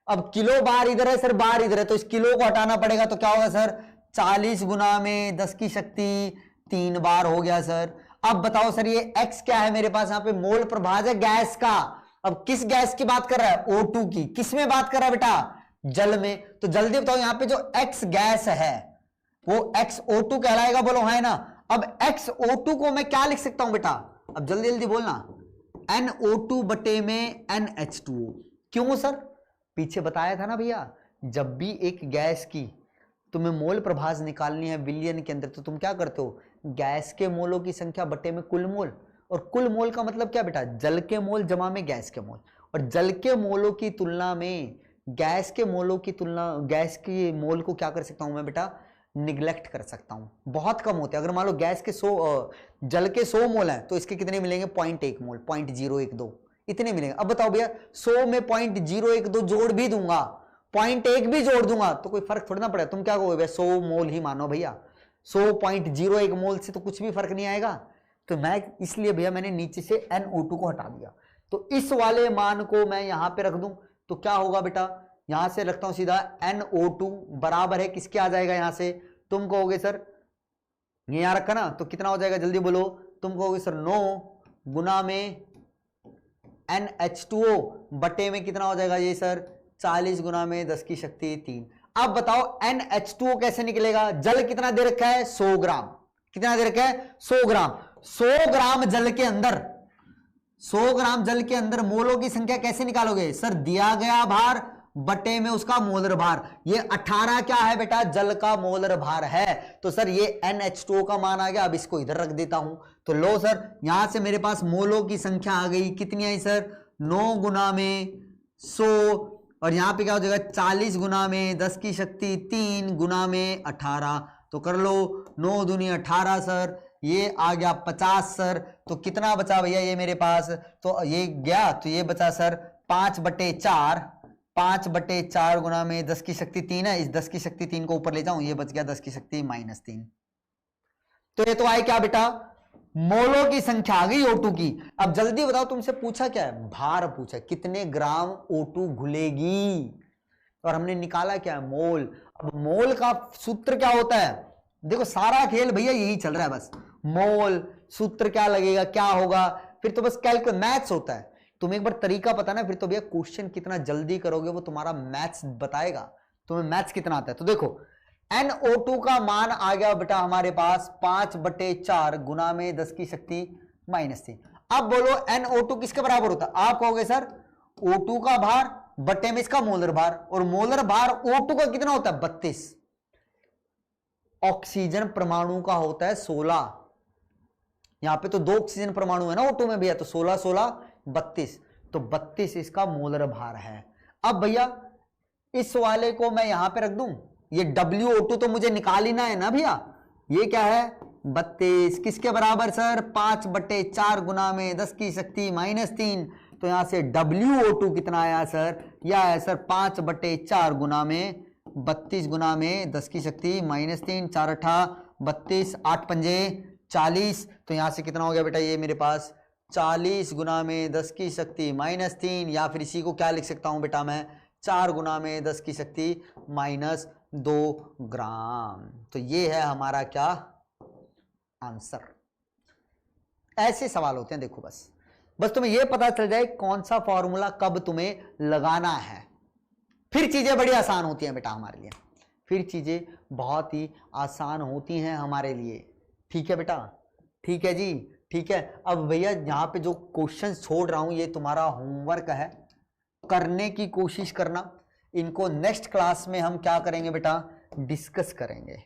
अब किलो बार इधर है सर, बार इधर है, तो इस किलो को हटाना पड़ेगा, तो क्या होगा सर 40 गुना में 10 की शक्ति 3 बार हो गया सर। अब बताओ सर ये x क्या है मेरे पास, यहाँ पे मोल प्रभाज है गैस का। अब किस गैस की बात कर रहा है, O2 की। किस में बात कर रहा है बेटा, जल में। तो जल्दी बताओ यहाँ पे जो x गैस है वो XO2 कहलाएगा, बोलो है ना। अब XO2 को मैं क्या लिख सकता हूं बेटा, अब जल्दी जल्दी बोलना, NO2 बटे में NH2O। क्यों सर, पीछे बताया था ना भैया, जब भी एक गैस की तुम्हें मोल प्रभाज निकालनी है विलियन के अंदर, तो तुम क्या करते हो, गैस के मोलों की संख्या बटे में कुल मोल। और कुल मोल का मतलब क्या बेटा, जल के मोल जमा में गैस के मोल। और जल के मोलों की तुलना में गैस के मोलों की तुलना, गैस की मोल को क्या कर सकता हूं मैं बेटा, निगलेक्ट कर सकता हूं, बहुत कम होते हैं। अगर मान लो गैस के 100 जल के 100 मोल हैं, तो इसके कितने मिलेंगे, 0.1 मोल, 0.012 इतने मिलेंगे। अब बताओ भैया 100 में 0.012 जोड़ भी दूंगा, 0.1 भी जोड़ दूंगा, तो कोई फर्क थोड़ा ना पड़ेगा। तुम क्या कहोगे, 100 मोल ही मानो भैया, 100.01 मोल से तो कुछ भी फर्क नहीं आएगा। तो मैं इसलिए भैया मैंने नीचे से NO2 को हटा दिया, तो इस वाले मान को मैं यहां पे रख दूं, तो क्या होगा बेटा, यहां से रखता हूं सीधा, NO2 बराबर है किसके आ जाएगा, यहां से तुम कहोगे सर, ये यहां रखा ना, तो कितना हो जाएगा जल्दी बोलो, तुम कहोगे सर 9 गुना में NH2O बटे में कितना हो जाएगा ये सर 40 गुना में 10 की शक्ति 3। अब बताओ NH2O कैसे निकलेगा, जल कितना दे रखा है 100 ग्राम, कितना दे रखा है 100 ग्राम। 100 ग्राम जल के अंदर, 100 ग्राम जल के अंदर मोलों की संख्या कैसे निकालोगे सर, दिया गया भार बटे में उसका मोलर भार। ये 18 क्या है बेटा, जल का मोलर भार है। तो सर ये NH2O का मान आ गया। अब इसको इधर रख देता हूं, तो लो सर यहां से मेरे पास मोलों की संख्या आ गई, कितनी आई सर 9 गुना में 100, और यहां पे क्या हो जाएगा 40 गुना में 10 की शक्ति 3 गुना में 18। तो कर लो 9 दूनी 18 सर, ये आ गया 50 सर। तो कितना बचा भैया ये मेरे पास, तो ये गया, तो ये बचा सर 5/4, 5/4 गुना में 10 की शक्ति 3 है, इस 10 की शक्ति 3 को ऊपर ले जाऊं, ये बच गया 10 की शक्ति -3। तो ये तो आए क्या बेटा, मोलों की संख्या आ गई O2 की। अब जल्दी बताओ तुमसे पूछा क्या है, भार पूछा, कितने ग्राम O2 घुलेगी, और हमने निकाला क्या है, मोल। अब मोल का सूत्र क्या होता है, देखो सारा खेल भैया यही चल रहा है, बस मोल सूत्र क्या लगेगा, क्या होगा, फिर तो बस कैलकुलेट मैथ्स होता है। तुम एक बार तरीका पता ना, फिर तो भैया क्वेश्चन कितना जल्दी करोगे वो तुम्हारा मैथ्स बताएगा, तुम्हें मैथ्स कितना आता है। तो देखो NO2 का मान आ गया बेटा हमारे पास 5/4 गुना में 10 की शक्ति -3। अब बोलो NO2 किसके बराबर होता है, आप कहोगे सर O2 का भार बटे में इसका मोलर भार, और मोलर भार O2 का कितना होता है 32, ऑक्सीजन परमाणु का होता है 16, यहां पे तो 2 ऑक्सीजन परमाणु है ना O2 में भैया, तो 16 16 32, तो 32 इसका मोलर भार है। अब भैया इस वाले को मैं यहां पे रख दूं, ये WO2 तो मुझे निकाल ही ना है ना भैया, ये क्या है 32 किसके बराबर सर 5/4 गुना में 10 की शक्ति -3। तो यहां से WO2 कितना आया सर, यह आया सर 5/4 गुना में 32 गुना में 10 की शक्ति -3, 4 8 32, 8 पंजे 40। तो यहां से कितना हो गया बेटा ये मेरे पास 40 गुना में 10 की शक्ति -3, या फिर इसी को क्या लिख सकता हूं बेटा मैं 4 गुना में 10 की शक्ति -2 ग्राम। तो ये है हमारा क्या आंसर। ऐसे सवाल होते हैं देखो बस, बस तुम्हें यह पता चल जाए कौन सा फॉर्मूला कब तुम्हें लगाना है, फिर चीजें बड़ी आसान होती हैं बेटा हमारे लिए, फिर चीजें बहुत ही आसान होती हैं हमारे लिए। ठीक है बेटा, ठीक है जी, ठीक है। अब भैया यहाँ पे जो क्वेश्चन छोड़ रहा हूं ये तुम्हारा होमवर्क है, करने की कोशिश करना। इनको नेक्स्ट क्लास में हम क्या करेंगे बेटा, डिस्कस करेंगे।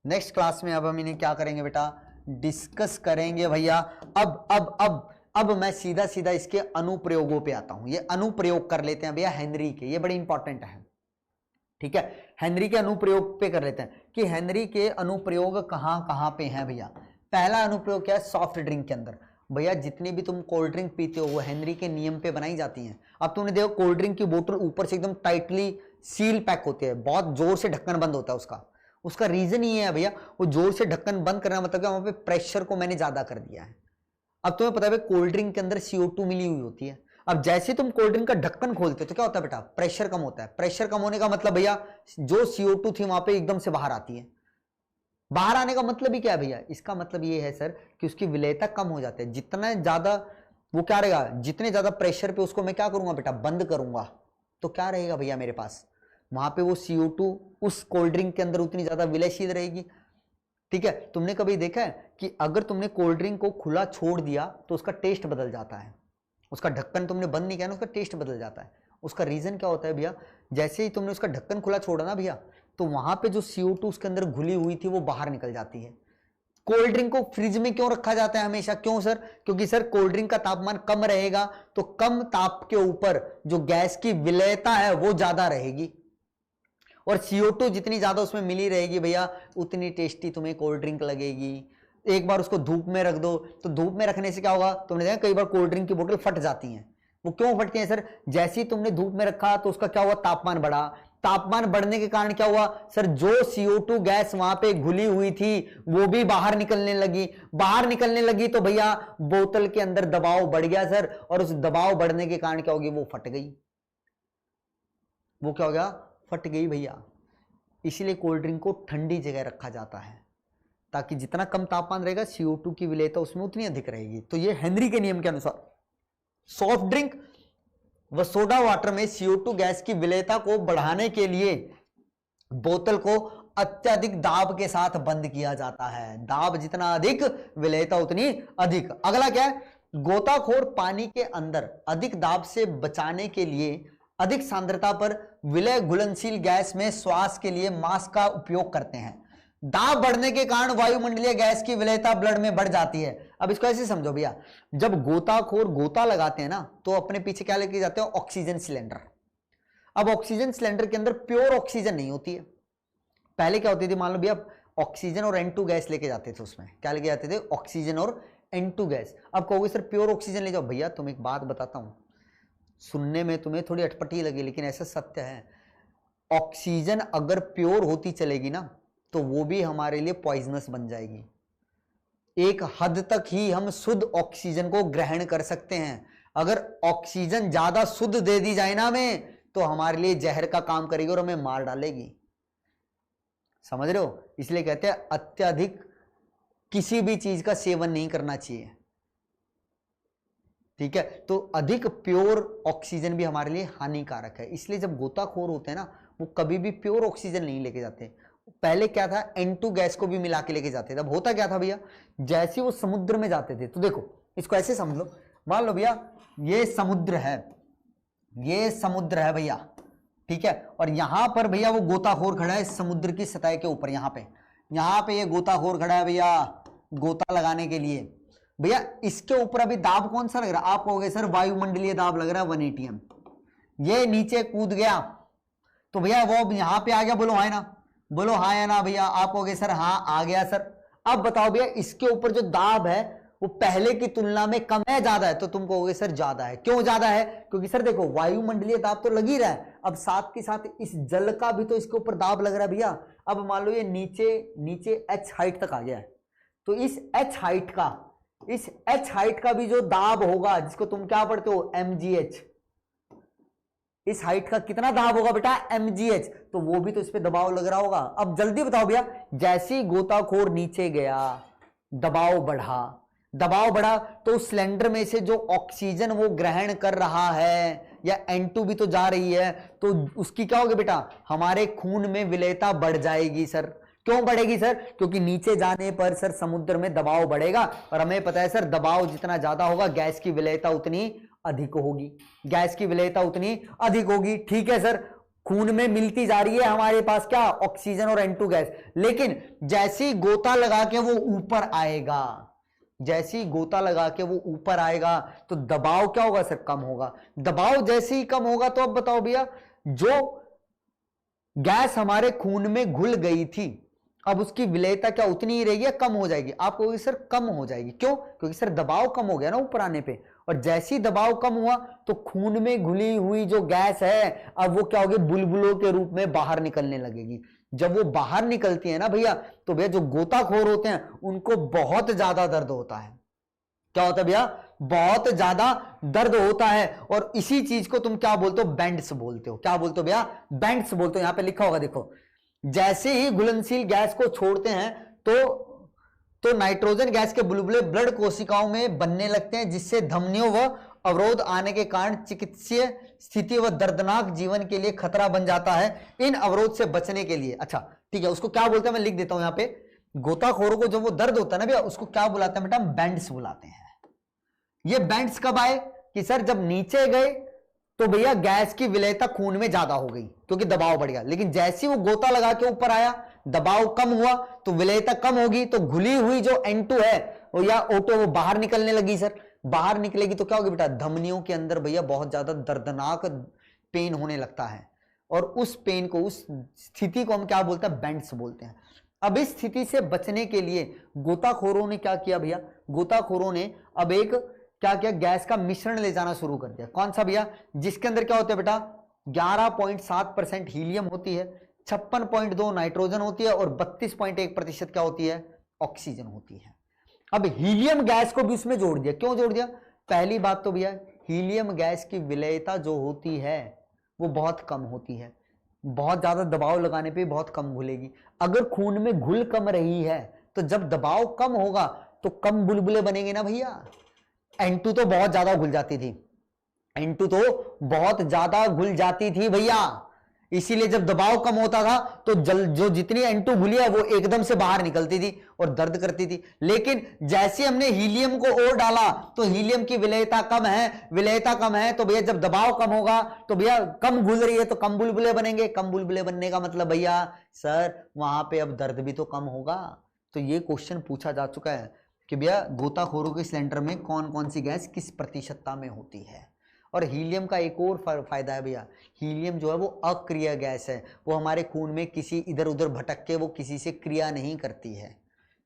नेक्स्ट क्लास में अब हम इन्हें क्या करेंगे बेटा, डिस्कस करेंगे भैया। अब मैं सीधा सीधा इसके अनुप्रयोगों पे आता हूं। ये अनुप्रयोग कर लेते हैं भैया हेनरी के, ये बड़े इंपॉर्टेंट है। ठीक है, हेनरी के अनुप्रयोग पे कर लेते हैं कि हेनरी के अनुप्रयोग कहां कहां पे हैं भैया। पहला अनुप्रयोग क्या है, सॉफ्ट ड्रिंक के अंदर। भैया जितनी भी तुम कोल्ड ड्रिंक पीते हो वो हेनरी के नियम पे बनाई जाती हैं। अब तुमने देखो कोल्ड ड्रिंक की बोतल ऊपर से एकदम टाइटली सील पैक होती है, बहुत जोर से ढक्कन बंद होता है उसका रीजन ये है भैया, वो जोर से ढक्कन बंद करना मतलब क्या, वहां पे प्रेशर को मैंने ज्यादा कर दिया है। अब तुम्हें पता है कोल्ड ड्रिंक के अंदर CO2 मिली हुई होती है। अब जैसे तुम कोल्ड ड्रिंक का ढक्कन खोलते हो तो क्या होता है बेटा, प्रेशर कम होता है। प्रेशर कम होने का मतलब भैया जो CO2 थी वहां पे एकदम से बाहर आती है। बाहर आने का मतलब ही क्या है भैया, इसका मतलब ये है सर कि उसकी विलेयता कम हो जाती है। जितना ज्यादा वो क्या रहेगा, जितने ज्यादा प्रेशर पे उसको मैं क्या करूंगा बेटा, बंद करूंगा, तो क्या रहेगा भैया मेरे पास, वहां पे वो CO2 उस कोल्ड ड्रिंक के अंदर उतनी ज्यादा विलयशील रहेगी। ठीक है, तुमने कभी देखा है कि अगर तुमने कोल्ड ड्रिंक को खुला छोड़ दिया तो उसका टेस्ट बदल जाता है, उसका ढक्कन तुमने बंद नहीं किया ना, उसका टेस्ट बदल जाता है। उसका रीजन क्या होता है भैया, जैसे ही तुमने उसका ढक्कन खुला छोड़ा ना भैया, तो वहां पे जो CO2 उसके अंदर घुली हुई थी वो बाहर निकल जाती है। कोल्ड ड्रिंक को फ्रिज में क्यों रखा जाता है हमेशा, क्यों सर, क्योंकि सर कोल्ड ड्रिंक का तापमान कम रहेगा तो कम ताप के ऊपर जो गैस की विलेयता है वो ज्यादा रहेगी, और CO2 जितनी ज्यादा उसमें मिली रहेगी भैया उतनी टेस्टी तुम्हें कोल्ड ड्रिंक लगेगी। एक बार उसको धूप में रख दो, तो धूप में रखने से क्या होगा, तुमने देखा कई बार कोल्ड ड्रिंक की बोतल फट जाती है। वो क्यों फटती है सर, जैसे ही तुमने धूप में रखा तो उसका क्या हुआ, तापमान बढ़ा। तापमान बढ़ने के कारण क्या हुआ सर, जो CO2 गैस वहां पे घुली हुई थी वो भी बाहर निकलने लगी। बाहर निकलने लगी तो भैया बोतल के अंदर दबाव बढ़ गया सर, और उस दबाव बढ़ने के कारण क्या होगी, वो फट गई। वो क्या हो गया, फट गई भैया। इसीलिए कोल्ड ड्रिंक को ठंडी जगह रखा जाता है ताकि जितना कम तापमान रहेगा CO2 की विलेयता उसमें उतनी अधिक रहेगी। तो ये हेनरी के नियम के अनुसार सॉफ्ट ड्रिंक व सोडा वाटर में CO2 गैस की विलेयता को बढ़ाने के लिए बोतल को अत्यधिक दाब के साथ बंद किया जाता है। दाब जितना अधिक, विलेयता उतनी अधिक। अगला क्या है, गोताखोर पानी के अंदर अधिक दाब से बचाने के लिए अधिक सांद्रता पर विलय घुलनशील गैस में श्वास के लिए मास्क का उपयोग करते हैं। दाब बढ़ने के कारण वायुमंडलीय गैस की विलेयता ब्लड में बढ़ जाती है। अब इसको ऐसे समझो भैया, जब गोताखोर गोता लगाते हैं ना तो अपने पीछे क्या लेके जाते हैं, ऑक्सीजन सिलेंडर। अब ऑक्सीजन सिलेंडर के अंदर प्योर ऑक्सीजन नहीं होती है। पहले क्या होती थी, मान लो भैया ऑक्सीजन और N2 गैस लेके जाते थे, उसमें क्या लेके जाते थे, ऑक्सीजन और N2 गैस। अब कहोगे सर प्योर ऑक्सीजन ले जाओ, भैया तुम एक बात बताता हूं, सुनने में तुम्हें थोड़ी अटपटी लगी लेकिन ऐसा सत्य है, ऑक्सीजन अगर प्योर होती चलेगी ना तो वो भी हमारे लिए पॉइजनस बन जाएगी। एक हद तक ही हम शुद्ध ऑक्सीजन को ग्रहण कर सकते हैं। अगर ऑक्सीजन ज्यादा शुद्ध दे दी जाए ना हमें तो हमारे लिए जहर का काम करेगी और हमें मार डालेगी। समझ रहे हो, इसलिए कहते हैं अत्यधिक किसी भी चीज का सेवन नहीं करना चाहिए। ठीक है, तो अधिक प्योर ऑक्सीजन भी हमारे लिए हानिकारक है। इसलिए जब गोताखोर होते हैं ना वो कभी भी प्योर ऑक्सीजन नहीं लेके जाते। पहले क्या था, N2 गैस को भी मिला के लेके जाते थे। अब होता क्या था भैया, जैसे वो समुद्र में जाते थे तो देखो इसको ऐसे समझ लो, मान लो भैया ये समुद्र है, ये समुद्र है भैया, ठीक है, और यहां पर भैया वो गोताखोर खड़ा है समुद्र की सतह के ऊपर। यहाँ पे ये गोताखोर खड़ा है भैया गोता लगाने के लिए। भैया इसके ऊपर अभी दाब कौन सा लग रहा है, आप कहोगे सर वायुमंडलीय दाब लग रहा है 180 m। ये नीचे कूद गया तो भैया वो यहां पे आ गया, बोलो हाँ है ना, बोलो हाँ है ना भैया। आप कहोगे सर हाँ आ गया सर। अब बताओ भैया इसके ऊपर जो दाब है वो पहले की तुलना में कम है ज्यादा है, तो तुम कहोगे सर ज्यादा है। क्यों ज्यादा है, क्योंकि सर देखो वायुमंडलीय दाब तो लग ही रहा है, अब साथ के साथ इस जल का भी तो इसके ऊपर दाब लग रहा है भैया। अब मान लो ये नीचे H हाइट तक आ गया है, तो इस H हाइट का भी जो दाब होगा, जिसको तुम क्या पढ़ते हो mgh, इस हाइट का कितना दाब होगा बेटा mgh, तो वो भी तो इस पे दबाव लग रहा होगा। अब जल्दी बताओ भैया, जैसे ही गोताखोर नीचे गया दबाव बढ़ा, दबाव बढ़ा तो उस सिलेंडर में से जो ऑक्सीजन वो ग्रहण कर रहा है या N2 भी तो जा रही है, तो उसकी क्या होगी बेटा, हमारे खून में विलेयता बढ़ जाएगी सर। क्यों बढ़ेगी सर? क्योंकि नीचे जाने पर सर समुद्र में दबाव बढ़ेगा, और हमें पता है सर दबाव जितना ज्यादा होगा गैस की विलेयता उतनी अधिक होगी, गैस की विलेयता उतनी अधिक होगी। ठीक है सर, खून में मिलती जा रही है हमारे पास क्या, ऑक्सीजन और N2 गैस, लेकिन जैसे ही गोता लगा के वो ऊपर आएगा, जैसे ही गोता लगा के वो ऊपर आएगा तो दबाव क्या होगा सर, कम होगा। दबाव जैसे ही कम होगा तो अब बताओ भैया, जो गैस हमारे खून में घुल गई थी अब उसकी विलेयता क्या उतनी ही रहेगी या कम हो जाएगी? आप कहोगे सर कम हो जाएगी। क्यों? क्योंकि सर दबाव कम हो गया ना ऊपर आने पे, और जैसे ही दबाव कम हुआ तो खून में घुली हुई जो गैस है अब वो क्या होगी, बुलबुलों के रूप में बाहर निकलने लगेगी। जब वो बाहर निकलती है ना भैया, तो भैया जो गोताखोर होते हैं उनको बहुत ज्यादा दर्द होता है। क्या होता है भैया? बहुत ज्यादा दर्द होता है। और इसी चीज को तुम क्या बोलते हो, बेंड्स बोलते हो। क्या बोलते हो भैया? बेंड्स बोलते हो। यहां पे लिखा होगा देखो, जैसे ही घुलनशील गैस को छोड़ते हैं तो नाइट्रोजन गैस के बुलबुले ब्लड कोशिकाओं में बनने लगते हैं, जिससे धमनियों व अवरोध आने के कारण चिकित्सीय स्थिति व दर्दनाक जीवन के लिए खतरा बन जाता है। इन अवरोध से बचने के लिए, अच्छा ठीक है, उसको क्या बोलते हैं मैं लिख देता हूं यहां पे। गोताखोरों को जब वो दर्द होता है ना भैया, उसको क्या बुलाते हैं बेटा? बेंड्स बुलाते हैं। ये बेंड्स कब आए कि सर जब नीचे गए तो भैया गैस की विलेयता खून में ज्यादा हो गई क्योंकि दबाव बढ़ गया, लेकिन जैसे ही वो गोता लगा के ऊपर आया, दबाव कम हुआ तो विलेयता कम होगी, तो घुली हुई जो N2 है वो या O2 वो बाहर निकलने लगी। सर बाहर निकलेगी तो क्या होगी बेटा? धमनियों के अंदर भैया बहुत ज्यादा दर्दनाक पेन होने लगता है, और उस पेन को, उस स्थिति को हम क्या बोलते हैं? बेंड्स बोलते हैं। अब इस स्थिति से बचने के लिए गोताखोरों ने क्या किया भैया? गोताखोरों ने अब एक क्या किया, गैस का मिश्रण ले जाना शुरू कर दिया। कौन सा भैया? जिसके अंदर क्या होता है बेटा? 11.7% हीलियम होती है, 56.2 नाइट्रोजन होती है, और 32.1% क्या होती है? ऑक्सीजन होती है। अब हीलियम गैस को भी उसमें जोड़ दिया। क्यों जोड़ दिया? पहली बात तो भैया हीलियम गैस की विलेयता जो होती है वो बहुत कम होती है, बहुत ज्यादा दबाव लगाने पे बहुत कम घुलेगी। अगर खून में घुल कम रही है तो जब दबाव कम होगा तो कम बुलबुले बनेंगे ना भैया। N2 तो बहुत ज्यादा घुल जाती थी, N2 तो बहुत ज्यादा घुल जाती थी भैया, इसीलिए जब दबाव कम होता था तो जो जितनी N2 घुली है वो एकदम से बाहर निकलती थी और दर्द करती थी। लेकिन जैसे हमने हीलियम को और डाला तो हीलियम की विलेयता कम है, विलेयता कम है तो भैया जब दबाव कम होगा तो भैया कम घुल रही है तो कम बुलबुले बनेंगे। कम बुलबुले बनने का मतलब भैया सर वहां पे अब दर्द भी तो कम होगा। तो ये क्वेश्चन पूछा जा चुका है कि भैया गोताखोरों के सिलेंडर में कौन कौन सी गैस किस प्रतिशतता में होती है। और हीलियम का एक और फायदा है भैया, हीलियम जो है वो अक्रिय गैस है, वो हमारे खून में किसी इधर उधर भटक के वो किसी से क्रिया नहीं करती है,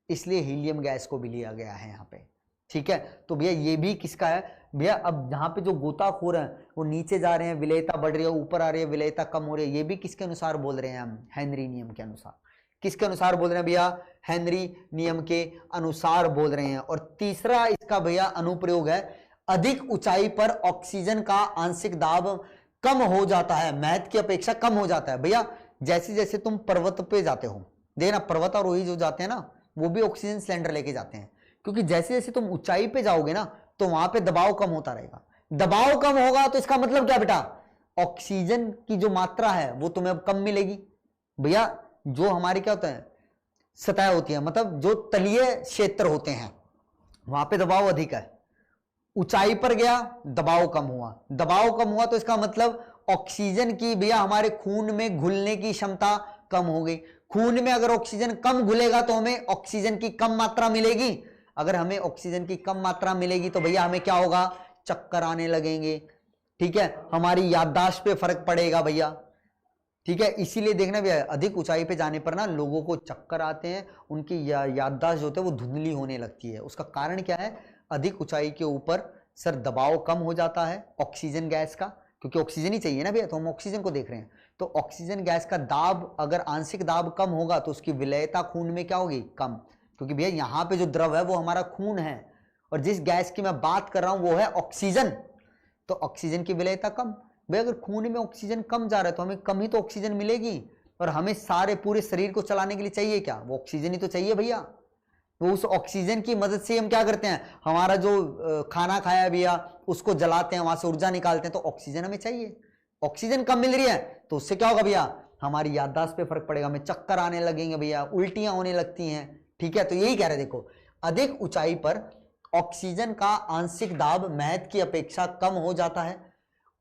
इसलिए हीलियम गैस को भी लिया गया है यहाँ पे। ठीक है, तो भैया ये भी किसका है भैया? अब जहाँ पे जो गोताखोर हैं वो नीचे जा रहे हैं, विलेयता बढ़ रही है, ऊपर आ रही है, विलेयता कम हो रही है, ये भी किसके अनुसार बोल रहे हैं हम? हेनरी नियम के अनुसार। किसके अनुसार बोल रहे हैं भैया? हेनरी नियम के अनुसार बोल रहे हैं। और तीसरा इसका भैया अनुप्रयोग है, अधिक ऊंचाई पर ऑक्सीजन का आंशिक दाब कम हो जाता है, महत्व की अपेक्षा कम हो जाता है। भैया जैसे जैसे तुम पर्वत पे जाते हो, देखना पर्वतारोही जो जाते हैं ना वो भी ऑक्सीजन सिलेंडर लेके जाते हैं, क्योंकि जैसे जैसे तुम ऊंचाई पे जाओगे ना तो वहां पे दबाव कम होता रहेगा। दबाव कम होगा तो इसका मतलब क्या बेटा? ऑक्सीजन की जो मात्रा है वो तुम्हें अब कम मिलेगी। भैया जो हमारी क्या होता है, सतह होती है, मतलब जो तलीय क्षेत्र होते हैं वहां पे दबाव अधिक है, ऊंचाई पर गया दबाव कम हुआ, दबाव कम हुआ तो इसका मतलब ऑक्सीजन की भैया हमारे खून में घुलने की क्षमता कम हो गई। खून में अगर ऑक्सीजन कम घुलेगा तो हमें ऑक्सीजन की कम मात्रा मिलेगी, अगर हमें ऑक्सीजन की कम मात्रा मिलेगी तो भैया हमें क्या होगा? चक्कर आने लगेंगे। ठीक है, हमारी याददाश्त पे फर्क पड़ेगा भैया। ठीक है, इसीलिए देखना भैया अधिक ऊंचाई पे जाने पर ना लोगों को चक्कर आते हैं, उनकी याददाश्त जो होती है वो धुंधली होने लगती है। उसका कारण क्या है? अधिक ऊंचाई के ऊपर सर दबाव कम हो जाता है ऑक्सीजन गैस का, क्योंकि ऑक्सीजन ही चाहिए ना भैया, तो हम ऑक्सीजन को देख रहे हैं। तो ऑक्सीजन गैस का दाब, अगर आंशिक दाब कम होगा तो उसकी विलेयता खून में क्या होगी? कम, क्योंकि भैया यहाँ पे जो द्रव है वो हमारा खून है, और जिस गैस की मैं बात कर रहा हूं वो है ऑक्सीजन, तो ऑक्सीजन की विलेयता कम। भैया अगर खून में ऑक्सीजन कम जा रहा है तो हमें कम ही तो ऑक्सीजन मिलेगी, और हमें सारे पूरे शरीर को चलाने के लिए चाहिए क्या? वो ऑक्सीजन ही तो चाहिए भैया। तो उस ऑक्सीजन की मदद से हम क्या करते हैं, हमारा जो खाना खाया भैया उसको जलाते हैं, वहां से ऊर्जा निकालते हैं, तो ऑक्सीजन हमें चाहिए। ऑक्सीजन कम मिल रही है तो उससे क्या होगा भैया, हमारी याददाश्त पे फर्क पड़ेगा, हमें चक्कर आने लगेंगे भैया, उल्टियां होने लगती हैं। ठीक है, तो यही कह रहे हैं, देखो अधिक ऊंचाई पर ऑक्सीजन का आंशिक दाब महत्व की अपेक्षा कम हो जाता है।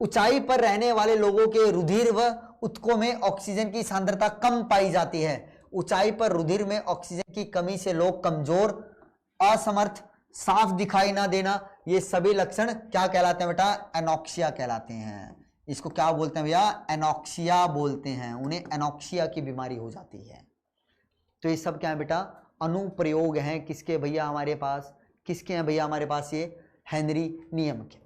ऊंचाई पर रहने वाले लोगों के रुधिर व ऊतकों में ऑक्सीजन की सांद्रता कम पाई जाती है। ऊंचाई पर रुधिर में ऑक्सीजन की कमी से लोग कमजोर, असमर्थ, साफ दिखाई ना देना, ये सभी लक्षण क्या कहलाते हैं बेटा, एनॉक्सिया कहलाते हैं। इसको क्या बोलते हैं भैया, एनॉक्सिया बोलते हैं, उन्हें एनॉक्सिया की बीमारी हो जाती है। तो ये सब क्या है बेटा, अनुप्रयोग हैं किसके भैया हमारे पास, किसके हैं भैया हमारे पास, ये हेनरी नियम के।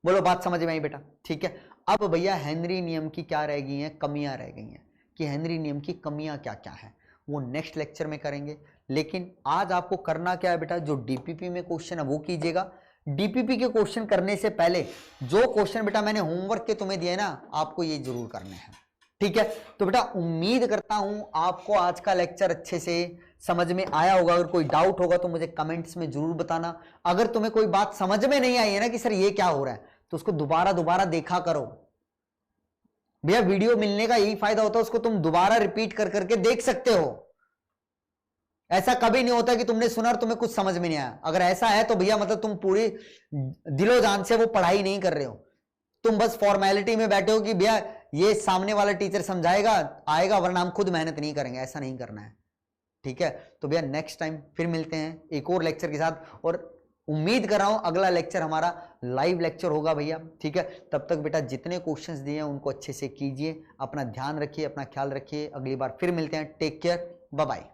बोलो बात समझ में आई बेटा। ठीक है, अब भैया हेनरी नियम की क्या रह गई हैं, कमियां रह गई हैं, कि हेनरी नियम की कमियां क्या क्या है वो नेक्स्ट लेक्चर में करेंगे। लेकिन आज आपको करना क्या है बेटा, जो डीपीपी में क्वेश्चन है वो कीजिएगा। डीपीपी के क्वेश्चन करने से पहले जो क्वेश्चन बेटा मैंने होमवर्क के तुम्हें दिए ना, आपको ये जरूर करने हैं। ठीक है, तो बेटा उम्मीद करता हूं आपको आज का लेक्चर अच्छे से समझ में आया होगा। अगर कोई डाउट होगा तो मुझे कमेंट्स में जरूर बताना। अगर तुम्हें कोई बात समझ में नहीं आई है ना कि सर ये क्या हो रहा है, तो उसको दोबारा देखा करो भैया। वीडियो मिलने का यही फायदा होता है, उसको तुम दोबारा रिपीट कर करके देख सकते हो। ऐसा कभी नहीं होता कि तुमने सुना और तुम्हें कुछ समझ में नहीं आया। अगर ऐसा है तो भैया मतलब तुम पूरी दिलो जान से वो पढ़ाई नहीं कर रहे हो, तुम बस फॉर्मेलिटी में बैठे हो कि भैया ये सामने वाला टीचर समझाएगा आएगा, वरना हम खुद मेहनत नहीं करेंगे। ऐसा नहीं करना है। ठीक है, तो भैया नेक्स्ट टाइम फिर मिलते हैं एक और लेक्चर के साथ, और उम्मीद कर रहा हूं अगला लेक्चर हमारा लाइव लेक्चर होगा भैया। ठीक है, तब तक बेटा जितने क्वेश्चंस दिए हैं उनको अच्छे से कीजिए, अपना ध्यान रखिए, अपना ख्याल रखिए। अगली बार फिर मिलते हैं। Take care, bye bye.